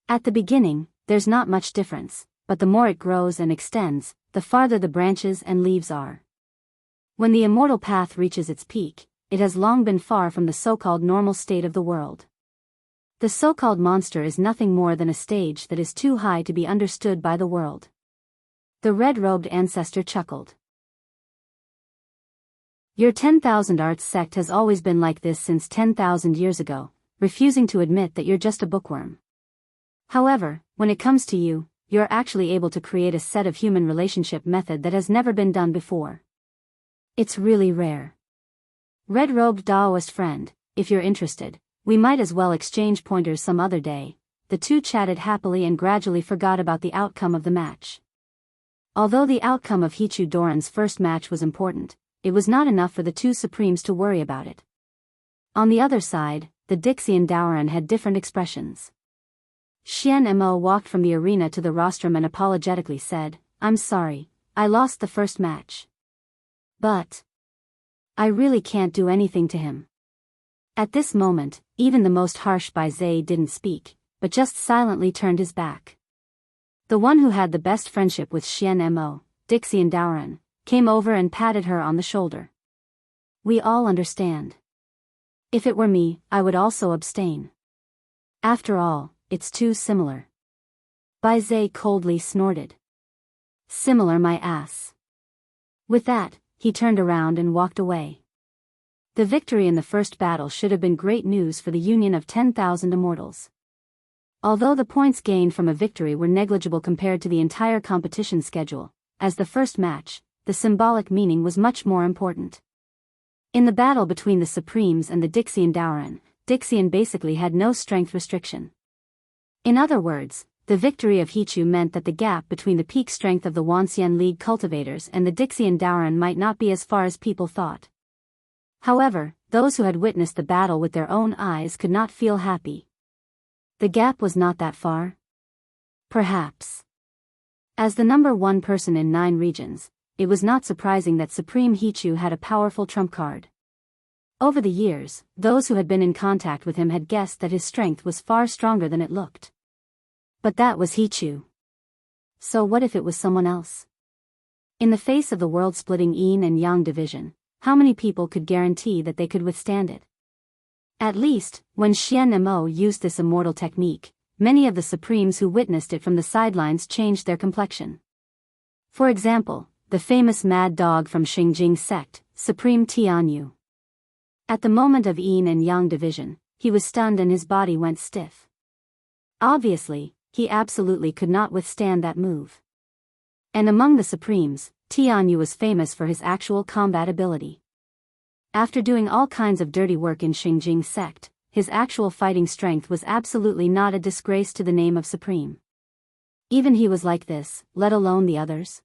At the beginning, there's not much difference, but the more it grows and extends, the farther the branches and leaves are. When the immortal path reaches its peak, it has long been far from the so-called normal state of the world. The so-called monster is nothing more than a stage that is too high to be understood by the world." The red-robed ancestor chuckled. "Your 10,000 arts sect has always been like this since 10,000 years ago, refusing to admit that you're just a bookworm. However, when it comes to you, you're actually able to create a set of human relationship method that has never been done before. It's really rare. Red-robed Daoist friend, if you're interested, we might as well exchange pointers some other day." The two chatted happily and gradually forgot about the outcome of the match. Although the outcome of Hichu Doran's first match was important, it was not enough for the two supremes to worry about it. On the other side, the Dixian Daoran had different expressions. Xian Mo walked from the arena to the rostrum and apologetically said, "I'm sorry, I lost the first match. But I really can't do anything to him." At this moment, even the most harsh Bai Zhe didn't speak, but just silently turned his back. The one who had the best friendship with Xian Mo, Dixian Daoran, came over and patted her on the shoulder. "We all understand. If it were me, I would also abstain. After all, it's too similar." Bai Zhe coldly snorted. "Similar my ass." With that, he turned around and walked away. The victory in the first battle should have been great news for the union of 10,000 immortals. Although the points gained from a victory were negligible compared to the entire competition schedule, as the first match, the symbolic meaning was much more important. In the battle between the Supremes and the Dixian Daoran, Dixian basically had no strength restriction. In other words, the victory of Hichu meant that the gap between the peak strength of the Wanxian League cultivators and the Dixian Daoran might not be as far as people thought. However, those who had witnessed the battle with their own eyes could not feel happy. The gap was not that far? Perhaps. As the number one person in 9 regions, it was not surprising that Supreme Hichu had a powerful trump card. Over the years, those who had been in contact with him had guessed that his strength was far stronger than it looked. But that was Hichu. So what if it was someone else? In the face of the world-splitting yin and yang division, how many people could guarantee that they could withstand it? At least, when Xian Mo used this immortal technique, many of the Supremes who witnessed it from the sidelines changed their complexion. For example, the famous mad dog from Xingjing sect, Supreme Tianyu. At the moment of yin and yang division, he was stunned and his body went stiff. Obviously, he absolutely could not withstand that move. And among the Supremes, Tianyu was famous for his actual combat ability. After doing all kinds of dirty work in Xingjing sect, his actual fighting strength was absolutely not a disgrace to the name of Supreme. Even he was like this, let alone the others.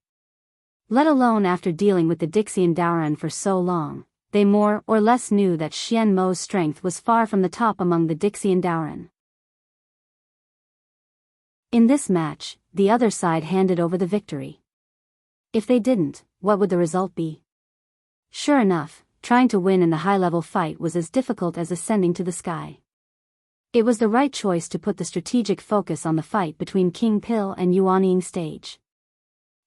Let alone after dealing with the Dixian Daoran for so long, they more or less knew that Xian Mo's strength was far from the top among the Dixian Daoran. In this match, the other side handed over the victory. If they didn't, what would the result be? Sure enough, trying to win in the high-level fight was as difficult as ascending to the sky. It was the right choice to put the strategic focus on the fight between King Pill and Yuanying stage.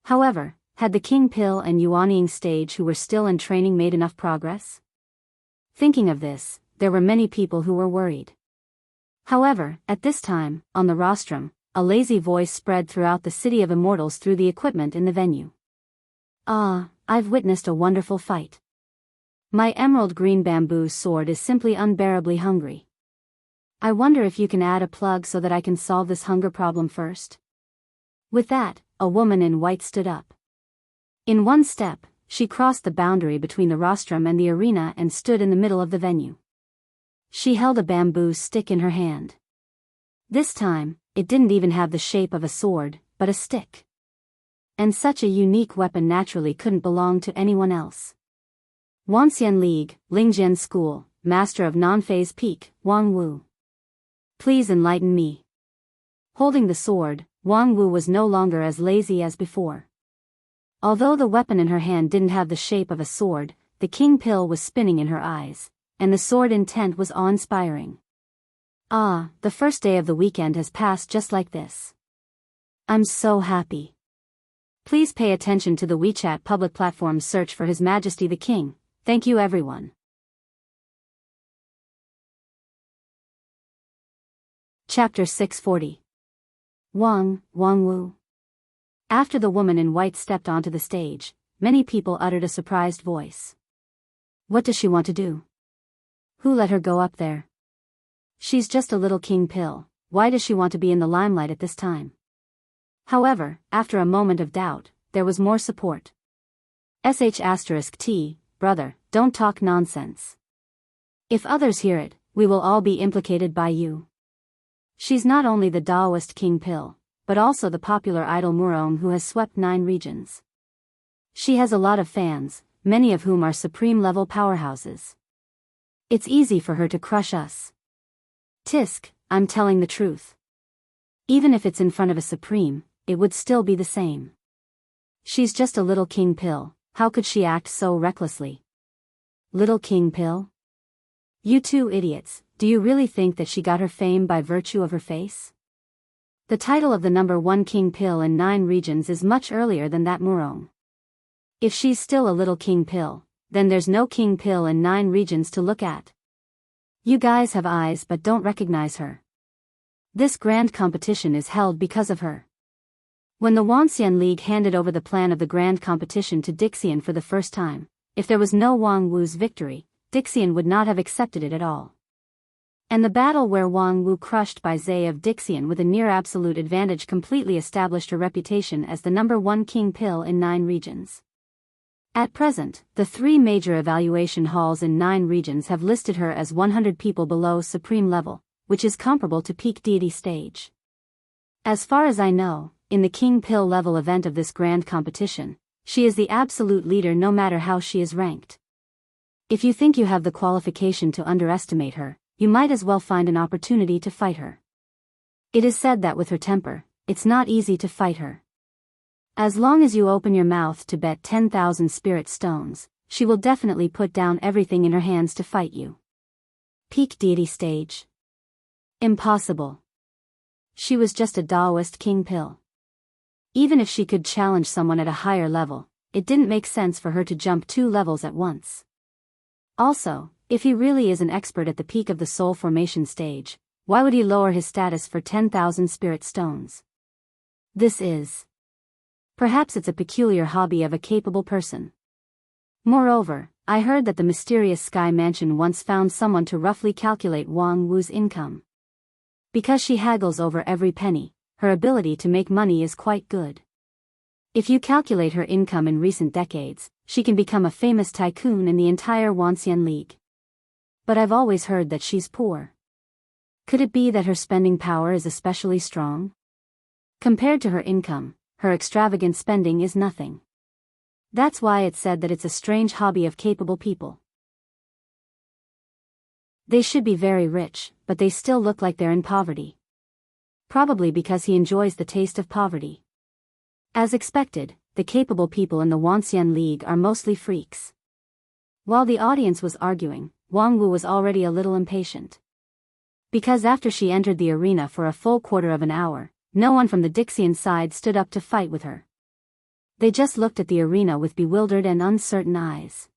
However, had the King Pill and Yuanying stage who were still in training made enough progress? Thinking of this, there were many people who were worried. However, at this time, on the rostrum, a lazy voice spread throughout the city of immortals through the equipment in the venue. "Ah, I've witnessed a wonderful fight. My emerald green bamboo sword is simply unbearably hungry. I wonder if you can add a plug so that I can solve this hunger problem first." With that, a woman in white stood up. In one step, she crossed the boundary between the rostrum and the arena and stood in the middle of the venue. She held a bamboo stick in her hand. This time, it didn't even have the shape of a sword, but a stick. And such a unique weapon naturally couldn't belong to anyone else. Wanxian League, Lingjian School, Master of Non-Phase Peak, Wang Wu. Please enlighten me. Holding the sword, Wang Wu was no longer as lazy as before. Although the weapon in her hand didn't have the shape of a sword, the king pill was spinning in her eyes, and the sword intent was awe-inspiring. Ah, the first day of the weekend has passed just like this. I'm so happy. Please pay attention to the WeChat public platform's search for His Majesty the King. Thank you everyone. Chapter 640. Wang Wu. After the woman in white stepped onto the stage, many people uttered a surprised voice. What does she want to do? Who let her go up there? She's just a little king pill, why does she want to be in the limelight at this time? However, after a moment of doubt, there was more support. *T, brother, don't talk nonsense. If others hear it, we will all be implicated by you. She's not only the Daoist King Pill, but also the popular idol Murong who has swept 9 regions. She has a lot of fans, many of whom are supreme-level powerhouses. It's easy for her to crush us. Tisk, I'm telling the truth. Even if it's in front of a supreme, it would still be the same. She's just a little king pill, how could she act so recklessly? Little king pill? You two idiots, do you really think that she got her fame by virtue of her face? The title of the #1 king pill in 9 regions is much earlier than that Murong. If she's still a little king pill, then there's no king pill in 9 regions to look at. You guys have eyes but don't recognize her. This grand competition is held because of her. When the Wanxian League handed over the plan of the grand competition to Dixian for the first time, if there was no Wang Wu's victory, Dixian would not have accepted it at all. And the battle where Wang Wu crushed by Zay of Dixian with a near-absolute advantage completely established her reputation as the #1 king pill in 9 regions. At present, the 3 major evaluation halls in 9 regions have listed her as 100 people below supreme level, which is comparable to peak deity stage. As far as I know, in the king pill level event of this grand competition, she is the absolute leader no matter how she is ranked. If you think you have the qualification to underestimate her, you might as well find an opportunity to fight her. It is said that with her temper, it's not easy to fight her. As long as you open your mouth to bet 10,000 spirit stones, she will definitely put down everything in her hands to fight you. Peak deity stage? Impossible. She was just a Daoist king pill. Even if she could challenge someone at a higher level, it didn't make sense for her to jump 2 levels at once. Also, if he really is an expert at the peak of the soul formation stage, why would he lower his status for 10,000 spirit stones? Perhaps it's a peculiar hobby of a capable person. Moreover, I heard that the mysterious Sky Mansion once found someone to roughly calculate Wang Wu's income. Because she haggles over every penny, her ability to make money is quite good. If you calculate her income in recent decades, she can become a famous tycoon in the entire Wanxian League. But I've always heard that she's poor. Could it be that her spending power is especially strong? Compared to her income, her extravagant spending is nothing. That's why it's said that it's a strange hobby of capable people. They should be very rich, but they still look like they're in poverty. Probably because he enjoys the taste of poverty. As expected, the capable people in the Wuxia League are mostly freaks. While the audience was arguing, Wang Wu was already a little impatient. Because after she entered the arena for a full quarter of an hour, no one from the Dixian side stood up to fight with her. They just looked at the arena with bewildered and uncertain eyes.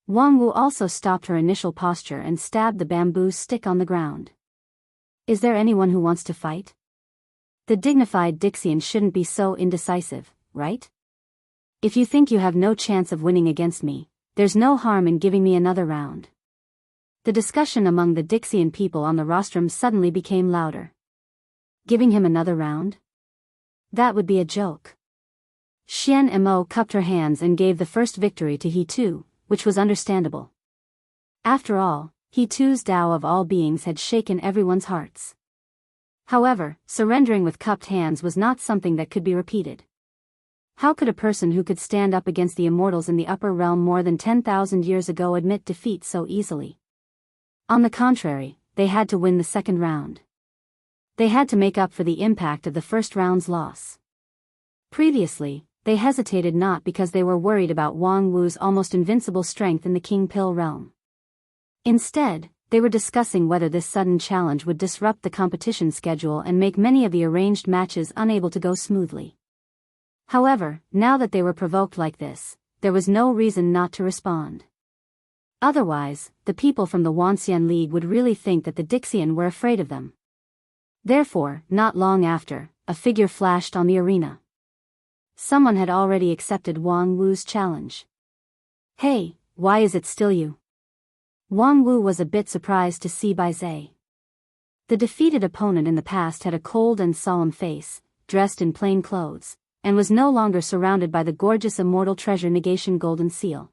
Wang Wu also stopped her initial posture and stabbed the bamboo stick on the ground. Is there anyone who wants to fight? The dignified Dixian shouldn't be so indecisive, right? If you think you have no chance of winning against me, there's no harm in giving me another round. The discussion among the Dixian people on the rostrum suddenly became louder. Giving him another round? That would be a joke. Xian Mo cupped her hands and gave the first victory to He Tu, which was understandable. After all, He Tu's Tao of all beings had shaken everyone's hearts. However, surrendering with cupped hands was not something that could be repeated. How could a person who could stand up against the immortals in the upper realm more than 10,000 years ago admit defeat so easily? On the contrary, they had to win the second round. They had to make up for the impact of the first round's loss. Previously, they hesitated not because they were worried about Wang Wu's almost invincible strength in the King Pill realm. Instead, they were discussing whether this sudden challenge would disrupt the competition schedule and make many of the arranged matches unable to go smoothly. However, now that they were provoked like this, there was no reason not to respond. Otherwise, the people from the Wuxia League would really think that the Dixian were afraid of them. Therefore, not long after, a figure flashed on the arena. Someone had already accepted Wang Wu's challenge. Hey, why is it still you? Wang Wu was a bit surprised to see Bai Zhe. The defeated opponent in the past had a cold and solemn face, dressed in plain clothes, and was no longer surrounded by the gorgeous immortal treasure negation golden seal.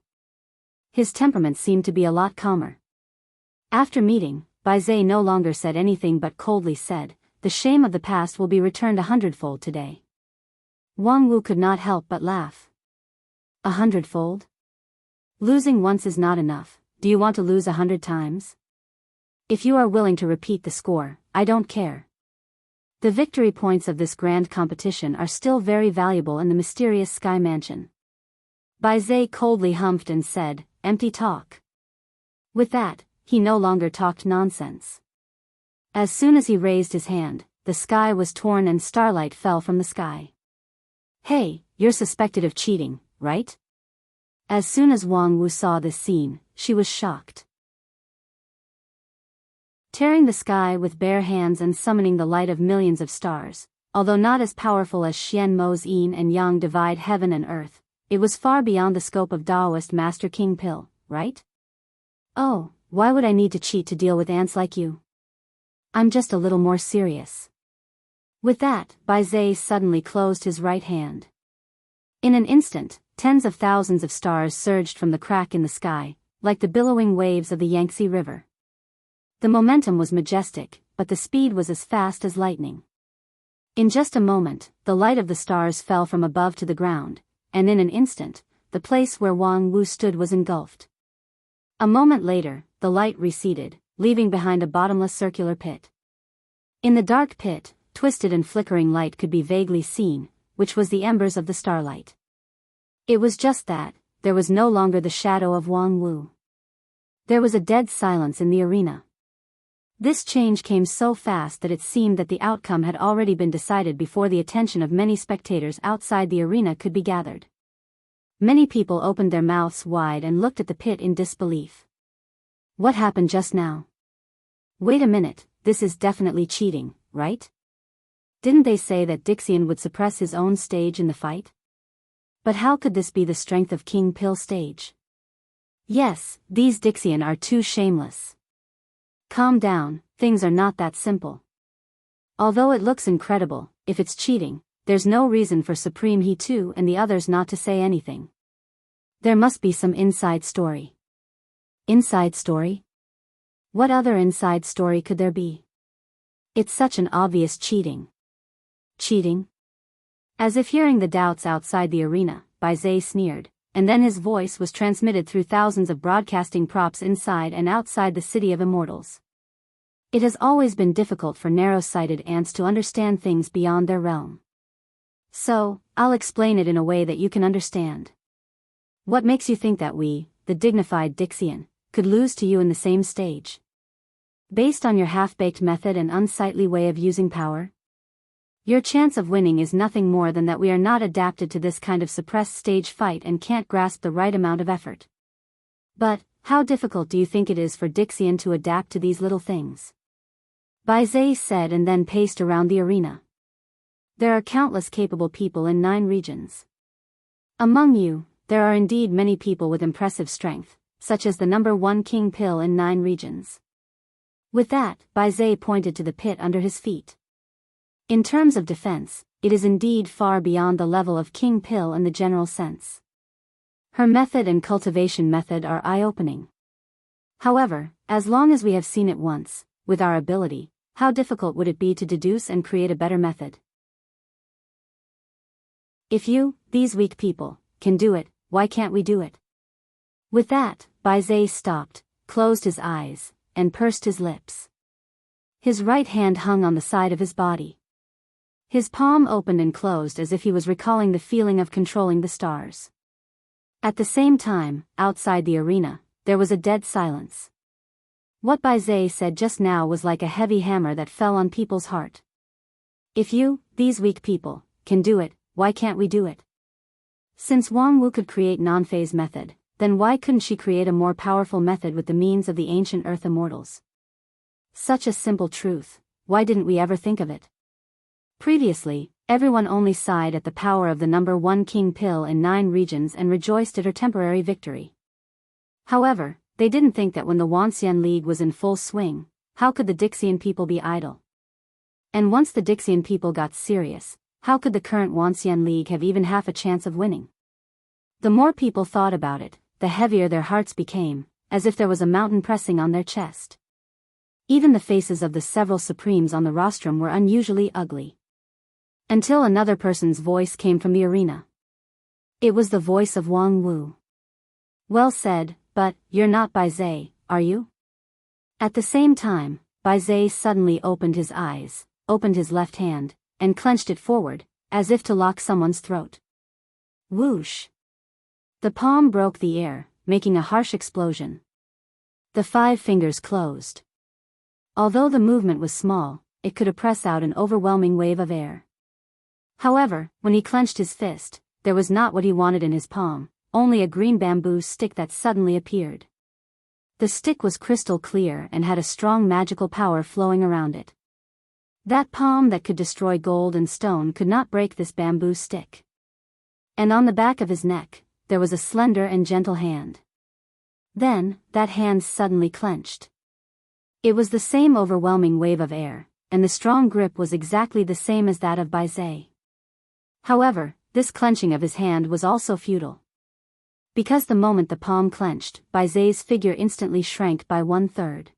His temperament seemed to be a lot calmer. After meeting, Bai Zhe no longer said anything but coldly said, "The shame of the past will be returned 100-fold today." Wang Wu could not help but laugh. 100-fold? Losing once is not enough. Do you want to lose 100 times? If you are willing to repeat the score, I don't care. The victory points of this grand competition are still very valuable in the mysterious Sky Mansion. Bai Zhe coldly humphed and said, "Empty talk." With that, he no longer talked nonsense. As soon as he raised his hand, the sky was torn and starlight fell from the sky. Hey, you're suspected of cheating, right? As soon as Wang Wu saw this scene, she was shocked. Tearing the sky with bare hands and summoning the light of millions of stars, although not as powerful as Xian Mo's yin and yang divide heaven and earth, it was far beyond the scope of Taoist Master King Pill, right? Oh, why would I need to cheat to deal with ants like you? I'm just a little more serious. With that, Bai Zhe suddenly closed his right hand. In an instant, tens of thousands of stars surged from the crack in the sky, like the billowing waves of the Yangtze River. The momentum was majestic, but the speed was as fast as lightning. In just a moment, the light of the stars fell from above to the ground, and in an instant, the place where Wang Wu stood was engulfed. A moment later, the light receded, leaving behind a bottomless circular pit. In the dark pit, twisted and flickering light could be vaguely seen, which was the embers of the starlight. It was just that, there was no longer the shadow of Wang Wu. There was a dead silence in the arena. This change came so fast that it seemed that the outcome had already been decided before the attention of many spectators outside the arena could be gathered. Many people opened their mouths wide and looked at the pit in disbelief. What happened just now? Wait a minute, this is definitely cheating, right? Didn't they say that Dixian would suppress his own stage in the fight? But how could this be the strength of King Pill stage? Yes, these Dixian are too shameless. Calm down, things are not that simple. Although it looks incredible, if it's cheating, there's no reason for Supreme He Tu and the others not to say anything. There must be some inside story. Inside story? What other inside story could there be? It's such an obvious cheating. Cheating? As if hearing the doubts outside the arena, Bai Zhe sneered, and then his voice was transmitted through thousands of broadcasting props inside and outside the City of Immortals. It has always been difficult for narrow-sighted ants to understand things beyond their realm. So, I'll explain it in a way that you can understand. What makes you think that we, the dignified Dixian, could lose to you in the same stage? Based on your half-baked method and unsightly way of using power? Your chance of winning is nothing more than that we are not adapted to this kind of suppressed stage fight and can't grasp the right amount of effort. But, how difficult do you think it is for Dixian to adapt to these little things? Biyao said and then paced around the arena. There are countless capable people in 9 regions. Among you, there are indeed many people with impressive strength, such as the number 1 King Pill in 9 regions. With that, Biyao pointed to the pit under his feet. In terms of defense, it is indeed far beyond the level of King Pill in the general sense. Her method and cultivation method are eye-opening. However, as long as we have seen it once, with our ability, how difficult would it be to deduce and create a better method? If you, these weak people, can do it, why can't we do it? With that, Biyao stopped, closed his eyes, and pursed his lips. His right hand hung on the side of his body. His palm opened and closed as if he was recalling the feeling of controlling the stars. At the same time, outside the arena, there was a dead silence. What Biyao said just now was like a heavy hammer that fell on people's heart. If you, these weak people, can do it, why can't we do it? Since Wang Wu could create non-phase method, then why couldn't she create a more powerful method with the means of the ancient Earth immortals? Such a simple truth, why didn't we ever think of it? Previously, everyone only sighed at the power of the number 1 King Pill in 9 regions and rejoiced at her temporary victory. However, they didn't think that when the Wanxian League was in full swing, how could the Dixian people be idle? And once the Dixian people got serious, how could the current Wanxian League have even half a chance of winning? The more people thought about it, the heavier their hearts became, as if there was a mountain pressing on their chest. Even the faces of the several supremes on the rostrum were unusually ugly. Until another person's voice came from the arena. It was the voice of Wang Wu. Well said, but, you're not Biyao, are you? At the same time, Biyao suddenly opened his eyes, opened his left hand, and clenched it forward, as if to lock someone's throat. Whoosh! The palm broke the air, making a harsh explosion. The 5 fingers closed. Although the movement was small, it could press out an overwhelming wave of air. However, when he clenched his fist, there was not what he wanted in his palm, only a green bamboo stick that suddenly appeared. The stick was crystal clear and had a strong magical power flowing around it. That palm that could destroy gold and stone could not break this bamboo stick. And on the back of his neck, there was a slender and gentle hand. Then, that hand suddenly clenched. It was the same overwhelming wave of air, and the strong grip was exactly the same as that of Biyao. However, this clenching of his hand was also futile. Because the moment the palm clenched, Biyao's figure instantly shrank by 1/3.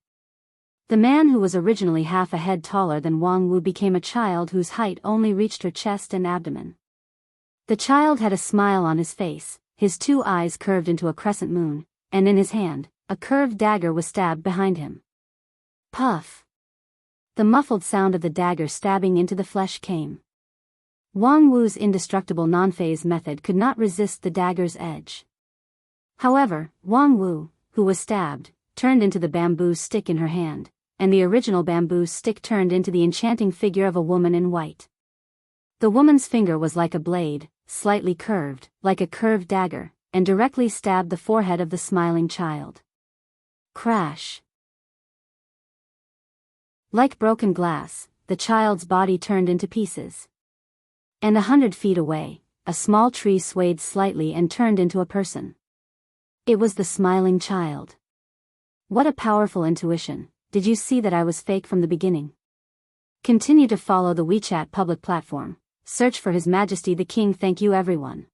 The man who was originally half a head taller than Wang Wu became a child whose height only reached her chest and abdomen. The child had a smile on his face, his 2 eyes curved into a crescent moon, and in his hand, a curved dagger was stabbed behind him. Puff! The muffled sound of the dagger stabbing into the flesh came. Wang Wu's indestructible non-phase method could not resist the dagger's edge. However, Wang Wu, who was stabbed, turned into the bamboo stick in her hand, and the original bamboo stick turned into the enchanting figure of a woman in white. The woman's finger was like a blade, slightly curved, like a curved dagger, and directly stabbed the forehead of the smiling child. Crash! Like broken glass, the child's body turned into pieces. And 100 feet away, a small tree swayed slightly and turned into a person. It was the smiling child. What a powerful intuition! Did you see that I was fake from the beginning? Continue to follow the WeChat public platform. Search for His Majesty the King. Thank you everyone.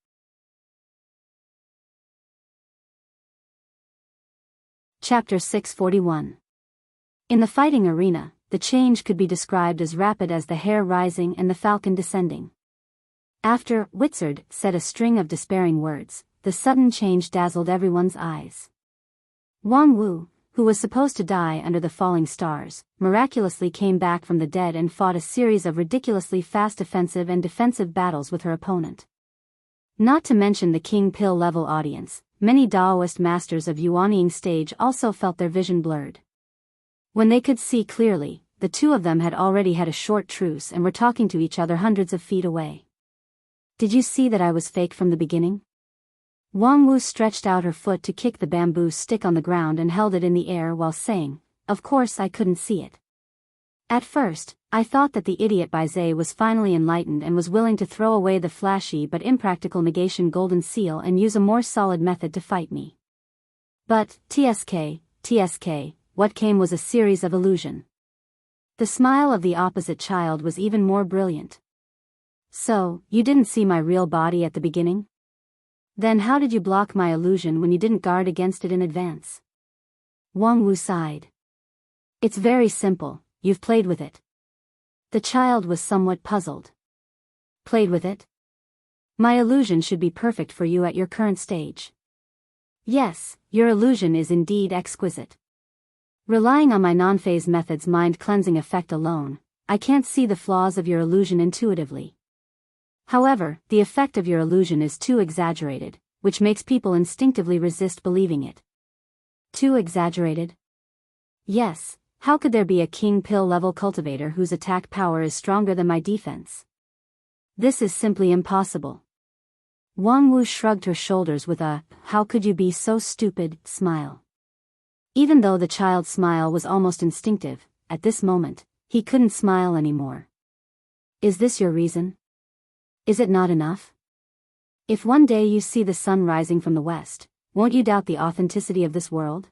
Chapter 641. In the fighting arena, the change could be described as rapid as the hare rising and the falcon descending. After Wizard said a string of despairing words, the sudden change dazzled everyone's eyes. Wang Wu, who was supposed to die under the falling stars, miraculously came back from the dead and fought a series of ridiculously fast offensive and defensive battles with her opponent. Not to mention the King Pill level audience, many Daoist masters of Yuanying stage also felt their vision blurred. When they could see clearly, the two of them had already had a short truce and were talking to each other hundreds of feet away. Did you see that I was fake from the beginning? Wang Wu stretched out her foot to kick the bamboo stick on the ground and held it in the air while saying, "Of course I couldn't see it. At first, I thought that the idiot Baize was finally enlightened and was willing to throw away the flashy but impractical negation golden seal and use a more solid method to fight me. But, TSK, what came was a series of illusion." The smile of the opposite child was even more brilliant. "So, you didn't see my real body at the beginning? Then how did you block my illusion when you didn't guard against it in advance?" Wang Wu sighed. "It's very simple, you've played with it." The child was somewhat puzzled. "Played with it? My illusion should be perfect for you at your current stage." "Yes, your illusion is indeed exquisite. Relying on my non-phase method's mind-cleansing effect alone, I can't see the flaws of your illusion intuitively. However, the effect of your illusion is too exaggerated, which makes people instinctively resist believing it." Too exaggerated? Yes, how could there be a King Pill level cultivator whose attack power is stronger than my defense? This is simply impossible. Wang Wu shrugged her shoulders with a, "How could you be so stupid," smile. Even though the child's smile was almost instinctive, at this moment, he couldn't smile anymore. "Is this your reason? Is it not enough? If one day you see the sun rising from the west, won't you doubt the authenticity of this world?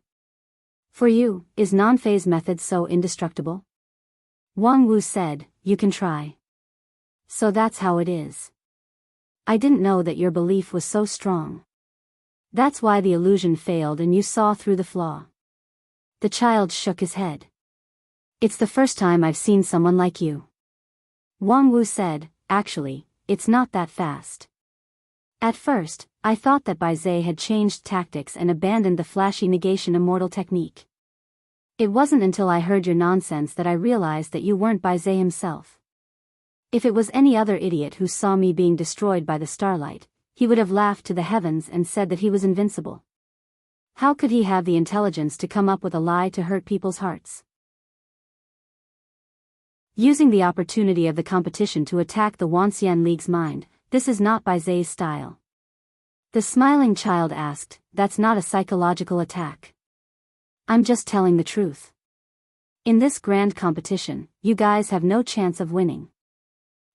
For you, is non-phase method so indestructible?" Wang Wu said, "You can try. So that's how it is. I didn't know that your belief was so strong. That's why the illusion failed and you saw through the flaw." The child shook his head. "It's the first time I've seen someone like you." Wang Wu said, "Actually, it's not that fast. At first, I thought that Baize had changed tactics and abandoned the flashy negation immortal technique. It wasn't until I heard your nonsense that I realized that you weren't Baize himself. If it was any other idiot who saw me being destroyed by the starlight, he would have laughed to the heavens and said that he was invincible. How could he have the intelligence to come up with a lie to hurt people's hearts?" Using the opportunity of the competition to attack the Wanxian League's mind, this is not Baize's style. The smiling child asked, "That's not a psychological attack. I'm just telling the truth. In this grand competition, you guys have no chance of winning.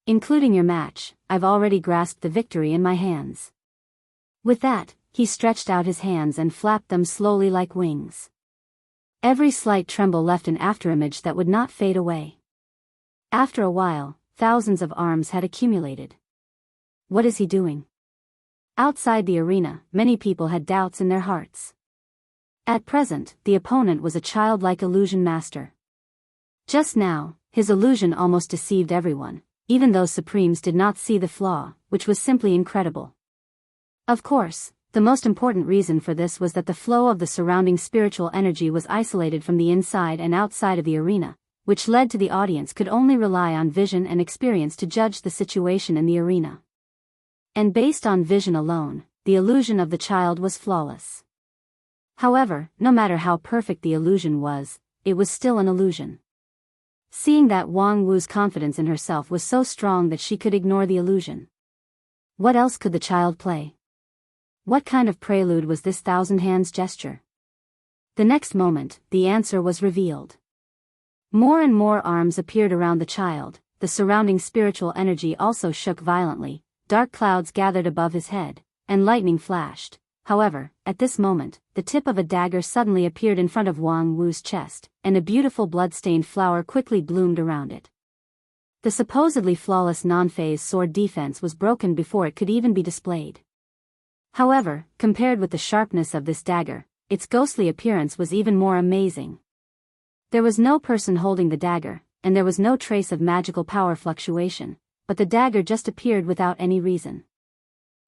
Including your match, I've already grasped the victory in my hands." With that, he stretched out his hands and flapped them slowly like wings. Every slight tremble left an afterimage that would not fade away. After a while, thousands of arms had accumulated. What is he doing? Outside the arena, many people had doubts in their hearts. At present, the opponent was a childlike illusion master. Just now, his illusion almost deceived everyone, even though Supremes did not see the flaw, which was simply incredible. Of course, the most important reason for this was that the flow of the surrounding spiritual energy was isolated from the inside and outside of the arena, which led to the audience could only rely on vision and experience to judge the situation in the arena. And based on vision alone, the illusion of the child was flawless. However, no matter how perfect the illusion was, it was still an illusion. Seeing that Wang Wu's confidence in herself was so strong that she could ignore the illusion. What else could the child play? What kind of prelude was this thousand hands gesture? The next moment, the answer was revealed. More and more arms appeared around the child, the surrounding spiritual energy also shook violently, dark clouds gathered above his head, and lightning flashed. However, at this moment, the tip of a dagger suddenly appeared in front of Wang Wu's chest, and a beautiful blood-stained flower quickly bloomed around it. The supposedly flawless non-phase sword defense was broken before it could even be displayed. However, compared with the sharpness of this dagger, its ghostly appearance was even more amazing. There was no person holding the dagger, and there was no trace of magical power fluctuation, but the dagger just appeared without any reason.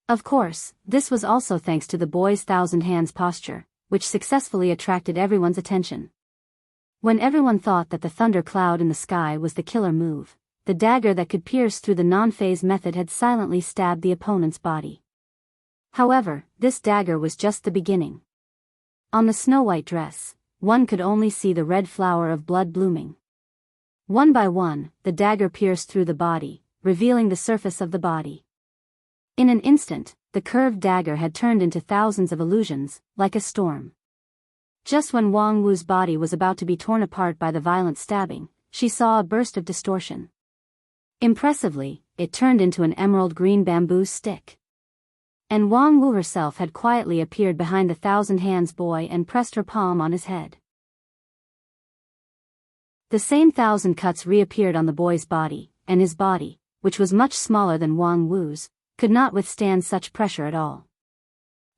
Of course, this was also thanks to the boy's thousand hands posture, which successfully attracted everyone's attention. When everyone thought that the thunder cloud in the sky was the killer move, the dagger that could pierce through the non-phase method had silently stabbed the opponent's body. However, this dagger was just the beginning. On the snow-white dress, one could only see the red flower of blood blooming. One by one, the dagger pierced through the body, revealing the surface of the body. In an instant, the curved dagger had turned into thousands of illusions, like a storm. Just when Wang Wu's body was about to be torn apart by the violent stabbing, she saw a burst of distortion. Impressively, it turned into an emerald green bamboo stick. And Wang Wu herself had quietly appeared behind the Thousand Hands boy and pressed her palm on his head. The same thousand cuts reappeared on the boy's body, and his body, which was much smaller than Wang Wu's, could not withstand such pressure at all.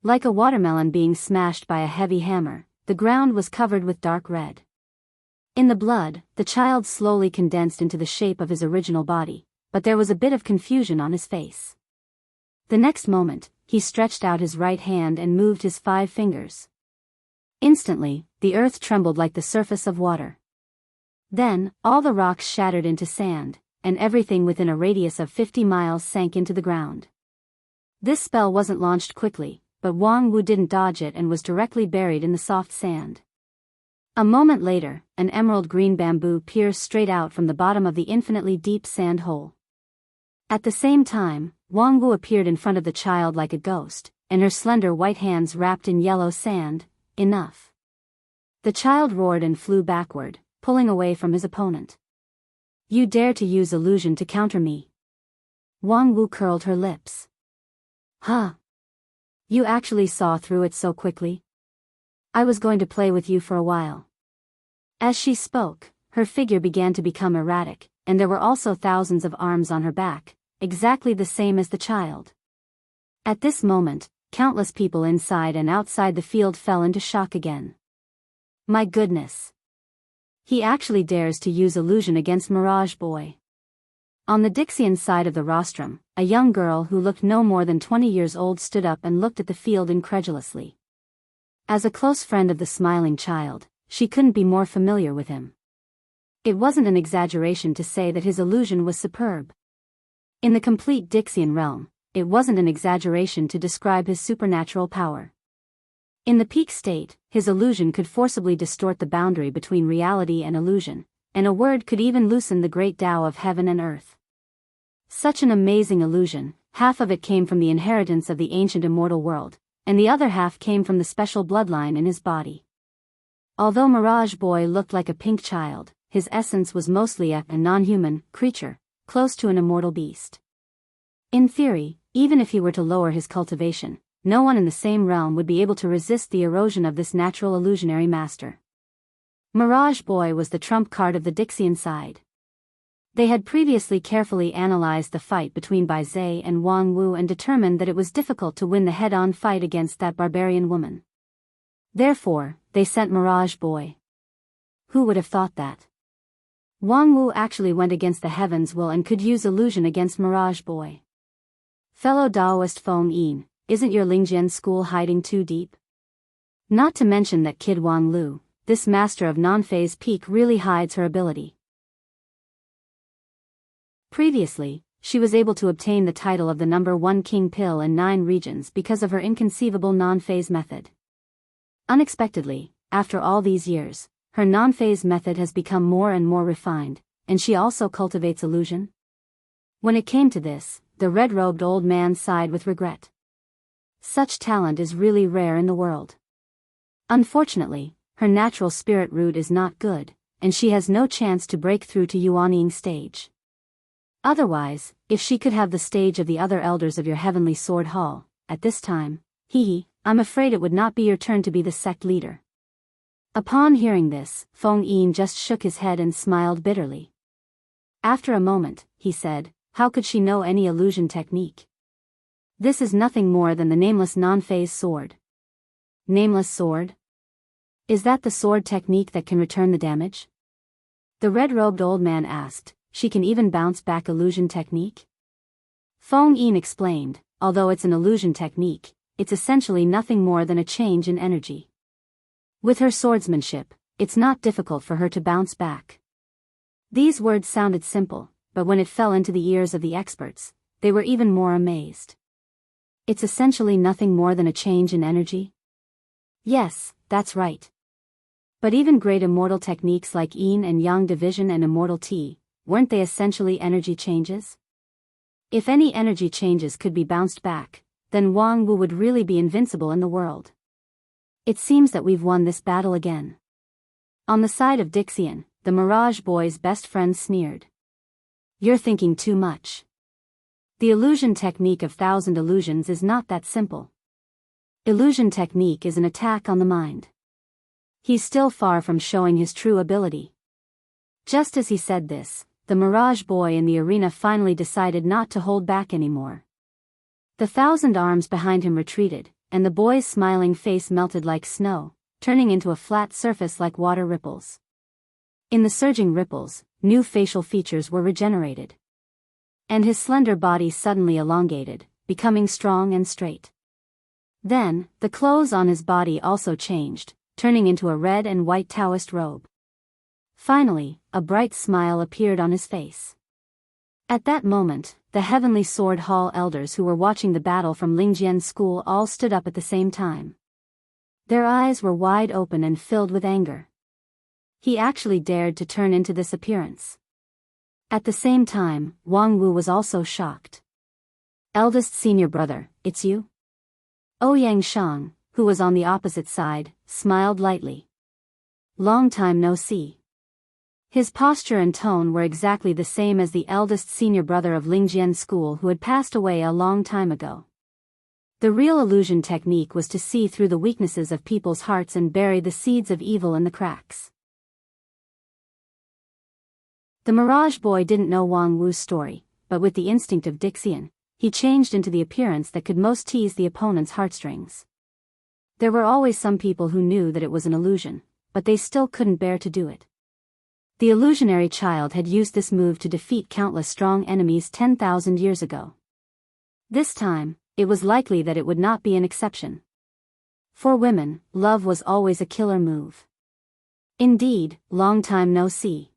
Like a watermelon being smashed by a heavy hammer, the ground was covered with dark red. In the blood, the child slowly condensed into the shape of his original body, but there was a bit of confusion on his face. The next moment, he stretched out his right hand and moved his 5 fingers. Instantly, the earth trembled like the surface of water. Then, all the rocks shattered into sand, and everything within a radius of 50 miles sank into the ground. This spell wasn't launched quickly, but Wang Wu didn't dodge it and was directly buried in the soft sand. A moment later, an emerald green bamboo pierced straight out from the bottom of the infinitely deep sand hole. At the same time, Wang Wu appeared in front of the child like a ghost, and her slender white hands wrapped in yellow sand. Enough. The child roared and flew backward, pulling away from his opponent. You dare to use illusion to counter me? Wang Wu curled her lips. Huh? You actually saw through it so quickly? I was going to play with you for a while. As she spoke, her figure began to become erratic, and there were also thousands of arms on her back, exactly the same as the child. At this moment, countless people inside and outside the field fell into shock again. My goodness! He actually dares to use illusion against Mirage Boy. On the Dixian side of the rostrum, a young girl who looked no more than 20 years old stood up and looked at the field incredulously. As a close friend of the smiling child, she couldn't be more familiar with him. It wasn't an exaggeration to say that his illusion was superb. In the complete Dixian realm, it wasn't an exaggeration to describe his supernatural power. In the peak state, his illusion could forcibly distort the boundary between reality and illusion, and a word could even loosen the great Tao of heaven and earth. Such an amazing illusion, half of it came from the inheritance of the ancient immortal world, and the other half came from the special bloodline in his body. Although Mirage Boy looked like a pink child, his essence was mostly a non-human creature, close to an immortal beast. In theory, even if he were to lower his cultivation, no one in the same realm would be able to resist the erosion of this natural illusionary master. Mirage Boy was the trump card of the Dixian side. They had previously carefully analyzed the fight between Bai Zhe and Wang Wu and determined that it was difficult to win the head-on fight against that barbarian woman. Therefore, they sent Mirage Boy. Who would have thought that? Wang Wu actually went against the heavens' will and could use illusion against Mirage Boy. Fellow Taoist Feng Yin, isn't your Lingjian school hiding too deep? Not to mention that kid Wang Lu, this master of non-phase peak really hides her ability. Previously, she was able to obtain the title of the number 1 king pill in 9 regions because of her inconceivable non-phase method. Unexpectedly, after all these years, her non-phase method has become more and more refined, and she also cultivates illusion. When it came to this, the red-robed old man sighed with regret. Such talent is really rare in the world. Unfortunately, her natural spirit root is not good, and she has no chance to break through to Yuanying stage. Otherwise, if she could have the stage of the other elders of your heavenly sword hall, at this time, I'm afraid it would not be your turn to be the sect leader. Upon hearing this, Feng Yin just shook his head and smiled bitterly. After a moment, he said, how could she know any illusion technique? This is nothing more than the nameless non-phase sword. Nameless sword? Is that the sword technique that can return the damage? The red-robed old man asked. She can even bounce back illusion technique? Feng Yin explained, although it's an illusion technique, it's essentially nothing more than a change in energy. With her swordsmanship, it's not difficult for her to bounce back. These words sounded simple, but when it fell into the ears of the experts, they were even more amazed. It's essentially nothing more than a change in energy? Yes, that's right. But even great immortal techniques like yin and yang division and immortal tea, weren't they essentially energy changes? If any energy changes could be bounced back, then Wang Wu would really be invincible in the world. It seems that we've won this battle again. On the side of Dixian, the Mirage Boy's best friend sneered. You're thinking too much. The illusion technique of 1,000 illusions is not that simple. Illusion technique is an attack on the mind. He's still far from showing his true ability. Just as he said this, the Mirage Boy in the arena finally decided not to hold back anymore. The 1,000 arms behind him retreated, and the boy's smiling face melted like snow, turning into a flat surface like water ripples. In the surging ripples, new facial features were regenerated. And his slender body suddenly elongated, becoming strong and straight. Then, the clothes on his body also changed, turning into a red and white Taoist robe. Finally, a bright smile appeared on his face. At that moment, the Heavenly Sword Hall elders who were watching the battle from Lingjian's school all stood up at the same time. Their eyes were wide open and filled with anger. He actually dared to turn into this appearance. At the same time, Wang Wu was also shocked. Eldest senior brother, it's you? Ouyang Shang, who was on the opposite side, smiled lightly. Long time no see. His posture and tone were exactly the same as the eldest senior brother of Lingjian's school who had passed away a long time ago. The real illusion technique was to see through the weaknesses of people's hearts and bury the seeds of evil in the cracks. The Mirage Boy didn't know Wang Wu's story, but with the instinct of Dixian, he changed into the appearance that could most tease the opponent's heartstrings. There were always some people who knew that it was an illusion, but they still couldn't bear to do it. The illusionary child had used this move to defeat countless strong enemies 10,000 years ago. This time, it was likely that it would not be an exception. For women, love was always a killer move. Indeed, long time no see.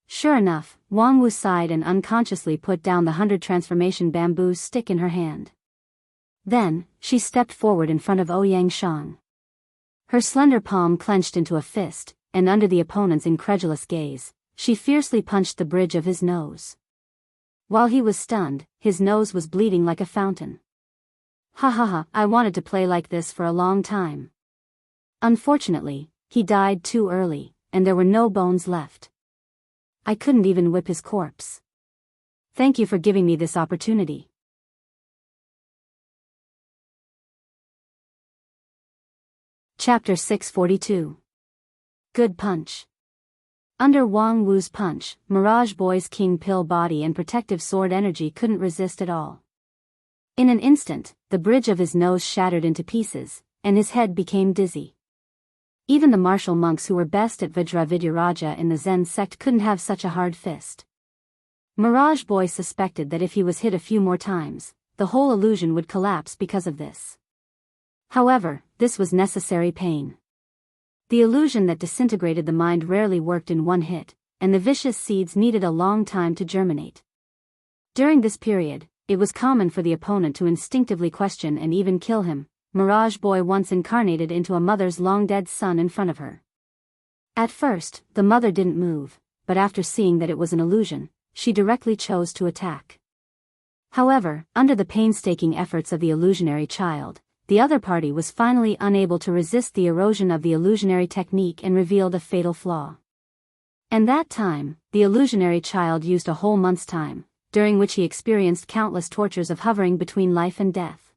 Sure enough, Wang Wu sighed and unconsciously put down the 100 transformation bamboo stick in her hand. Then, she stepped forward in front of Ouyang Shang. Her slender palm clenched into a fist, and under the opponent's incredulous gaze, she fiercely punched the bridge of his nose. While he was stunned, his nose was bleeding like a fountain. Ha ha ha, I wanted to play like this for a long time. Unfortunately, he died too early, and there were no bones left. I couldn't even whip his corpse. Thank you for giving me this opportunity. Chapter 642. Good punch. Under Wang Wu's punch, Mirage Boy's king pill body and protective sword energy couldn't resist at all. In an instant, the bridge of his nose shattered into pieces, and his head became dizzy. Even the martial monks who were best at Vajravidyaraja in the Zen sect couldn't have such a hard fist. Mirage Boy suspected that if he was hit a few more times, the whole illusion would collapse because of this. However, this was necessary pain. The illusion that disintegrated the mind rarely worked in one hit, and the vicious seeds needed a long time to germinate. During this period, it was common for the opponent to instinctively question and even kill him. Mirage Boy once incarnated into a mother's long-dead son in front of her. At first, the mother didn't move, but after seeing that it was an illusion, she directly chose to attack. However, under the painstaking efforts of the illusionary child, the other party was finally unable to resist the erosion of the illusionary technique and revealed a fatal flaw. And that time, the illusionary child used a whole month's time, during which he experienced countless tortures of hovering between life and death.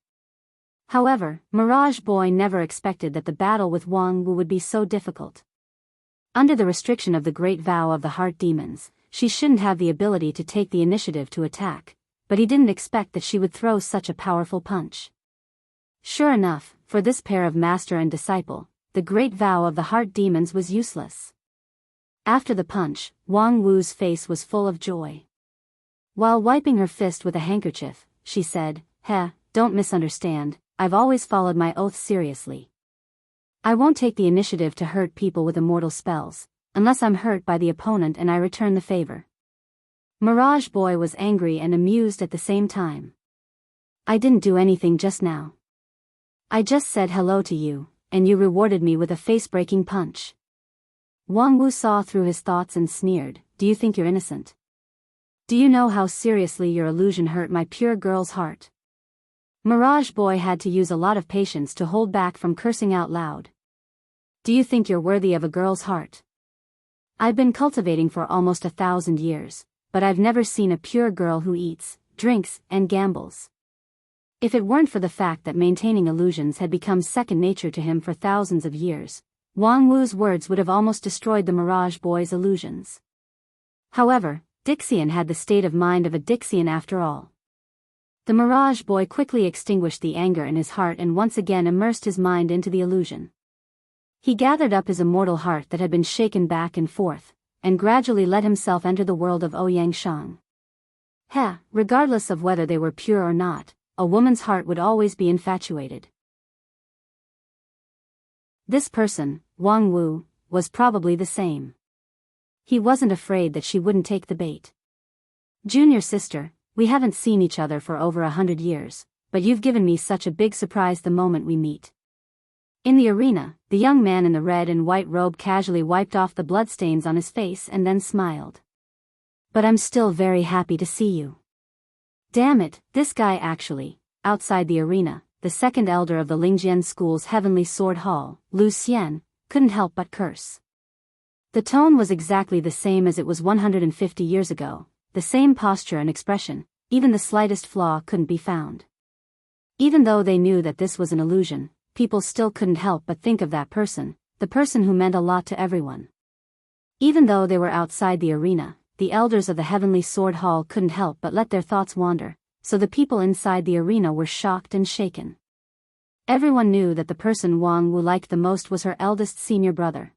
However, Mirage Boy never expected that the battle with Wang Wu would be so difficult. Under the restriction of the great vow of the heart demons, she shouldn't have the ability to take the initiative to attack, but he didn't expect that she would throw such a powerful punch. Sure enough, for this pair of master and disciple, the great vow of the heart demons was useless. After the punch, Wang Wu's face was full of joy. While wiping her fist with a handkerchief, she said, don't misunderstand, I've always followed my oath seriously. I won't take the initiative to hurt people with immortal spells, unless I'm hurt by the opponent and I return the favor. Mirage Boy was angry and amused at the same time. I didn't do anything just now. I just said hello to you, and you rewarded me with a face-breaking punch. Wang Wu saw through his thoughts and sneered, do you think you're innocent? Do you know how seriously your illusion hurt my pure girl's heart? Mirage Boy had to use a lot of patience to hold back from cursing out loud. Do you think you're worthy of a girl's heart? I've been cultivating for almost 1,000 years, but I've never seen a pure girl who eats, drinks, and gambles. If it weren't for the fact that maintaining illusions had become second nature to him for thousands of years, Wang Wu's words would have almost destroyed the Mirage Boy's illusions. However, Dixian had the state of mind of a Dixian after all. The Mirage Boy quickly extinguished the anger in his heart and once again immersed his mind into the illusion. He gathered up his immortal heart that had been shaken back and forth, and gradually let himself enter the world of Ouyang Shang. Regardless of whether they were pure or not, a woman's heart would always be infatuated. This person, Wang Wu, was probably the same. He wasn't afraid that she wouldn't take the bait. Junior sister, we haven't seen each other for over 100 years, but you've given me such a big surprise the moment we meet. In the arena, the young man in the red and white robe casually wiped off the bloodstains on his face and then smiled. But I'm still very happy to see you. Damn it, this guy actually. Outside the arena, the second elder of the Lingjian School's Heavenly Sword Hall, Lu Xian, couldn't help but curse. The tone was exactly the same as it was 150 years ago, the same posture and expression, even the slightest flaw couldn't be found. Even though they knew that this was an illusion, people still couldn't help but think of that person, the person who meant a lot to everyone. Even though they were outside the arena, the elders of the Heavenly Sword Hall couldn't help but let their thoughts wander, so the people inside the arena were shocked and shaken. Everyone knew that the person Wang Wu liked the most was her eldest senior brother.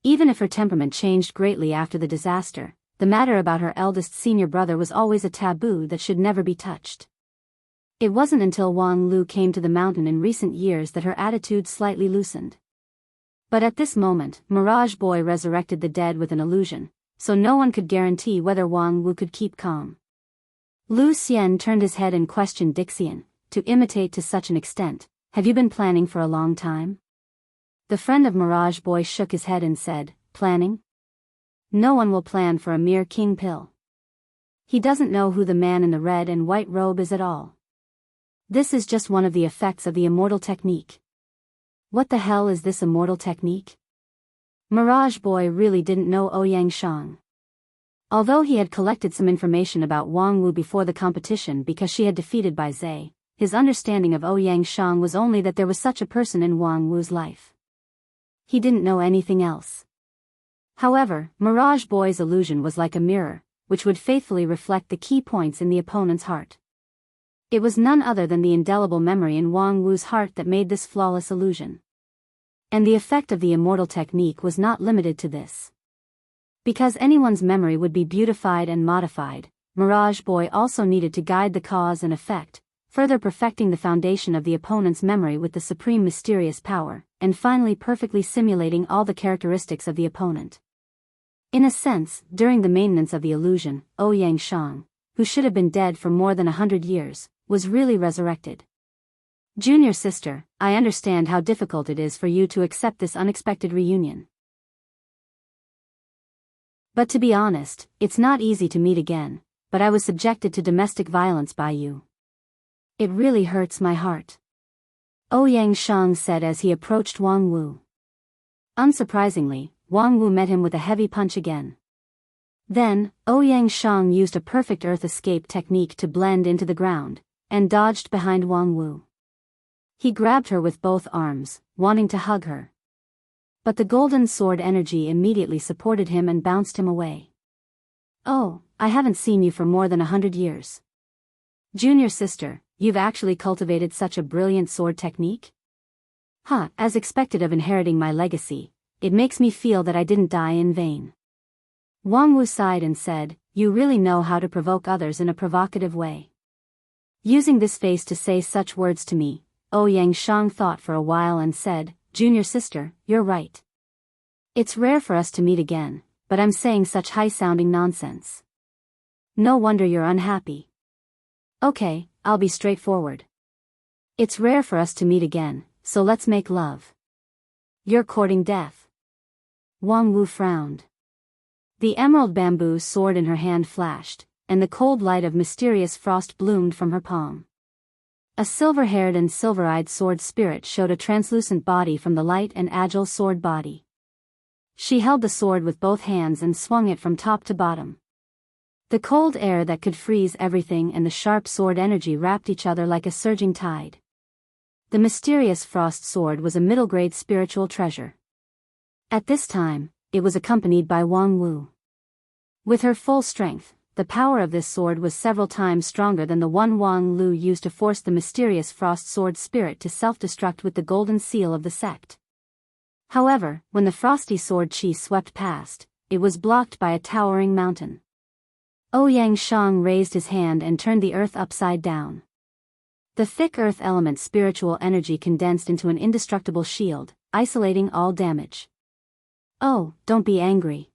Even if her temperament changed greatly after the disaster, the matter about her eldest senior brother was always a taboo that should never be touched. It wasn't until Wang Lu came to the mountain in recent years that her attitude slightly loosened. But at this moment, Mirage Boy resurrected the dead with an illusion, so no one could guarantee whether Wang Wu could keep calm. Lu Xian turned his head and questioned Dixian, to imitate to such an extent, have you been planning for a long time? The friend of Mirage Boy shook his head and said, planning? No one will plan for a mere king pill. He doesn't know who the man in the red and white robe is at all. This is just one of the effects of the immortal technique. What the hell is this immortal technique? Mirage Boy really didn't know Ouyang Shang. Although he had collected some information about Wang Wu before the competition because she had defeated Bai Zhe, his understanding of Ouyang Shang was only that there was such a person in Wang Wu's life. He didn't know anything else. However, Mirage Boy's illusion was like a mirror, which would faithfully reflect the key points in the opponent's heart. It was none other than the indelible memory in Wang Wu's heart that made this flawless illusion. And the effect of the immortal technique was not limited to this. Because anyone's memory would be beautified and modified, Mirage Boy also needed to guide the cause and effect, further perfecting the foundation of the opponent's memory with the supreme mysterious power, and finally perfectly simulating all the characteristics of the opponent. In a sense, during the maintenance of the illusion, Ouyang Shang, who should have been dead for more than 100 years, was really resurrected. Junior sister, I understand how difficult it is for you to accept this unexpected reunion. But to be honest, it's not easy to meet again, but I was subjected to domestic violence by you. It really hurts my heart. Ouyang Shang said as he approached Wang Wu. Unsurprisingly, Wang Wu met him with a heavy punch again. Then, Ouyang Shang used a perfect earth escape technique to blend into the ground, and dodged behind Wang Wu. He grabbed her with both arms, wanting to hug her. But the golden sword energy immediately supported him and bounced him away. Oh, I haven't seen you for more than 100 years. Junior sister, you've actually cultivated such a brilliant sword technique? As expected of inheriting my legacy, it makes me feel that I didn't die in vain. Wang Wu sighed and said, you really know how to provoke others in a provocative way. Using this face to say such words to me, Ouyang Shang thought for a while and said, junior sister, you're right. It's rare for us to meet again, but I'm saying such high-sounding nonsense. No wonder you're unhappy. Okay, I'll be straightforward. It's rare for us to meet again, so let's make love. You're courting death. Wang Wu frowned. The emerald bamboo sword in her hand flashed, and the cold light of mysterious frost bloomed from her palm. A silver-haired and silver-eyed sword spirit showed a translucent body from the light and agile sword body. She held the sword with both hands and swung it from top to bottom. The cold air that could freeze everything and the sharp sword energy wrapped each other like a surging tide. The mysterious frost sword was a middle-grade spiritual treasure. At this time, it was accompanied by Wang Wu. With her full strength, the power of this sword was several times stronger than the one Wang Lu used to force the mysterious frost sword spirit to self-destruct with the golden seal of the sect. However, when the frosty sword chi swept past, it was blocked by a towering mountain. Ouyang Shang raised his hand and turned the earth upside down. The thick earth element spiritual energy condensed into an indestructible shield, isolating all damage. Oh, don't be angry.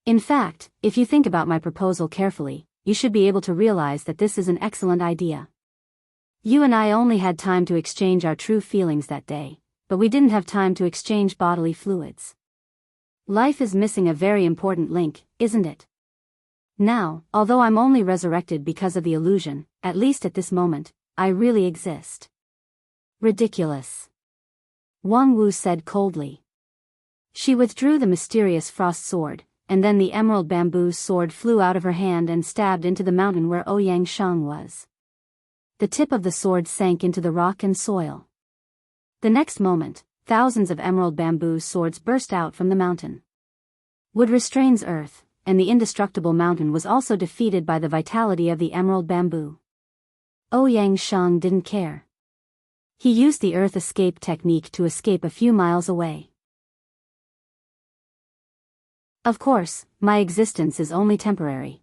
In fact, if you think about my proposal carefully, you should be able to realize that this is an excellent idea. You and I only had time to exchange our true feelings that day, but we didn't have time to exchange bodily fluids. Life is missing a very important link, isn't it? Now, although I'm only resurrected because of the illusion, at least at this moment, I really exist. Ridiculous. Wang Wu said coldly. She withdrew the mysterious frost sword, and then the emerald bamboo sword flew out of her hand and stabbed into the mountain where Ouyang Shang was. The tip of the sword sank into the rock and soil. The next moment, thousands of emerald bamboo swords burst out from the mountain. Wood restrains earth, and the indestructible mountain was also defeated by the vitality of the emerald bamboo. Ouyang Shang didn't care. He used the earth escape technique to escape a few miles away. Of course, my existence is only temporary.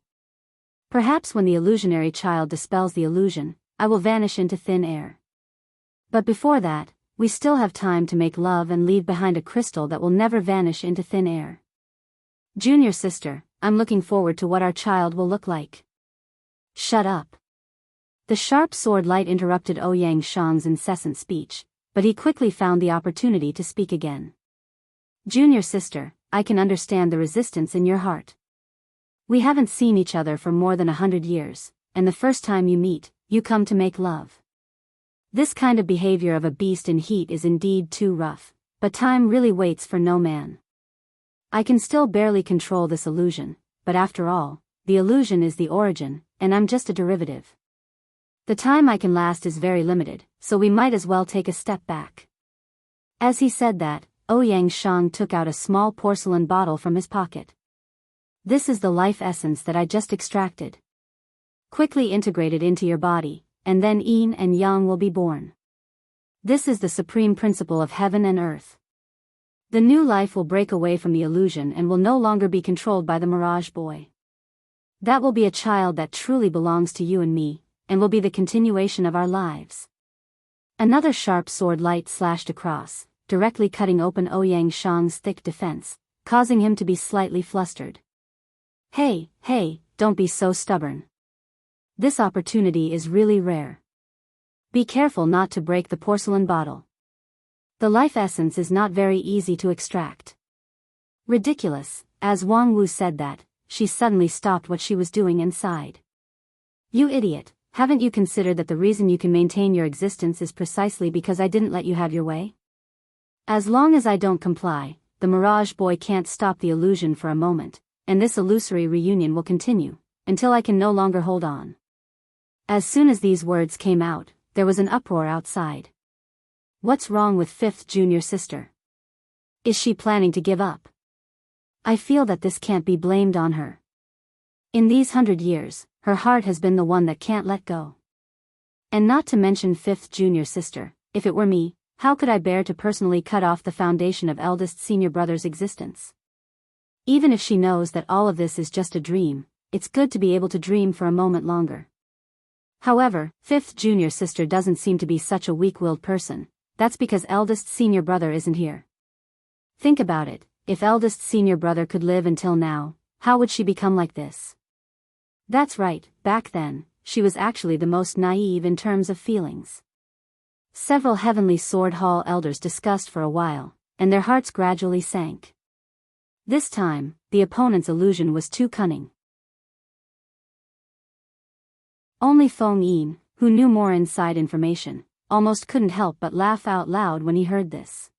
Perhaps when the illusionary child dispels the illusion, I will vanish into thin air. But before that, we still have time to make love and leave behind a crystal that will never vanish into thin air. Junior sister, I'm looking forward to what our child will look like. Shut up. The sharp sword light interrupted Ouyang Shang's incessant speech, but he quickly found the opportunity to speak again. Junior sister, I can understand the resistance in your heart. We haven't seen each other for more than 100 years, and the first time you meet, you come to make love. This kind of behavior of a beast in heat is indeed too rough, but time really waits for no man. I can still barely control this illusion, but after all, the illusion is the origin, and I'm just a derivative. The time I can last is very limited, so we might as well take a step back. As he said that, Ouyang Shang took out a small porcelain bottle from his pocket. This is the life essence that I just extracted. Quickly integrate it into your body, and then yin and yang will be born. This is the supreme principle of heaven and earth. The new life will break away from the illusion and will no longer be controlled by the mirage boy. That will be a child that truly belongs to you and me, and will be the continuation of our lives. Another sharp sword light slashed across, directly cutting open Ouyang Shang's thick defense, causing him to be slightly flustered. Hey, don't be so stubborn. This opportunity is really rare. Be careful not to break the porcelain bottle. The life essence is not very easy to extract. Ridiculous. As Wang Wu said that, she suddenly stopped what she was doing and sighed. You idiot, haven't you considered that the reason you can maintain your existence is precisely because I didn't let you have your way? As long as I don't comply, the mirage boy can't stop the illusion for a moment, and this illusory reunion will continue, until I can no longer hold on. As soon as these words came out, there was an uproar outside. What's wrong with fifth junior sister? Is she planning to give up? I feel that this can't be blamed on her. In these 100 years, her heart has been the one that can't let go. And not to mention fifth junior sister, if it were me, how could I bear to personally cut off the foundation of eldest senior brother's existence? Even if she knows that all of this is just a dream, it's good to be able to dream for a moment longer. However, fifth junior sister doesn't seem to be such a weak-willed person, that's because eldest senior brother isn't here. Think about it, if eldest senior brother could live until now, how would she become like this? That's right, back then, she was actually the most naive in terms of feelings. Several Heavenly Sword Hall elders discussed for a while, and their hearts gradually sank. This time, the opponent's illusion was too cunning. Only Feng Yin, who knew more inside information, almost couldn't help but laugh out loud when he heard this.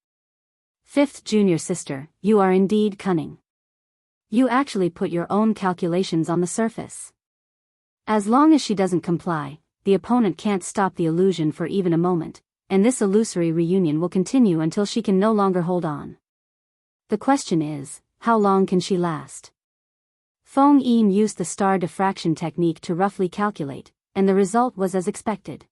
Fifth junior sister, you are indeed cunning. You actually put your own calculations on the surface. As long as she doesn't comply, the opponent can't stop the illusion for even a moment, and this illusory reunion will continue until she can no longer hold on. The question is, how long can she last? Feng Yin used the star diffraction technique to roughly calculate, and the result was as expected.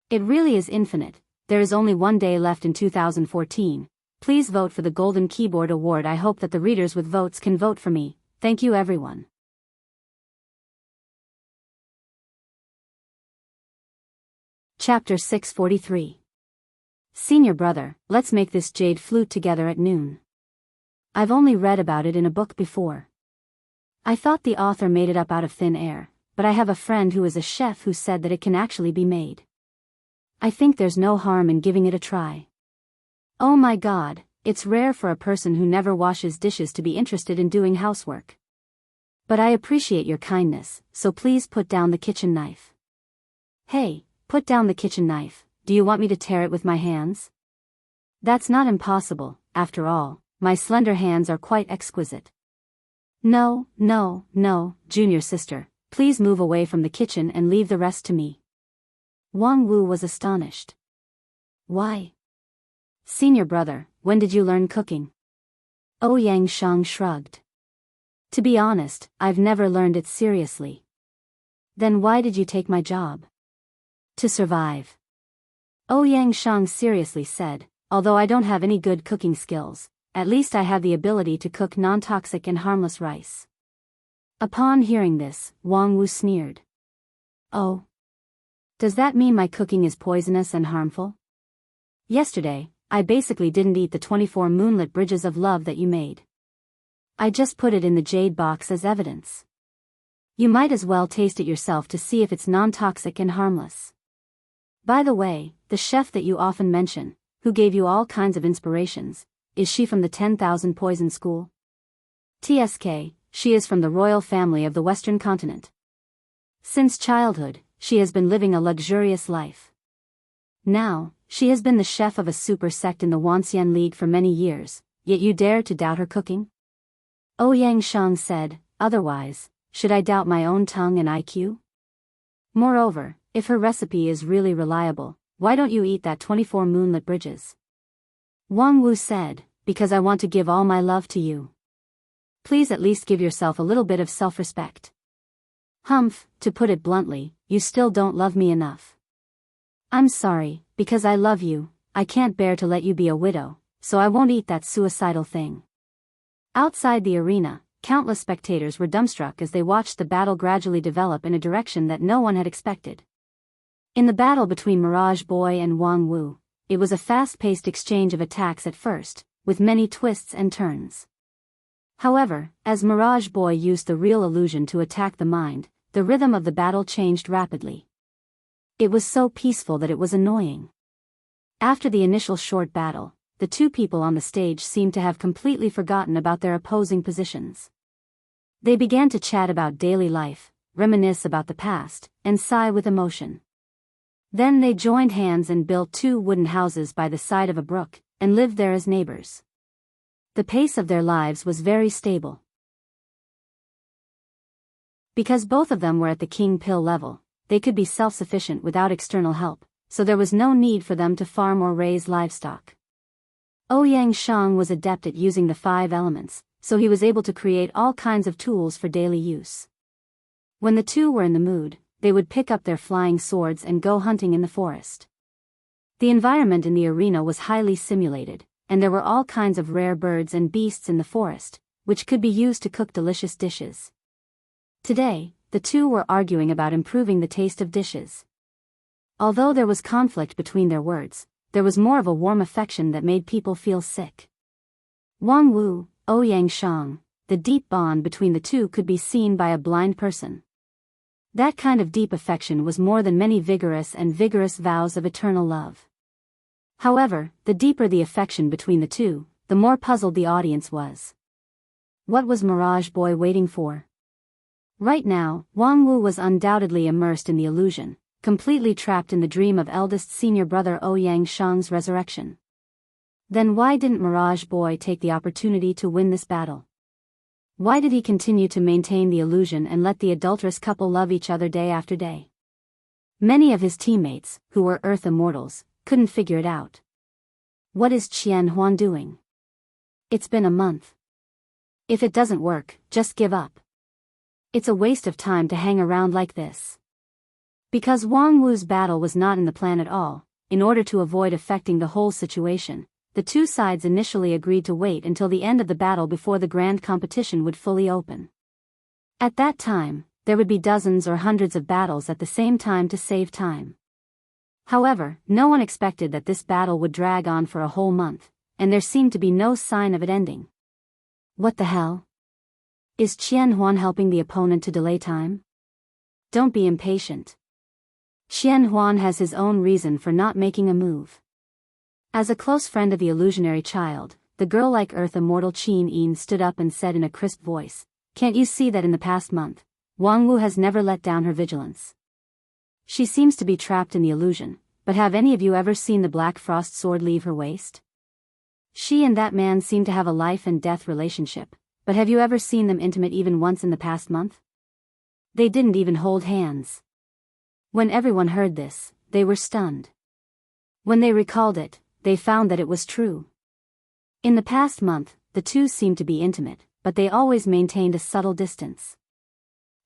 It really is infinite. There is only one day left in 2014. Please vote for the Golden Keyboard Award. I hope that the readers with votes can vote for me. Thank you everyone. Chapter 643. Senior brother, let's make this jade flute together at noon. I've only read about it in a book before. I thought the author made it up out of thin air, but I have a friend who is a chef who said that it can actually be made. I think there's no harm in giving it a try. Oh my God, it's rare for a person who never washes dishes to be interested in doing housework. But I appreciate your kindness, so please put down the kitchen knife. Hey, put down the kitchen knife. Do you want me to tear it with my hands? That's not impossible, after all, my slender hands are quite exquisite. No, junior sister, please move away from the kitchen and leave the rest to me. Wang Wu was astonished. Why? Senior brother, when did you learn cooking? Ouyang Shang shrugged. To be honest, I've never learned it seriously. Then why did you take my job? To survive. Ouyang Shang seriously said, although I don't have any good cooking skills, at least I have the ability to cook non-toxic and harmless rice. Upon hearing this, Wang Wu sneered. Oh. Does that mean my cooking is poisonous and harmful? Yesterday, I basically didn't eat the 24 moonlit bridges of love that you made. I just put it in the jade box as evidence. You might as well taste it yourself to see if it's non-toxic and harmless. By the way, the chef that you often mention, who gave you all kinds of inspirations, is she from the 10,000 Poison School? TSK, she is from the royal family of the Western continent. Since childhood, she has been living a luxurious life. Now, she has been the chef of a super sect in the Wanxian League for many years, yet you dare to doubt her cooking? Ouyang Shang said, otherwise, should I doubt my own tongue and IQ? Moreover, if her recipe is really reliable, why don't you eat that 24 moonlit bridges? Wang Wu said, because I want to give all my love to you. Please at least give yourself a little bit of self-respect. Humph, to put it bluntly, you still don't love me enough. I'm sorry, because I love you, I can't bear to let you be a widow, so I won't eat that suicidal thing. Outside the arena, countless spectators were dumbstruck as they watched the battle gradually develop in a direction that no one had expected. In the battle between Mirage Boy and Wang Wu, it was a fast-paced exchange of attacks at first, with many twists and turns. However, as Mirage Boy used the real illusion to attack the mind, the rhythm of the battle changed rapidly. It was so peaceful that it was annoying. After the initial short battle, the two people on the stage seemed to have completely forgotten about their opposing positions. They began to chat about daily life, reminisce about the past, and sigh with emotion. Then they joined hands and built 2 wooden houses by the side of a brook, and lived there as neighbors. The pace of their lives was very stable. Because both of them were at the king pill level, they could be self-sufficient without external help, so there was no need for them to farm or raise livestock. Ouyang Shang was adept at using the 5 elements, so he was able to create all kinds of tools for daily use. When the two were in the mood, they would pick up their flying swords and go hunting in the forest. The environment in the arena was highly simulated, and there were all kinds of rare birds and beasts in the forest, which could be used to cook delicious dishes. Today, the two were arguing about improving the taste of dishes. Although there was conflict between their words, there was more of a warm affection that made people feel sick. Wang Wu, Ouyang Shang, the deep bond between the two could be seen by a blind person. That kind of deep affection was more than many vigorous vows of eternal love. However, the deeper the affection between the two, the more puzzled the audience was. What was Mirage Boy waiting for? Right now, Wang Wu was undoubtedly immersed in the illusion, completely trapped in the dream of eldest senior brother Ouyang Shang's resurrection. Then why didn't Mirage Boy take the opportunity to win this battle? Why did he continue to maintain the illusion and let the adulterous couple love each other day after day? Many of his teammates, who were Earth Immortals, couldn't figure it out. What is Qian Huan doing? It's been a month. If it doesn't work, just give up. It's a waste of time to hang around like this. Because Wang Wu's battle was not in the plan at all, in order to avoid affecting the whole situation, the two sides initially agreed to wait until the end of the battle before the grand competition would fully open. At that time, there would be dozens or hundreds of battles at the same time to save time. However, no one expected that this battle would drag on for a whole month, and there seemed to be no sign of it ending. What the hell? Is Qian Huan helping the opponent to delay time? Don't be impatient. Qian Huan has his own reason for not making a move. As a close friend of the illusionary child, the girl-like Earth Immortal Qin Yin stood up and said in a crisp voice, "Can't you see that in the past month, Wang Wu has never let down her vigilance? She seems to be trapped in the illusion, but have any of you ever seen the Black Frost sword leave her waist? She and that man seem to have a life and death relationship, but have you ever seen them intimate even once in the past month? They didn't even hold hands." When everyone heard this, they were stunned. When they recalled it, they found that it was true. In the past month, the two seemed to be intimate, but they always maintained a subtle distance.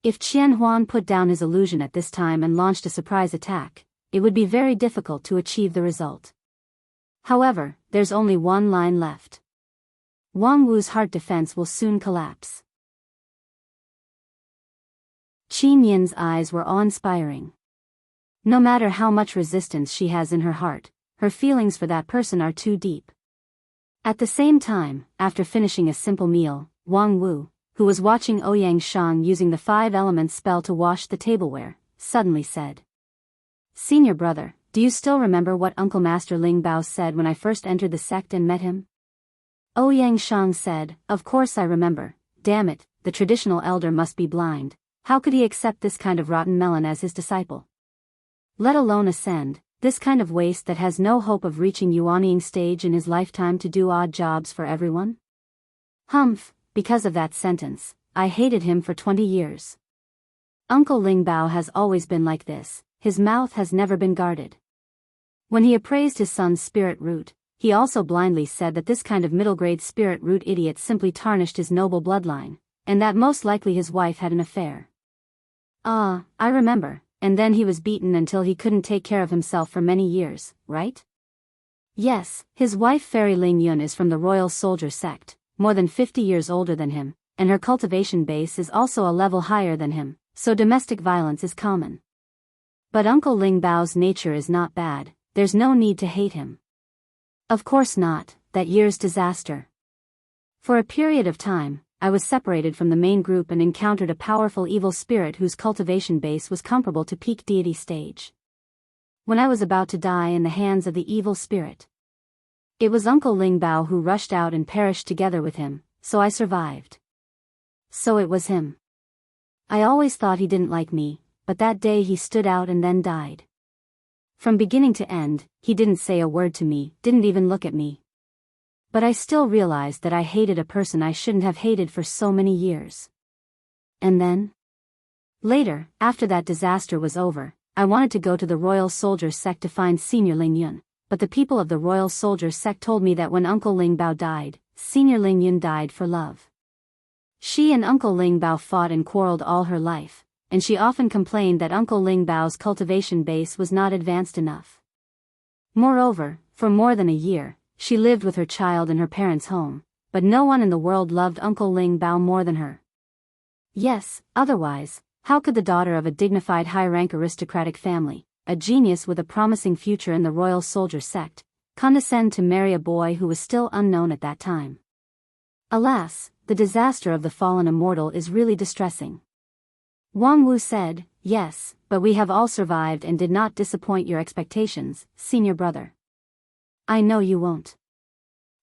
If Qian Huan put down his illusion at this time and launched a surprise attack, it would be very difficult to achieve the result. However, there's only one line left. Wang Wu's heart defense will soon collapse. Qin Yin's eyes were awe-inspiring. No matter how much resistance she has in her heart, her feelings for that person are too deep. At the same time, after finishing a simple meal, Wang Wu, who was watching Ouyang Shang using the 5 elements spell to wash the tableware, suddenly said, "Senior brother, do you still remember what Uncle Master Ling Bao said when I first entered the sect and met him?" Ouyang Shang said, "Of course I remember. Damn it, the traditional elder must be blind. How could he accept this kind of rotten melon as his disciple? Let alone ascend, this kind of waste that has no hope of reaching Yuanying stage in his lifetime to do odd jobs for everyone?" Humph, because of that sentence, I hated him for 20 years. Uncle Ling Bao has always been like this, his mouth has never been guarded. When he appraised his son's spirit root, he also blindly said that this kind of middle-grade spirit root idiot simply tarnished his noble bloodline, and that most likely his wife had an affair. Ah, I remember. And then he was beaten until he couldn't take care of himself for many years, right? Yes, his wife Fairy Ling Yun is from the Royal Soldier sect, more than 50 years older than him, and her cultivation base is also a level higher than him, so domestic violence is common. But Uncle Ling Bao's nature is not bad, there's no need to hate him. Of course not, that year's disaster. For a period of time, I was separated from the main group and encountered a powerful evil spirit whose cultivation base was comparable to peak deity stage. When I was about to die in the hands of the evil spirit, it was Uncle Ling Bao who rushed out and perished together with him, so I survived. So it was him. I always thought he didn't like me, but that day he stood out and then died. From beginning to end, he didn't say a word to me, didn't even look at me. But I still realized that I hated a person I shouldn't have hated for so many years. And then? Later, after that disaster was over, I wanted to go to the Royal Soldier sect to find Senior Ling Yun, but the people of the Royal Soldier sect told me that when Uncle Ling Bao died, Senior Ling Yun died for love. She and Uncle Ling Bao fought and quarreled all her life, and she often complained that Uncle Ling Bao's cultivation base was not advanced enough. Moreover, for more than a year, she lived with her child in her parents' home, but no one in the world loved Uncle Ling Bao more than her. Yes, otherwise, how could the daughter of a dignified high-rank aristocratic family, a genius with a promising future in the Royal Soldier sect, condescend to marry a boy who was still unknown at that time. Alas, the disaster of the fallen immortal is really distressing. Wang Wu said, yes, but we have all survived and did not disappoint your expectations, senior brother. I know you won't.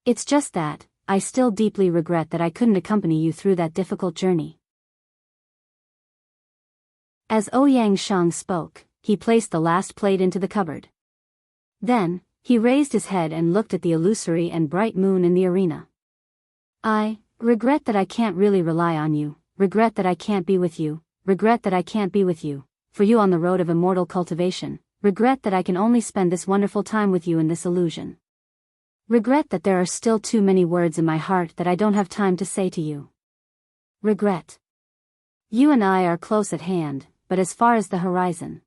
It's just that, I still deeply regret that I couldn't accompany you through that difficult journey. As Ouyang Shang spoke, he placed the last plate into the cupboard. Then, he raised his head and looked at the illusory and bright moon in the arena. I regret that I can't really rely on you, regret that I can't be with you, regret that I can't be with you, for you on the road of immortal cultivation, regret that I can only spend this wonderful time with you in this illusion. Regret that there are still too many words in my heart that I don't have time to say to you. Regret. You and I are close at hand, but as far as the horizon.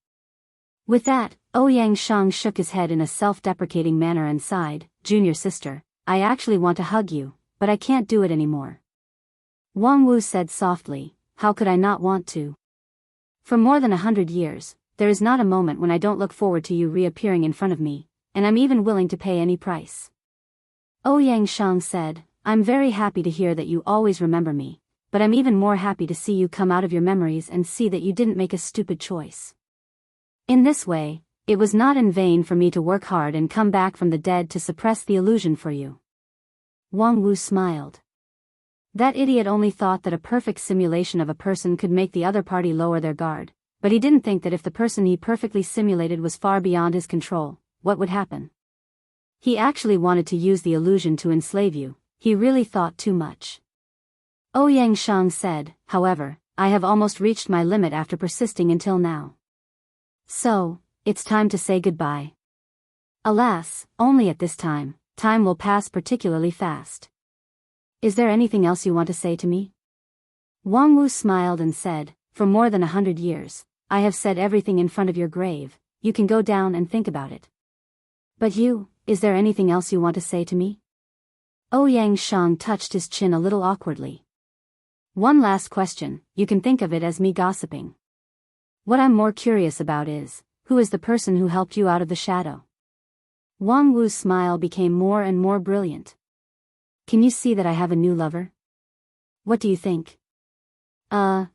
With that, Ouyang Shang shook his head in a self-deprecating manner and sighed, Junior sister, I actually want to hug you, but I can't do it anymore. Wang Wu said softly, how could I not want to? For more than 100 years, there is not a moment when I don't look forward to you reappearing in front of me, and I'm even willing to pay any price. Ouyang Shang said, I'm very happy to hear that you always remember me, but I'm even more happy to see you come out of your memories and see that you didn't make a stupid choice. In this way, it was not in vain for me to work hard and come back from the dead to suppress the illusion for you. Wang Wu smiled. That idiot only thought that a perfect simulation of a person could make the other party lower their guard, but he didn't think that if the person he perfectly simulated was far beyond his control, what would happen? He actually wanted to use the illusion to enslave you. He really thought too much. Ouyang Shang said, however, I have almost reached my limit after persisting until now. So, it's time to say goodbye. Alas, only at this time, time will pass particularly fast. Is there anything else you want to say to me? Wang Wu smiled and said, for more than 100 years, I have said everything in front of your grave, you can go down and think about it. But you, is there anything else you want to say to me? Ouyang Shang touched his chin a little awkwardly. One last question, you can think of it as me gossiping. What I'm more curious about is, who is the person who helped you out of the shadow? Wang Wu's smile became more and more brilliant. Can you see that I have a new lover? What do you think?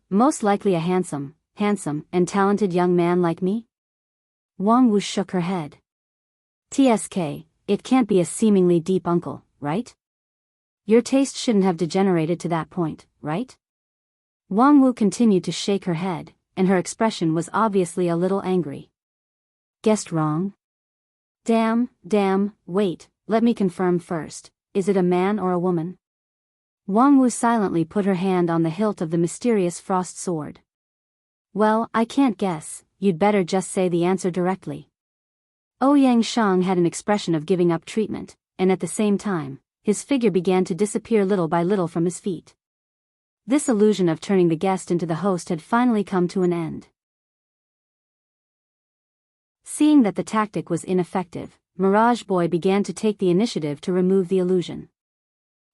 Most likely a handsome, and talented young man like me? Wang Wu shook her head. TSK, it can't be a seemingly deep uncle, right? Your taste shouldn't have degenerated to that point, right? Wang Wu continued to shake her head, and her expression was obviously a little angry. Guessed wrong? Damn, wait, let me confirm first, is it a man or a woman? Wang Wu silently put her hand on the hilt of the mysterious frost sword. Well, I can't guess, you'd better just say the answer directly. Ouyang Shang had an expression of giving up treatment, and at the same time, his figure began to disappear little by little from his feet. This illusion of turning the guest into the host had finally come to an end. Seeing that the tactic was ineffective, Mirage Boy began to take the initiative to remove the illusion.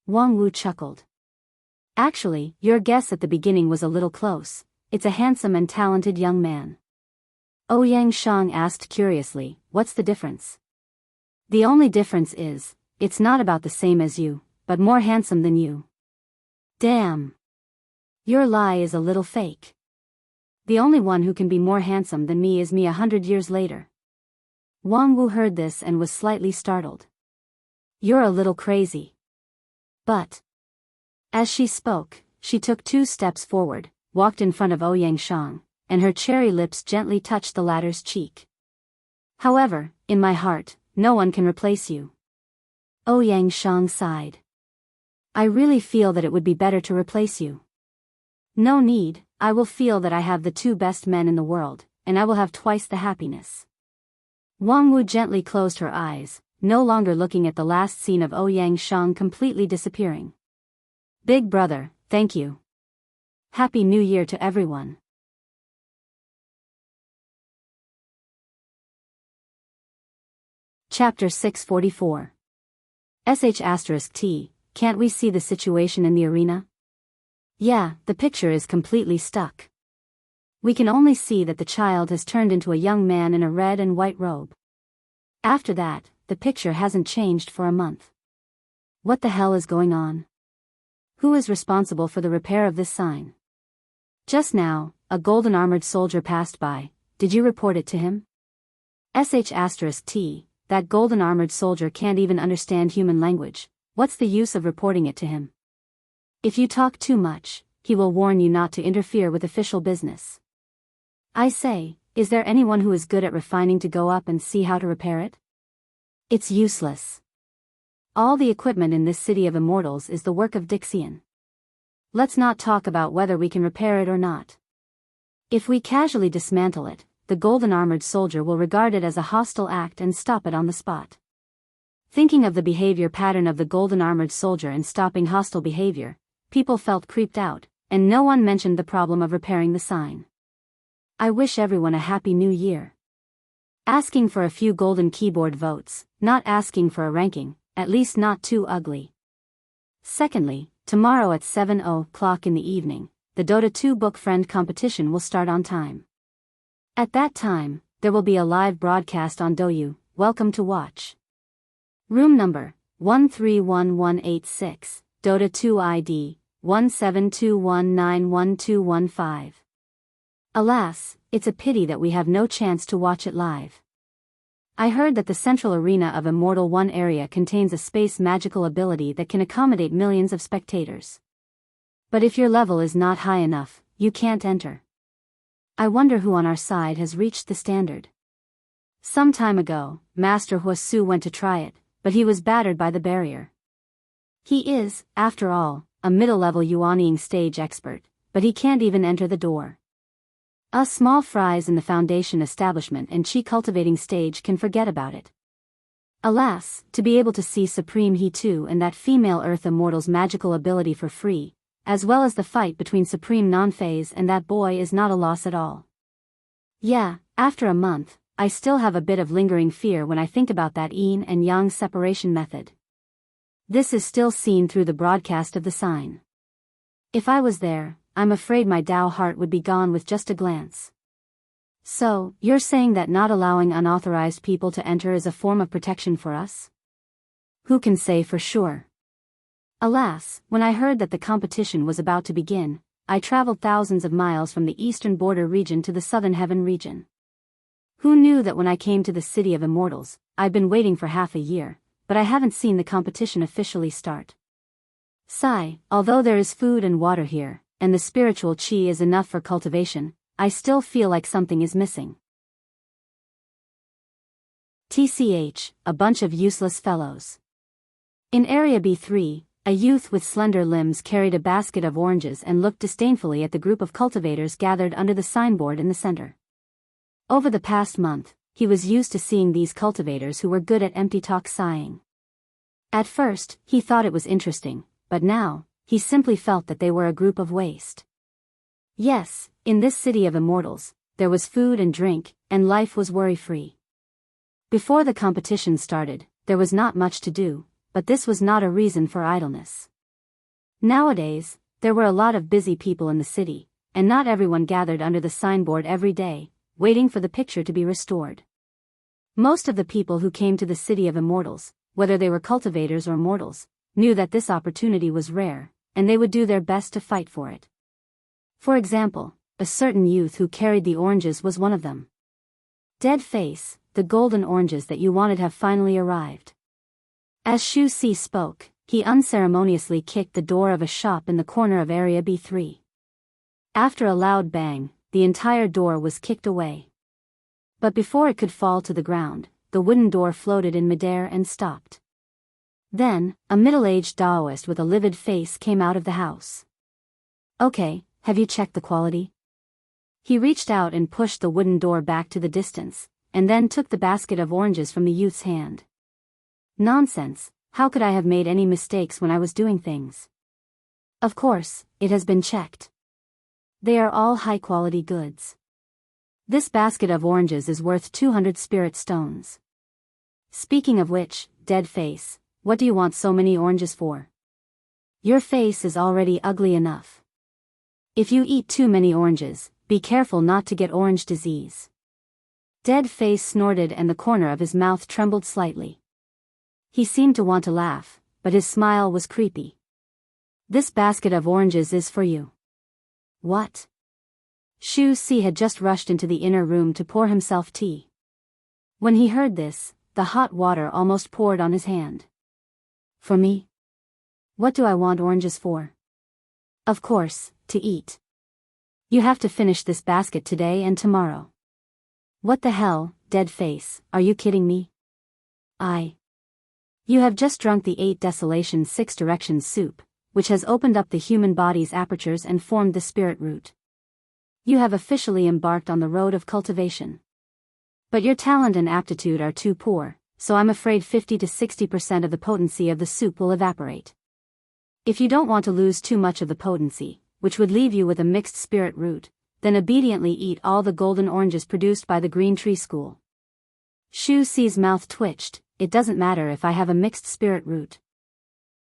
Wang Wu chuckled. Actually, your guess at the beginning was a little close, it's a handsome and talented young man. Ouyang Shang asked curiously, what's the difference? The only difference is, it's not about the same as you, but more handsome than you. Damn. Your lie is a little fake. The only one who can be more handsome than me is me 100 years later. Wang Wu heard this and was slightly startled. You're a little crazy. But. As she spoke, she took 2 steps forward, walked in front of Ouyang Shang, and her cherry lips gently touched the latter's cheek. However, in my heart, no one can replace you. Ouyang Shang sighed. I really feel that it would be better to replace you. No need, I will feel that I have the 2 best men in the world, and I will have twice the happiness. Wang Wu gently closed her eyes, no longer looking at the last scene of Ouyang Shang completely disappearing. Big brother, thank you. Happy New Year to everyone. Chapter 644. *T, can't we see the situation in the arena? Yeah, the picture is completely stuck. We can only see that the child has turned into a young man in a red and white robe. After that, the picture hasn't changed for a month. What the hell is going on? Who is responsible for the repair of this sign? Just now, a golden armored soldier passed by. Did you report it to him? *T. That golden armored soldier can't even understand human language. What's the use of reporting it to him? If you talk too much, he will warn you not to interfere with official business. I say, is there anyone who is good at refining to go up and see how to repair it? It's useless. All the equipment in this city of immortals is the work of Dixian. Let's not talk about whether we can repair it or not. If we casually dismantle it, the golden armored soldier will regard it as a hostile act and stop it on the spot. Thinking of the behavior pattern of the golden armored soldier and stopping hostile behavior, people felt creeped out, and no one mentioned the problem of repairing the sign. I wish everyone a happy new year. Asking for a few golden keyboard votes, not asking for a ranking, at least not too ugly. Secondly, tomorrow at 7:00 in the evening, the Dota 2 book friend competition will start on time. At that time, there will be a live broadcast on Douyu. Welcome to watch. Room number 131186, Dota 2 ID 1721911215. Alas, it's a pity that we have no chance to watch it live. I heard that the central arena of Immortal 1 area contains a space magical ability that can accommodate millions of spectators. But if your level is not high enough, you can't enter. I wonder who on our side has reached the standard. Some time ago, Master Huasu went to try it, but he was battered by the barrier. He is, after all, a middle-level Yuanying stage expert, but he can't even enter the door. Us small fries in the foundation establishment and chi cultivating stage can forget about it. Alas, to be able to see Supreme He 2 and that female Earth Immortal's magical ability for free, as well as the fight between Supreme Non-Phase and that boy is not a loss at all. Yeah, after a month, I still have a bit of lingering fear when I think about that yin and yang separation method. This is still seen through the broadcast of the sign. If I was there, I'm afraid my Tao heart would be gone with just a glance. So, you're saying that not allowing unauthorized people to enter is a form of protection for us? Who can say for sure? Alas, when I heard that the competition was about to begin, I traveled thousands of miles from the eastern border region to the southern heaven region. Who knew that when I came to the city of immortals, I'd been waiting for half a year, but I haven't seen the competition officially start. Sigh, although there is food and water here, and the spiritual chi is enough for cultivation, I still feel like something is missing. TCH, a bunch of useless fellows. In Area B3, a youth with slender limbs carried a basket of oranges and looked disdainfully at the group of cultivators gathered under the signboard in the center. Over the past month, he was used to seeing these cultivators who were good at empty talk sighing. At first, he thought it was interesting, but now, he simply felt that they were a group of waste. Yes, in this city of immortals, there was food and drink, and life was worry-free. Before the competition started, there was not much to do, but this was not a reason for idleness. Nowadays, there were a lot of busy people in the city, and not everyone gathered under the signboard every day, waiting for the picture to be restored. Most of the people who came to the city of immortals, whether they were cultivators or mortals, knew that this opportunity was rare, and they would do their best to fight for it. For example, a certain youth who carried the oranges was one of them. Dead face, the golden oranges that you wanted have finally arrived. As Shu Si spoke, he unceremoniously kicked the door of a shop in the corner of Area B3. After a loud bang, the entire door was kicked away. But before it could fall to the ground, the wooden door floated in midair and stopped. Then, a middle-aged Daoist with a livid face came out of the house. Okay, have you checked the quality? He reached out and pushed the wooden door back to the distance, and then took the basket of oranges from the youth's hand. Nonsense, how could I have made any mistakes when I was doing things? Of course, it has been checked. They are all high-quality goods. This basket of oranges is worth 200 spirit stones. Speaking of which, dead face, what do you want so many oranges for? Your face is already ugly enough. If you eat too many oranges, be careful not to get orange disease. Dead face snorted and the corner of his mouth trembled slightly. He seemed to want to laugh, but his smile was creepy. This basket of oranges is for you. What? Shu Si had just rushed into the inner room to pour himself tea. When he heard this, the hot water almost poured on his hand. For me? What do I want oranges for? Of course, to eat. You have to finish this basket today and tomorrow. What the hell, dead face, are you kidding me? You have just drunk the 8 Desolation 6 Directions soup, which has opened up the human body's apertures and formed the spirit root. You have officially embarked on the road of cultivation. But your talent and aptitude are too poor, so I'm afraid 50 to 60% of the potency of the soup will evaporate. If you don't want to lose too much of the potency, which would leave you with a mixed spirit root, then obediently eat all the golden oranges produced by the Green Tree School. Shu Si's mouth twitched. It doesn't matter if I have a mixed spirit root.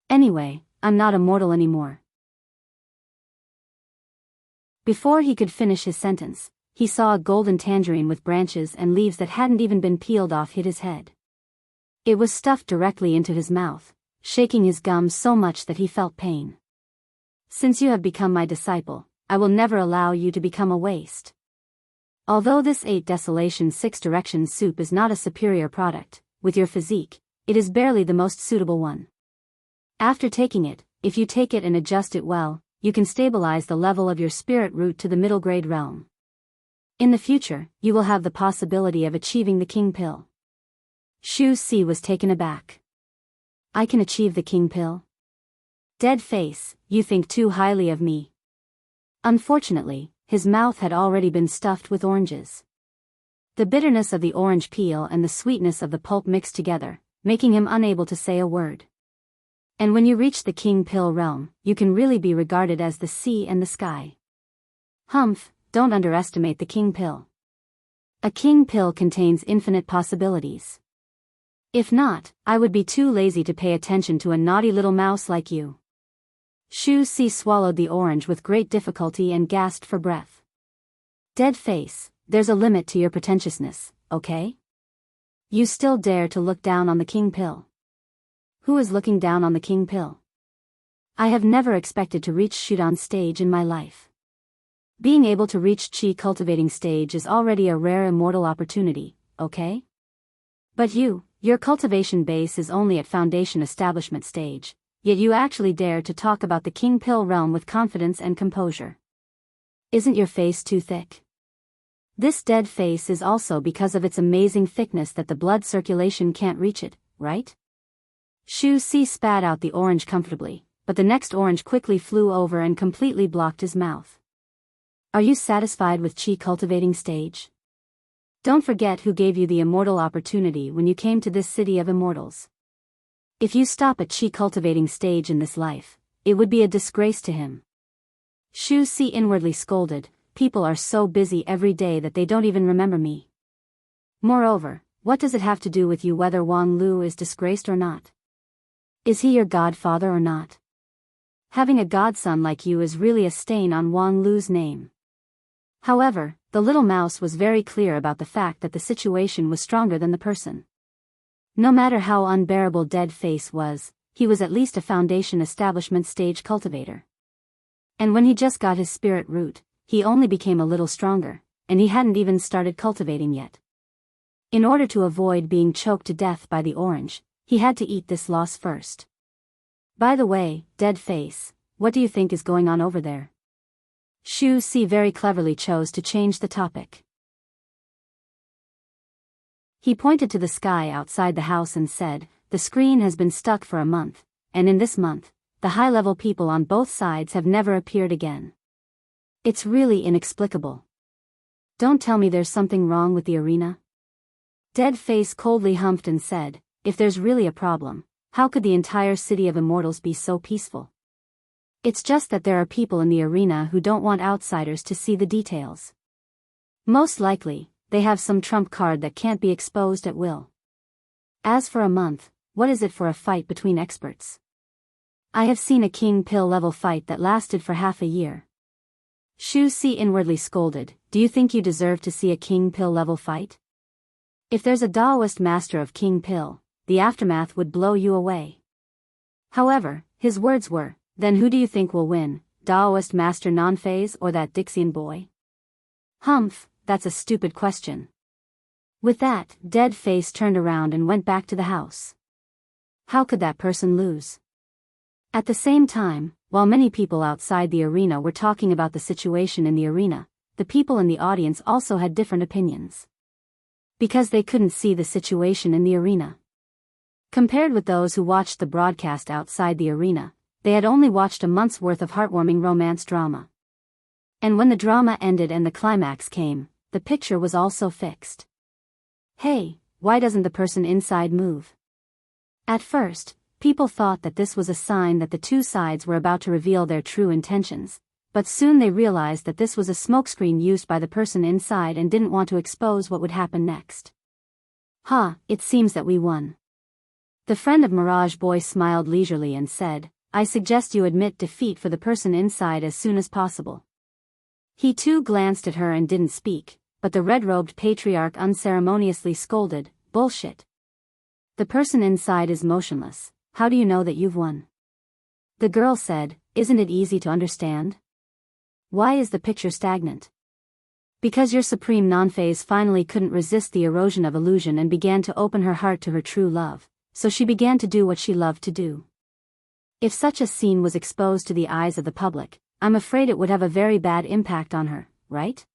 Anyway, I'm not immortal anymore. Before he could finish his sentence, he saw a golden tangerine with branches and leaves that hadn't even been peeled off hit his head. It was stuffed directly into his mouth, shaking his gums so much that he felt pain. Since you have become my disciple, I will never allow you to become a waste. Although this 8 Desolation 6 Directions soup is not a superior product, with your physique, it is barely the most suitable one. After taking it, if you take it and adjust it well, you can stabilize the level of your spirit root to the middle grade realm. In the future, you will have the possibility of achieving the king pill. Shu Si was taken aback. I can achieve the king pill? Dead face, you think too highly of me. Unfortunately, his mouth had already been stuffed with oranges. The bitterness of the orange peel and the sweetness of the pulp mixed together, making him unable to say a word. And when you reach the king pill realm, you can really be regarded as the sea and the sky. Humph, don't underestimate the king pill. A king pill contains infinite possibilities. If not, I would be too lazy to pay attention to a naughty little mouse like you. Shu Si swallowed the orange with great difficulty and gasped for breath. Dead face, there's a limit to your pretentiousness, okay? You still dare to look down on the king pill? Who is looking down on the king pill? I have never expected to reach Shudan stage in my life. Being able to reach Qi cultivating stage is already a rare immortal opportunity, okay? But your cultivation base is only at foundation establishment stage, yet you actually dare to talk about the king pill realm with confidence and composure. Isn't your face too thick? This dead face is also because of its amazing thickness that the blood circulation can't reach it, right? Shu Si spat out the orange comfortably, but the next orange quickly flew over and completely blocked his mouth. Are you satisfied with Qi cultivating stage? Don't forget who gave you the immortal opportunity when you came to this city of immortals. If you stop at Qi cultivating stage in this life, it would be a disgrace to him. Shu Si inwardly scolded, people are so busy every day that they don't even remember me. Moreover, what does it have to do with you whether Wang Lu is disgraced or not? Is he your godfather or not? Having a godson like you is really a stain on Wang Lu's name. However, the little mouse was very clear about the fact that the situation was stronger than the person. No matter how unbearable Dead Face was, he was at least a foundation establishment stage cultivator. And when he just got his spirit root, he only became a little stronger, and he hadn't even started cultivating yet. In order to avoid being choked to death by the orange, he had to eat this loss first. By the way, Dead Face, what do you think is going on over there? Shu Si very cleverly chose to change the topic. He pointed to the sky outside the house and said, the screen has been stuck for a month, and in this month, the high-level people on both sides have never appeared again. It's really inexplicable. Don't tell me there's something wrong with the arena? Dead Face coldly humphed and said, if there's really a problem, how could the entire city of immortals be so peaceful? It's just that there are people in the arena who don't want outsiders to see the details. Most likely, they have some trump card that can't be exposed at will. As for a month, what is it for a fight between experts? I have seen a king pill level fight that lasted for half a year. Shu Si inwardly scolded, do you think you deserve to see a king pill level fight? If there's a Taoist master of king pill, the aftermath would blow you away. However, his words were, then who do you think will win, Daoist Master Nanfei's or that Dixian boy? Humph, that's a stupid question. With that, Dead Face turned around and went back to the house. How could that person lose? At the same time, while many people outside the arena were talking about the situation in the arena, the people in the audience also had different opinions. Because they couldn't see the situation in the arena. Compared with those who watched the broadcast outside the arena, they had only watched a month's worth of heartwarming romance drama. And when the drama ended and the climax came, the picture was also fixed. Hey, why doesn't the person inside move? At first, people thought that this was a sign that the two sides were about to reveal their true intentions, but soon they realized that this was a smokescreen used by the person inside and didn't want to expose what would happen next. It seems that we won. The friend of Mirage Boy smiled leisurely and said, I suggest you admit defeat for the person inside as soon as possible. He too glanced at her and didn't speak, but the red-robed patriarch unceremoniously scolded, bullshit. The person inside is motionless, how do you know that you've won? The girl said, isn't it easy to understand? Why is the picture stagnant? Because your supreme non-phase finally couldn't resist the erosion of illusion and began to open her heart to her true love, so she began to do what she loved to do. If such a scene was exposed to the eyes of the public, I'm afraid it would have a very bad impact on her, right?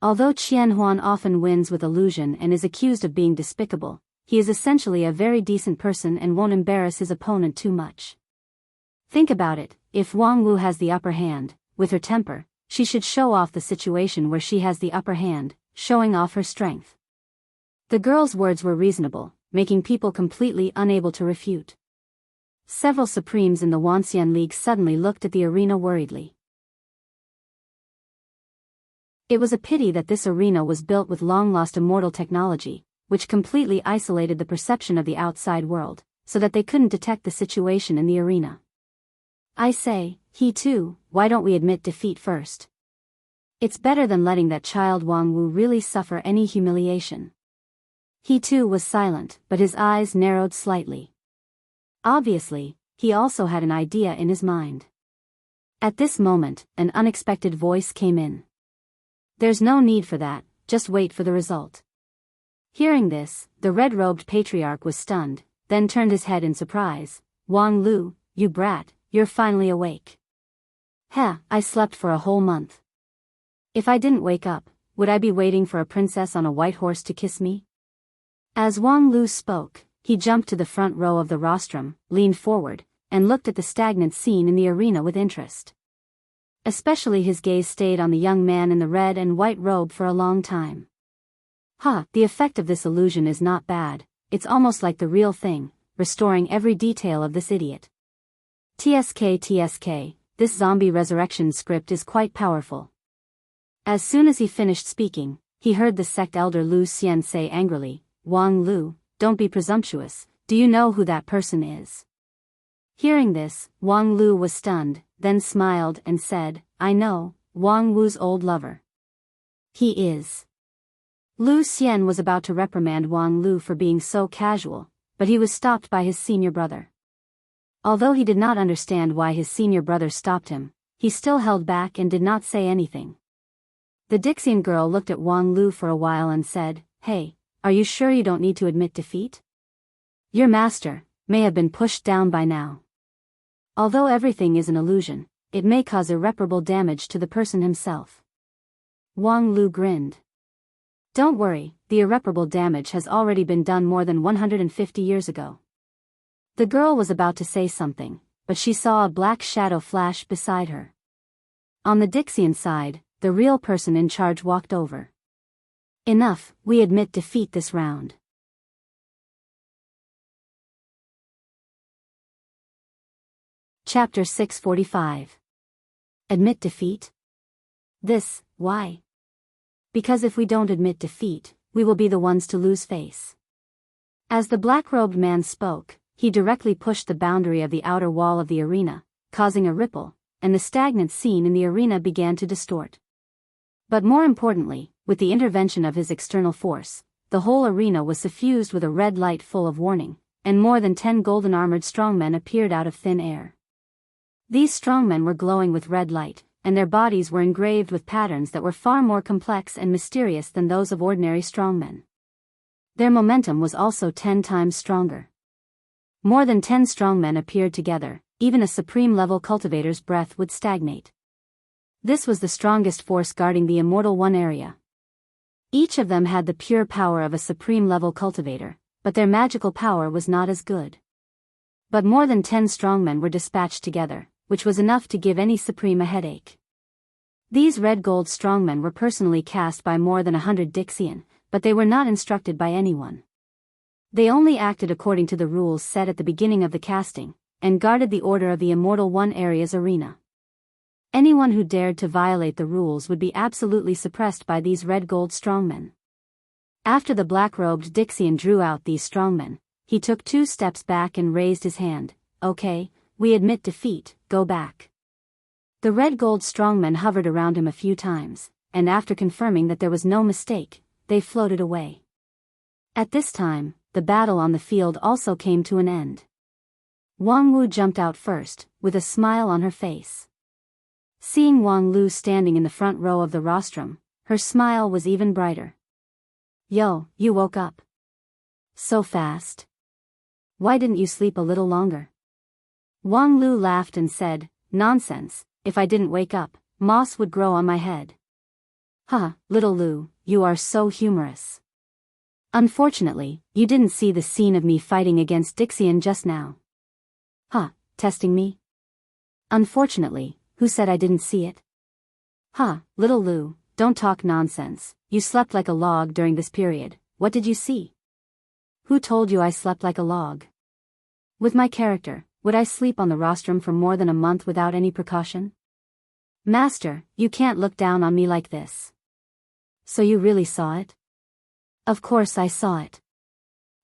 Although Qian Huan often wins with illusion and is accused of being despicable, he is essentially a very decent person and won't embarrass his opponent too much. Think about it, if Wang Wu has the upper hand, with her temper, she should show off the situation where she has the upper hand, showing off her strength. The girl's words were reasonable, making people completely unable to refute. Several Supremes in the Wanxian League suddenly looked at the arena worriedly. It was a pity that this arena was built with long-lost immortal technology, which completely isolated the perception of the outside world, so that they couldn't detect the situation in the arena. I say, he too, why don't we admit defeat first? It's better than letting that child Wang Wu really suffer any humiliation. He too was silent, but his eyes narrowed slightly. Obviously, he also had an idea in his mind. At this moment, an unexpected voice came in. There's no need for that, just wait for the result. Hearing this, the red-robed patriarch was stunned, then turned his head in surprise. Wang Lu, you brat, you're finally awake. I slept for a whole month. If I didn't wake up, would I be waiting for a princess on a white horse to kiss me? As Wang Lu spoke, he jumped to the front row of the rostrum, leaned forward, and looked at the stagnant scene in the arena with interest. Especially his gaze stayed on the young man in the red and white robe for a long time. The effect of this illusion is not bad, it's almost like the real thing, restoring every detail of this idiot. TSK, this zombie resurrection script is quite powerful. As soon as he finished speaking, he heard the sect elder Lu Xian say angrily, Wang Lu, don't be presumptuous, do you know who that person is? Hearing this, Wang Lu was stunned, then smiled and said, I know, Wang Wu's old lover. He is. Lu Xian was about to reprimand Wang Lu for being so casual, but he was stopped by his senior brother. Although he did not understand why his senior brother stopped him, he still held back and did not say anything. The Dixian girl looked at Wang Lu for a while and said, Hey, are you sure you don't need to admit defeat? Your master may have been pushed down by now. Although everything is an illusion, it may cause irreparable damage to the person himself. Wang Lu grinned. Don't worry, the irreparable damage has already been done more than 150 years ago. The girl was about to say something, but she saw a black shadow flash beside her. On the Dixian side, the real person in charge walked over. Enough, we admit defeat this round. Chapter 645. Admit defeat? Why? Because if we don't admit defeat, we will be the ones to lose face. As the black-robed man spoke, he directly pushed the boundary of the outer wall of the arena, causing a ripple, and the stagnant scene in the arena began to distort. But more importantly, with the intervention of his external force, the whole arena was suffused with a red light full of warning, and more than 10 golden-armored strongmen appeared out of thin air. These strongmen were glowing with red light, and their bodies were engraved with patterns that were far more complex and mysterious than those of ordinary strongmen. Their momentum was also 10 times stronger. More than 10 strongmen appeared together, even a supreme-level cultivator's breath would stagnate. This was the strongest force guarding the Immortal One area. Each of them had the pure power of a supreme-level cultivator, but their magical power was not as good. But more than 10 strongmen were dispatched together, which was enough to give any supreme a headache. These red gold strongmen were personally cast by more than 100 Dixian, but they were not instructed by anyone. They only acted according to the rules set at the beginning of the casting, and guarded the order of the Immortal One area's arena. Anyone who dared to violate the rules would be absolutely suppressed by these red gold strongmen. After the black-robed Dixian drew out these strongmen, he took 2 steps back and raised his hand. Okay, we admit defeat, go back. The red gold strongmen hovered around him a few times, and after confirming that there was no mistake, they floated away. At this time, the battle on the field also came to an end. Wang Wu jumped out first, with a smile on her face. Seeing Wang Lu standing in the front row of the rostrum, her smile was even brighter. Yo, you woke up. So fast. Why didn't you sleep a little longer? Wang Lu laughed and said, nonsense, if I didn't wake up, moss would grow on my head. Huh, little Lu, you are so humorous. Unfortunately, you didn't see the scene of me fighting against Dixian just now. Huh, testing me? Unfortunately, who said I didn't see it? Huh, little Lu, don't talk nonsense, you slept like a log during this period, what did you see? Who told you I slept like a log? With my character, would I sleep on the rostrum for more than a month without any precaution? Master, you can't look down on me like this. So you really saw it? Of course I saw it.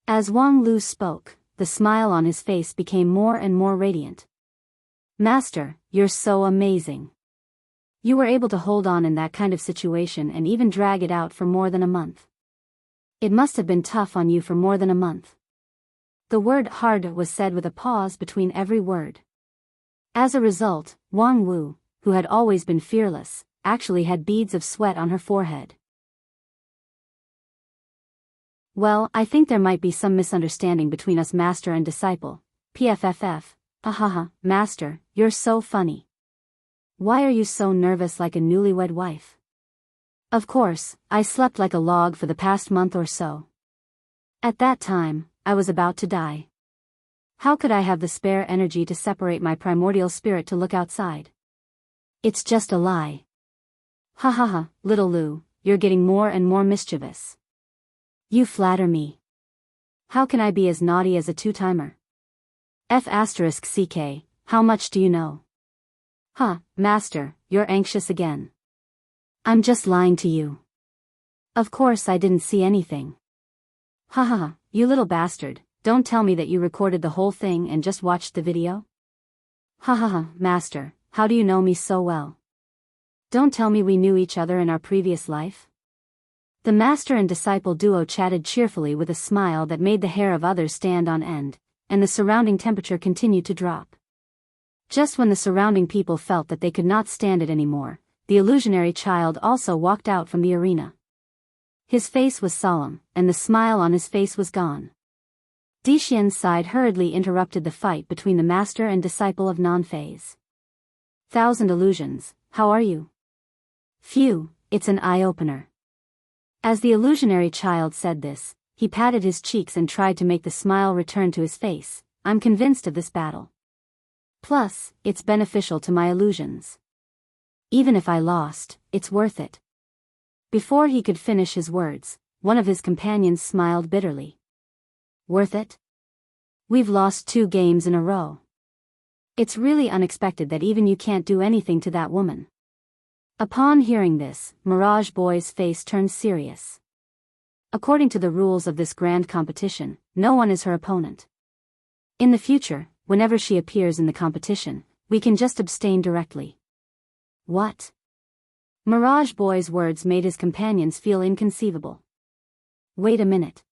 As Wang Lu spoke, the smile on his face became more and more radiant. Master, you're so amazing. You were able to hold on in that kind of situation and even drag it out for more than a month. It must have been tough on you for more than a month. The word hard was said with a pause between every word. As a result, Wang Wu, who had always been fearless, actually had beads of sweat on her forehead. Well, I think there might be some misunderstanding between us master and disciple. PFFF. Ahaha, master, you're so funny. Why are you so nervous like a newlywed wife? Of course, I slept like a log for the past month or so. At that time, I was about to die. How could I have the spare energy to separate my primordial spirit to look outside? It's just a lie. Ha ha ha, little Lu, you're getting more and more mischievous. You flatter me. How can I be as naughty as a two-timer? F***CK, how much do you know? Huh, master, you're anxious again. I'm just lying to you. Of course I didn't see anything. Ha ha ha, you little bastard, don't tell me that you recorded the whole thing and just watched the video? Ha ha ha, master, how do you know me so well? Don't tell me we knew each other in our previous life? The master and disciple duo chatted cheerfully with a smile that made the hair of others stand on end, and the surrounding temperature continued to drop. Just when the surrounding people felt that they could not stand it anymore, the illusionary child also walked out from the arena. His face was solemn, and the smile on his face was gone. Dixian's side hurriedly interrupted the fight between the master and disciple of non-phase. Thousand illusions, how are you? Phew, it's an eye-opener. As the illusionary child said this, he patted his cheeks and tried to make the smile return to his face. I'm convinced of this battle. Plus, it's beneficial to my illusions. Even if I lost, it's worth it. Before he could finish his words, one of his companions smiled bitterly. Worth it? We've lost 2 games in a row. It's really unexpected that even you can't do anything to that woman. Upon hearing this, Mirage Boy's face turned serious. According to the rules of this grand competition, no one is her opponent. In the future, whenever she appears in the competition, we can just abstain directly. What? Mirage Boy's words made his companions feel inconceivable. Wait a minute.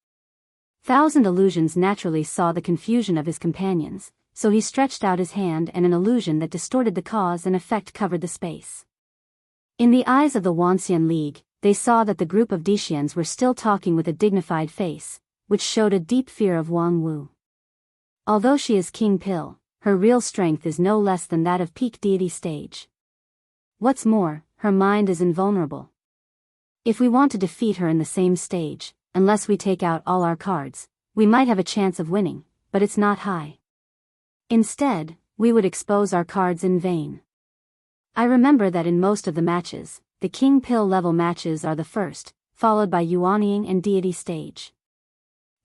Thousand Illusions naturally saw the confusion of his companions, so he stretched out his hand and an illusion that distorted the cause and effect covered the space. In the eyes of the Wanxian League, they saw that the group of Dixians were still talking with a dignified face, which showed a deep fear of Wang Wu. Although she is King Pill, her real strength is no less than that of peak deity stage. What's more, her mind is invulnerable. If we want to defeat her in the same stage, unless we take out all our cards, we might have a chance of winning, but it's not high. Instead, we would expose our cards in vain. I remember that in most of the matches, the King Pill level matches are the first, followed by Yuanying and deity stage.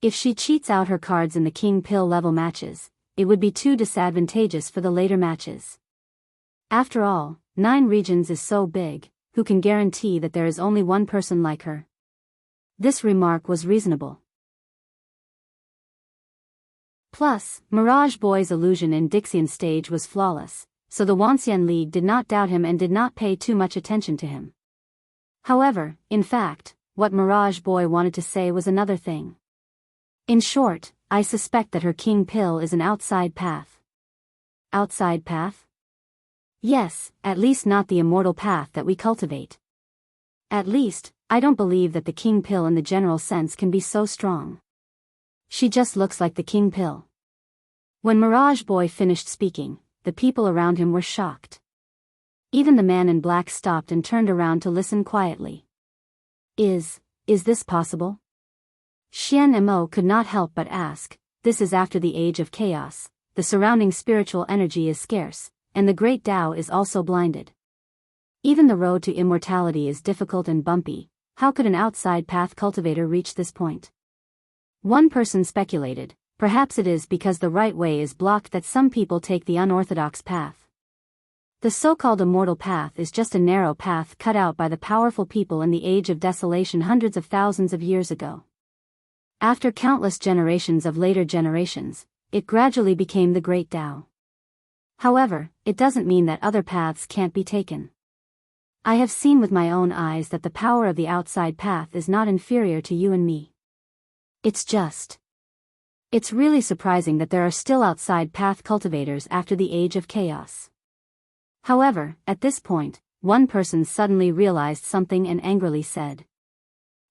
If she cheats out her cards in the King Pill level matches, it would be too disadvantageous for the later matches. After all, 9 regions is so big, who can guarantee that there is only one person like her? This remark was reasonable. Plus, Mirage Boy's illusion in Dixian stage was flawless, so the Wanxian League did not doubt him and did not pay too much attention to him. However, in fact, what Mirage Boy wanted to say was another thing. In short, I suspect that her King Pill is an outside path. Outside path? Yes, at least not the immortal path that we cultivate. At least, I don't believe that the King Pill in the general sense can be so strong. She just looks like the King Pill. When Mirage Boy finished speaking, the people around him were shocked. Even the man in black stopped and turned around to listen quietly. Is this possible? Xian Mo could not help but ask. This is after the age of chaos, the surrounding spiritual energy is scarce, and the great Tao is also blinded. Even the road to immortality is difficult and bumpy. How could an outside path cultivator reach this point? One person speculated, perhaps it is because the right way is blocked that some people take the unorthodox path. The so-called immortal path is just a narrow path cut out by the powerful people in the age of desolation hundreds of thousands of years ago. After countless generations of later generations, it gradually became the Great Tao. However, it doesn't mean that other paths can't be taken. I have seen with my own eyes that the power of the outside path is not inferior to you and me. It's really surprising that there are still outside path cultivators after the age of chaos. However, at this point, one person suddenly realized something and angrily said,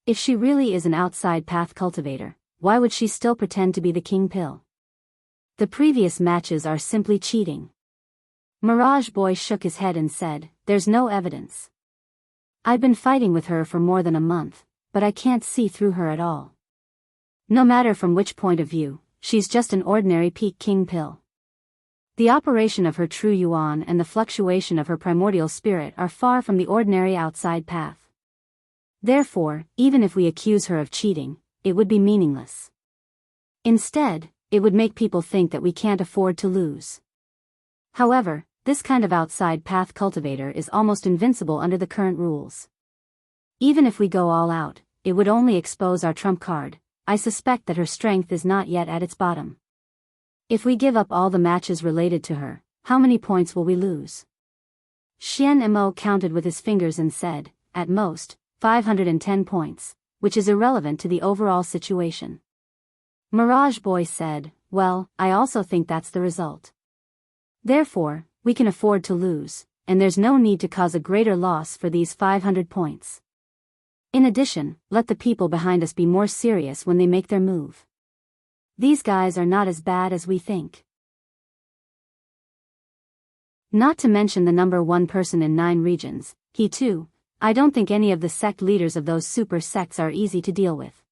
if she really is an outside path cultivator, why would she still pretend to be the King Pill? The previous matches are simply cheating. Mirage Boy shook his head and said, there's no evidence. I've been fighting with her for more than a month, but I can't see through her at all. No matter from which point of view, she's just an ordinary peak King Pill. The operation of her true yuan and the fluctuation of her primordial spirit are far from the ordinary outside path. Therefore, even if we accuse her of cheating, it would be meaningless. Instead, it would make people think that we can't afford to lose. However, this kind of outside path cultivator is almost invincible under the current rules. Even if we go all out, it would only expose our trump card. I suspect that her strength is not yet at its bottom. If we give up all the matches related to her, how many points will we lose? Xian Mo counted with his fingers and said, at most, 510 points, which is irrelevant to the overall situation. Mirage Boy said, well, I also think that's the result. Therefore, we can afford to lose, and there's no need to cause a greater loss for these 500 points. In addition, let the people behind us be more serious when they make their move. These guys are not as bad as we think. Not to mention the number one person in 9 regions, he too. I don't think any of the sect leaders of those super sects are easy to deal with.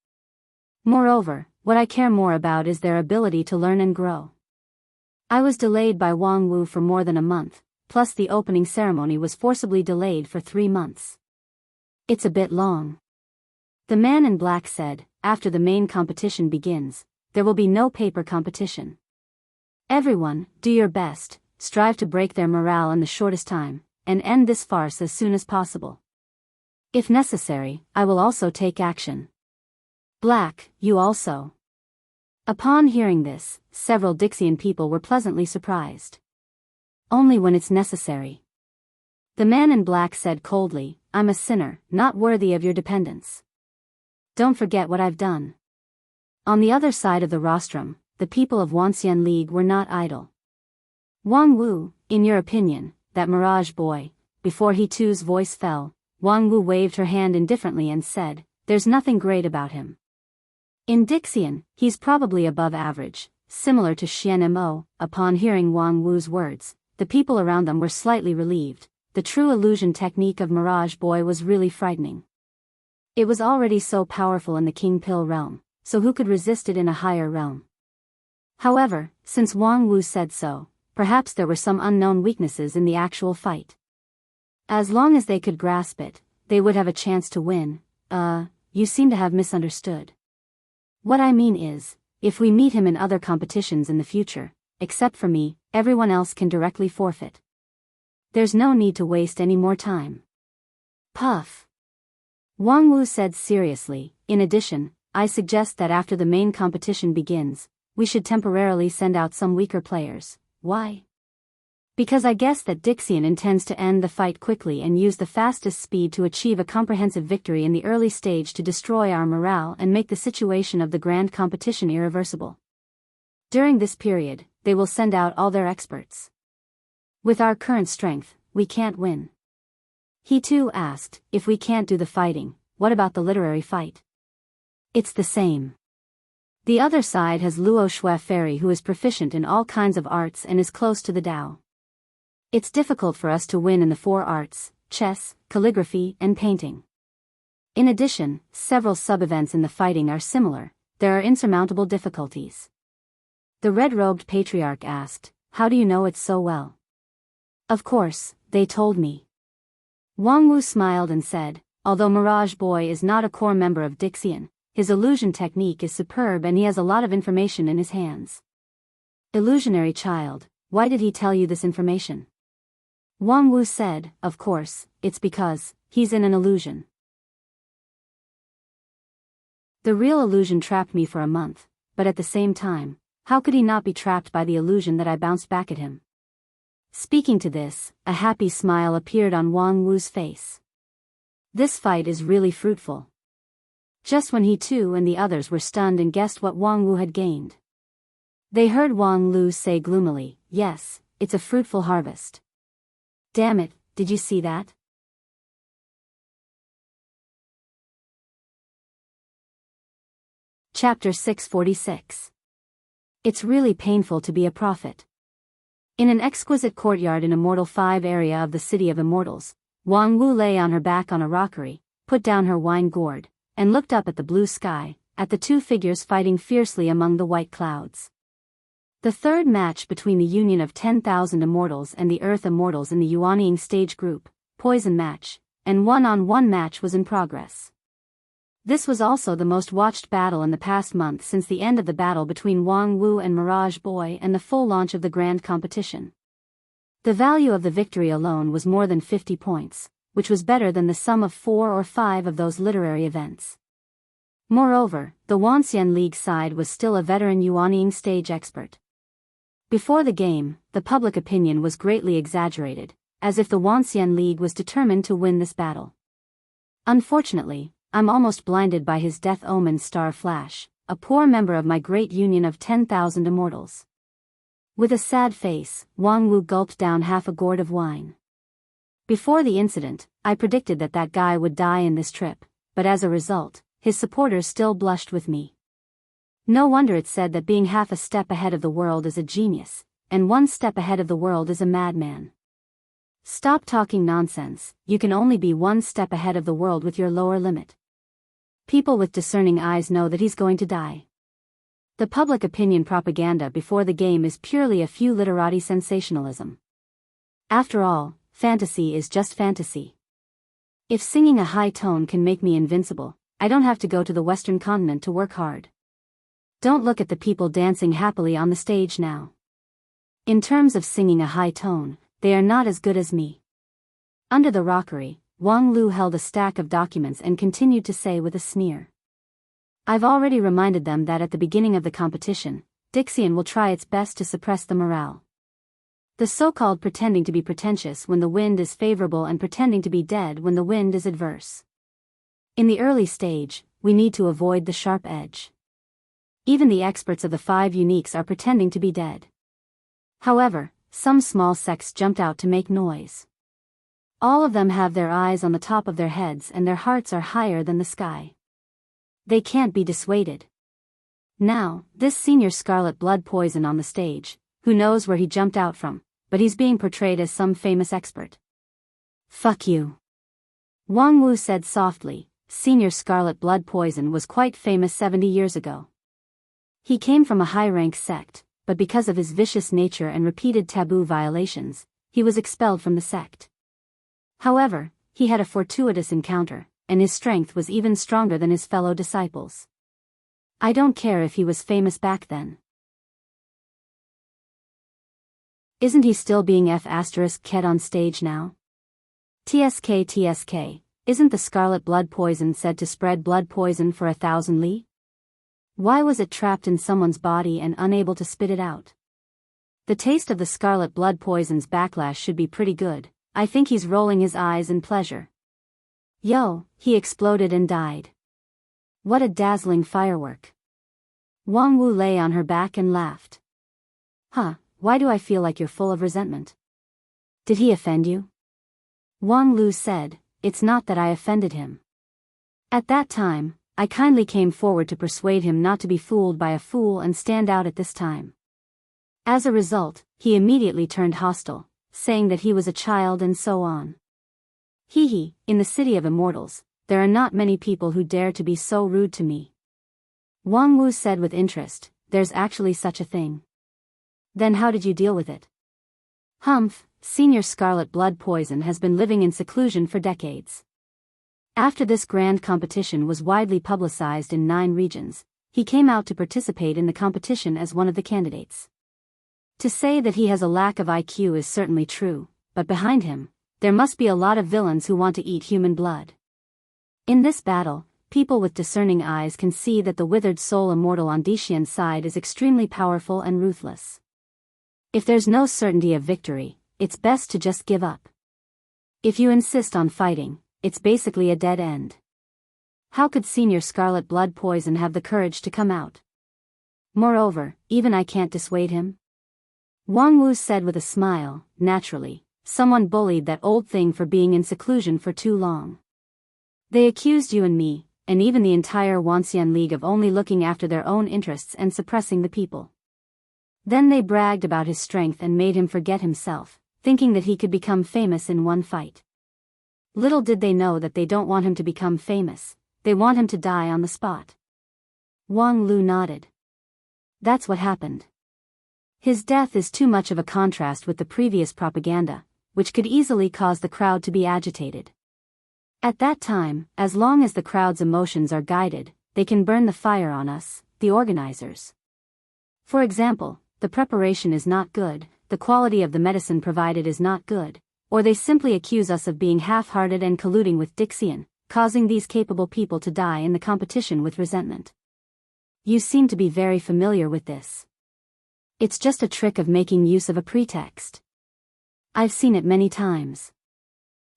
Moreover, what I care more about is their ability to learn and grow. I was delayed by Wang Wu for more than a month, plus the opening ceremony was forcibly delayed for 3 months. It's a bit long. The man in black said, after the main competition begins, there will be no paper competition. Everyone, do your best, strive to break their morale in the shortest time, and end this farce as soon as possible. If necessary, I will also take action. Black, you also. Upon hearing this, several Dixian people were pleasantly surprised. Only when it's necessary. The man in black said coldly, I'm a sinner, not worthy of your dependence. Don't forget what I've done. On the other side of the rostrum, the people of Wanxian League were not idle. Wang Wu, in your opinion, that Mirage boy, before He Tu's voice fell, Wang Wu waved her hand indifferently and said, there's nothing great about him. In Dixian, he's probably above average, similar to Xian Mo. Upon hearing Wang Wu's words, the people around them were slightly relieved. The true illusion technique of Mirage Boy was really frightening. It was already so powerful in the King Pill realm, so who could resist it in a higher realm? However, since Wang Wu said so, perhaps there were some unknown weaknesses in the actual fight. As long as they could grasp it, they would have a chance to win. You seem to have misunderstood. What I mean is, if we meet him in other competitions in the future, except for me, everyone else can directly forfeit. There's no need to waste any more time. Puff. Wang Wu said seriously. In addition, I suggest that after the main competition begins, we should temporarily send out some weaker players. Why? Because I guess that Dixian intends to end the fight quickly and use the fastest speed to achieve a comprehensive victory in the early stage to destroy our morale and make the situation of the grand competition irreversible. During this period, they will send out all their experts. With our current strength, we can't win. He too asked, if we can't do the fighting, what about the literary fight? It's the same. The other side has Luo Shui Fairy, who is proficient in all kinds of arts and is close to the Tao. It's difficult for us to win in the 4 arts, chess, calligraphy, and painting. In addition, several sub-events in the fighting are similar. There are insurmountable difficulties. The red-robed patriarch asked, how do you know it so well? Of course, they told me. Wang Wu smiled and said, although Mirage Boy is not a core member of Dixian, his illusion technique is superb and he has a lot of information in his hands. Illusionary child, why did he tell you this information? Wang Wu said, of course, it's because he's in an illusion. The real illusion trapped me for a month, but at the same time, how could he not be trapped by the illusion that I bounced back at him? Speaking to this, a happy smile appeared on Wang Wu's face. This fight is really fruitful. Just when he too and the others were stunned and guessed what Wang Wu had gained, they heard Wang Lu say gloomily, yes, it's a fruitful harvest. Damn it, did you see that? Chapter 646. It's really painful to be a prophet. In an exquisite courtyard in Immortal 5 area of the City of Immortals, Wang Wu lay on her back on a rockery, put down her wine gourd, and looked up at the blue sky, at the 2 figures fighting fiercely among the white clouds. The third match between the union of 10,000 immortals and the Earth Immortals in the Yuanying stage group, Poison Match, and one-on-one match was in progress. This was also the most watched battle in the past month since the end of the battle between Wang Wu and Mirage Boy and the full launch of the grand competition. The value of the victory alone was more than 50 points, which was better than the sum of 4 or 5 of those literary events. Moreover, the Wanxian League side was still a veteran Yuanying stage expert. Before the game, the public opinion was greatly exaggerated, as if the Wanxian League was determined to win this battle. Unfortunately, I'm almost blinded by his death omen star flash, a poor member of my great union of 10,000 immortals. With a sad face, Wang Wu gulped down half a gourd of wine. Before the incident, I predicted that that guy would die in this trip, but as a result, his supporters still blushed with me. No wonder it's said that being half a step ahead of the world is a genius, and 1 step ahead of the world is a madman. Stop talking nonsense, you can only be 1 step ahead of the world with your lower limit. People with discerning eyes know that he's going to die. The public opinion propaganda before the game is purely a few literati sensationalism. After all, fantasy is just fantasy. If singing a high tone can make me invincible, I don't have to go to the Western continent to work hard. Don't look at the people dancing happily on the stage now. In terms of singing a high tone, they are not as good as me. Under the rockery, Wang Lu held a stack of documents and continued to say with a sneer. I've already reminded them that at the beginning of the competition, Dixian will try its best to suppress the morale. The so-called pretending to be pretentious when the wind is favorable and pretending to be dead when the wind is adverse. In the early stage, we need to avoid the sharp edge. Even the experts of the 5 uniques are pretending to be dead. However, some small sects jumped out to make noise. All of them have their eyes on the top of their heads and their hearts are higher than the sky. They can't be dissuaded. Now, this senior scarlet blood poison on the stage, who knows where he jumped out from, but he's being portrayed as some famous expert. Fuck you. Wang Wu said softly. Senior scarlet blood poison was quite famous 70 years ago. He came from a high-rank sect, but because of his vicious nature and repeated taboo violations, he was expelled from the sect. However, he had a fortuitous encounter, and his strength was even stronger than his fellow disciples. I don't care if he was famous back then. Isn't he still being F***ked on stage now? TSK, isn't the scarlet blood poison said to spread blood poison for 1,000 li? Why was it trapped in someone's body and unable to spit it out? The taste of the scarlet blood poison's backlash should be pretty good. I think he's rolling his eyes in pleasure. Yo, he exploded and died. What a dazzling firework. Wang Wu lay on her back and laughed. Huh, why do I feel like you're full of resentment? Did he offend you? Wang Lu said, it's not that I offended him. At that time, I kindly came forward to persuade him not to be fooled by a fool and stand out at this time. As a result, he immediately turned hostile, saying that he was a child and so on. Hee, in the city of immortals, there are not many people who dare to be so rude to me. Wang Wu said with interest, there's actually such a thing. Then how did you deal with it? Humph, senior scarlet blood poison has been living in seclusion for decades. After this grand competition was widely publicized in 9 regions, he came out to participate in the competition as one of the candidates. To say that he has a lack of IQ is certainly true, but behind him, there must be a lot of villains who want to eat human blood. In this battle, people with discerning eyes can see that the withered soul immortal on Dixian's side is extremely powerful and ruthless. If there's no certainty of victory, it's best to just give up. If you insist on fighting, it's basically a dead end. How could senior scarlet blood poison have the courage to come out? Moreover, even I can't dissuade him. Wang Wu said with a smile, naturally, someone bullied that old thing for being in seclusion for too long. They accused you and me, and even the entire Wanxian League of only looking after their own interests and suppressing the people. Then they bragged about his strength and made him forget himself, thinking that he could become famous in one fight. Little did they know that they don't want him to become famous, they want him to die on the spot. Wang Lu nodded. That's what happened. His death is too much of a contrast with the previous propaganda, which could easily cause the crowd to be agitated. At that time, as long as the crowd's emotions are guided, they can burn the fire on us, the organizers. For example, the preparation is not good, the quality of the medicine provided is not good, or they simply accuse us of being half-hearted and colluding with Dixian, causing these capable people to die in the competition with resentment. You seem to be very familiar with this. It's just a trick of making use of a pretext. I've seen it many times.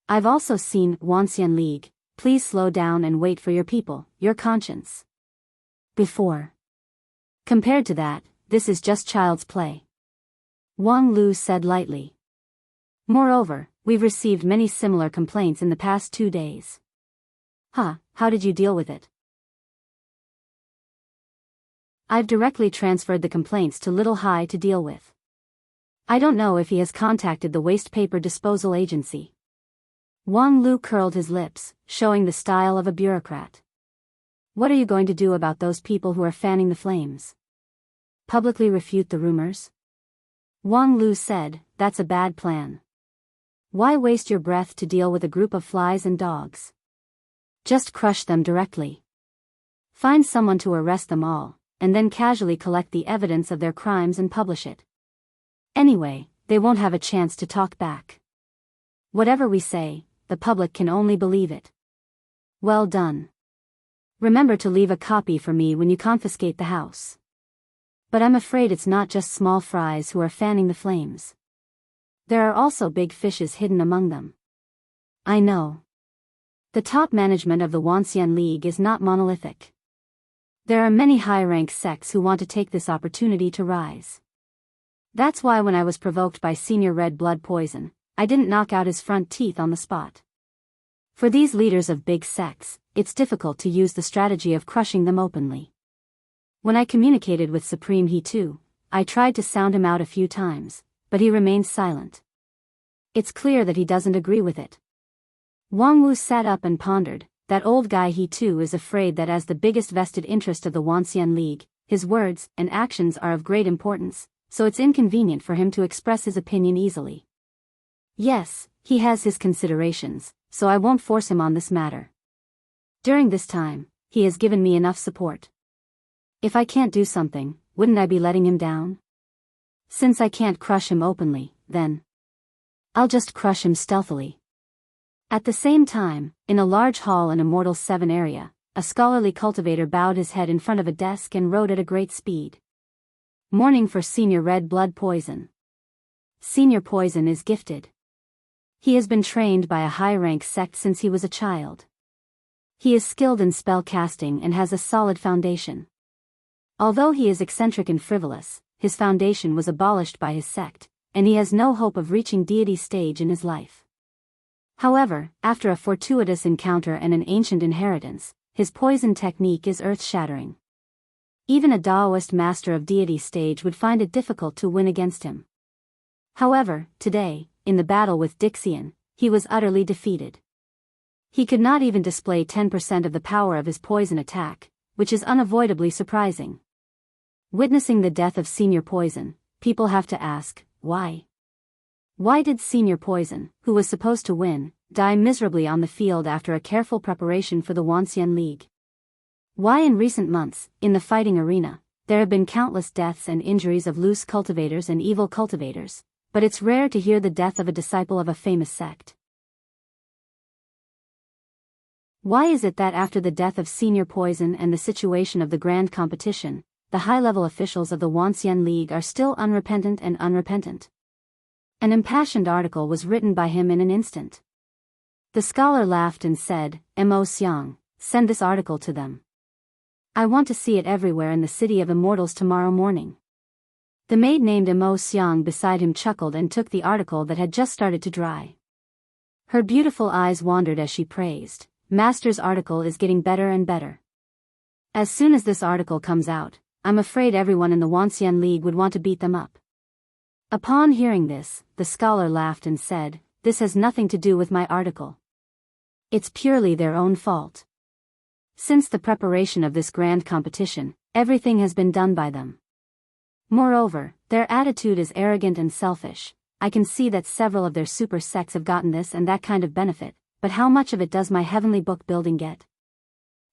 I've also seen Wanxian League, please slow down and wait for your people, your conscience. Before. Compared to that, this is just child's play. Wang Lu said lightly. Moreover, we've received many similar complaints in the past 2 days. How did you deal with it? I've directly transferred the complaints to Little Hai to deal with. I don't know if he has contacted the waste paper disposal agency. Wang Lu curled his lips, showing the style of a bureaucrat. What are you going to do about those people who are fanning the flames? Publicly refute the rumors? Wang Lu said, that's a bad plan. Why waste your breath to deal with a group of flies and dogs? Just crush them directly. Find someone to arrest them all, and then casually collect the evidence of their crimes and publish it. Anyway, they won't have a chance to talk back. Whatever we say, the public can only believe it. Well done. Remember to leave a copy for me when you confiscate the house. But I'm afraid it's not just small fries who are fanning the flames. There are also big fishes hidden among them. I know. The top management of the Wanxian League is not monolithic. There are many high-rank sects who want to take this opportunity to rise. That's why when I was provoked by Senior Red Blood Poison, I didn't knock out his front teeth on the spot. For these leaders of big sects, it's difficult to use the strategy of crushing them openly. When I communicated with Supreme He too, I tried to sound him out a few times, but he remained silent. It's clear that he doesn't agree with it. Wang Wu sat up and pondered. That old guy He too is afraid that as the biggest vested interest of the Wanxian League, his words and actions are of great importance, so it's inconvenient for him to express his opinion easily. Yes, he has his considerations, so I won't force him on this matter. During this time, he has given me enough support. If I can't do something, wouldn't I be letting him down? Since I can't crush him openly, then I'll just crush him stealthily. At the same time, in a large hall in Immortal 7 area, a scholarly cultivator bowed his head in front of a desk and wrote at a great speed. Mourning for Senior Red Blood Poison. Senior Poison is gifted. He has been trained by a high-rank sect since he was a child. He is skilled in spell casting and has a solid foundation. Although he is eccentric and frivolous, his foundation was abolished by his sect, and he has no hope of reaching deity stage in his life. However, after a fortuitous encounter and an ancient inheritance, his poison technique is earth-shattering. Even a Taoist master of deity stage would find it difficult to win against him. However, today, in the battle with Dixian, he was utterly defeated. He could not even display 10% of the power of his poison attack, which is unavoidably surprising. Witnessing the death of Senior Poison, people have to ask, why? Why did Senior Poison, who was supposed to win, die miserably on the field after a careful preparation for the Wanxian League? Why in recent months, in the fighting arena, there have been countless deaths and injuries of loose cultivators and evil cultivators, but it's rare to hear the death of a disciple of a famous sect. Why is it that after the death of Senior Poison and the situation of the grand competition, the high-level officials of the Wanxian League are still unrepentant and unrepentant? An impassioned article was written by him in an instant. The scholar laughed and said, Mo Xiang, send this article to them. I want to see it everywhere in the city of immortals tomorrow morning. The maid named Mo Xiang beside him chuckled and took the article that had just started to dry. Her beautiful eyes wandered as she praised, Master's article is getting better and better. As soon as this article comes out, I'm afraid everyone in the Wanxian League would want to beat them up. Upon hearing this, the scholar laughed and said, this has nothing to do with my article. It's purely their own fault. Since the preparation of this grand competition, everything has been done by them. Moreover, their attitude is arrogant and selfish. I can see that several of their super sects have gotten this and that kind of benefit, but how much of it does my heavenly book building get?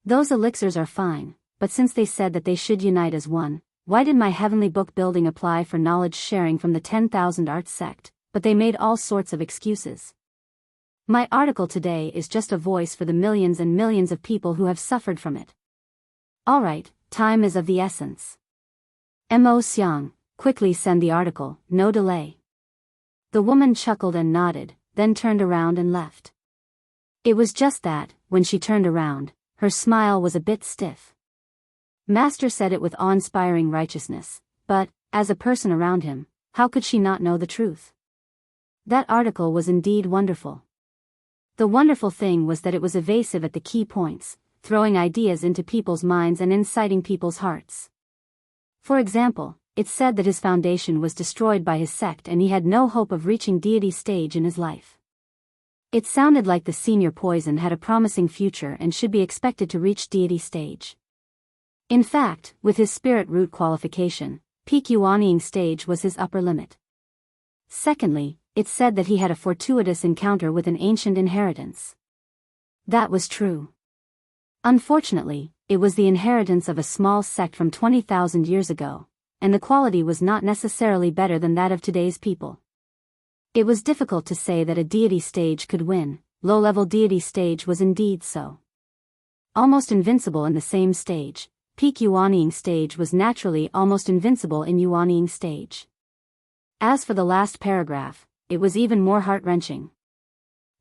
Those elixirs are fine, but since they said that they should unite as one, why did my heavenly book building apply for knowledge sharing from the 10,000 Arts sect, but they made all sorts of excuses? My article today is just a voice for the millions and millions of people who have suffered from it. Alright, time is of the essence. Mo Xiang, quickly send the article, no delay. The woman chuckled and nodded, then turned around and left. It was just that, when she turned around, her smile was a bit stiff. Master said it with awe-inspiring righteousness, but, as a person around him, how could she not know the truth? That article was indeed wonderful. The wonderful thing was that it was evasive at the key points, throwing ideas into people's minds and inciting people's hearts. For example, it said that his foundation was destroyed by his sect and he had no hope of reaching deity stage in his life. It sounded like the Senior Poison had a promising future and should be expected to reach deity stage. In fact, with his spirit root qualification, peak Yuanying stage was his upper limit. Secondly, it said that he had a fortuitous encounter with an ancient inheritance. That was true. Unfortunately, it was the inheritance of a small sect from 20,000 years ago, and the quality was not necessarily better than that of today's people. It was difficult to say that a deity stage could win. Low-level deity stage was indeed so. Almost invincible in the same stage, peak Yuanying stage was naturally almost invincible in Yuanying stage. As for the last paragraph, it was even more heart-wrenching.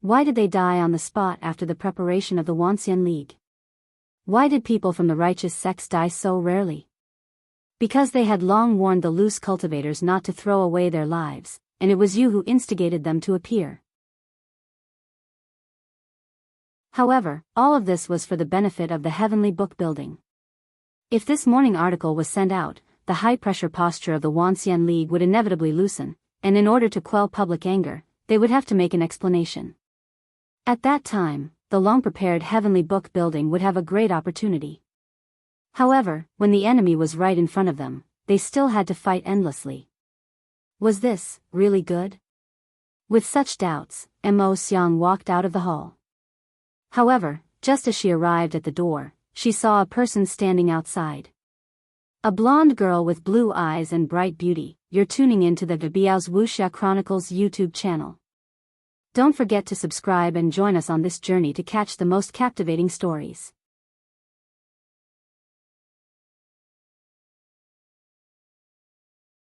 Why did they die on the spot after the preparation of the Wanxian League? Why did people from the righteous sects die so rarely? Because they had long warned the loose cultivators not to throw away their lives, and it was you who instigated them to appear. However, all of this was for the benefit of the heavenly book building. If this morning article was sent out, the high-pressure posture of the Wanxian League would inevitably loosen, and in order to quell public anger, they would have to make an explanation. At that time, the long-prepared heavenly book building would have a great opportunity. However, when the enemy was right in front of them, they still had to fight endlessly. Was this really good? With such doubts, Mo Xiang walked out of the hall. However, just as she arrived at the door, she saw a person standing outside. A blonde girl with blue eyes and bright beauty. You're tuning into the Biyao's Wuxia Chronicles YouTube channel. Don't forget to subscribe and join us on this journey to catch the most captivating stories.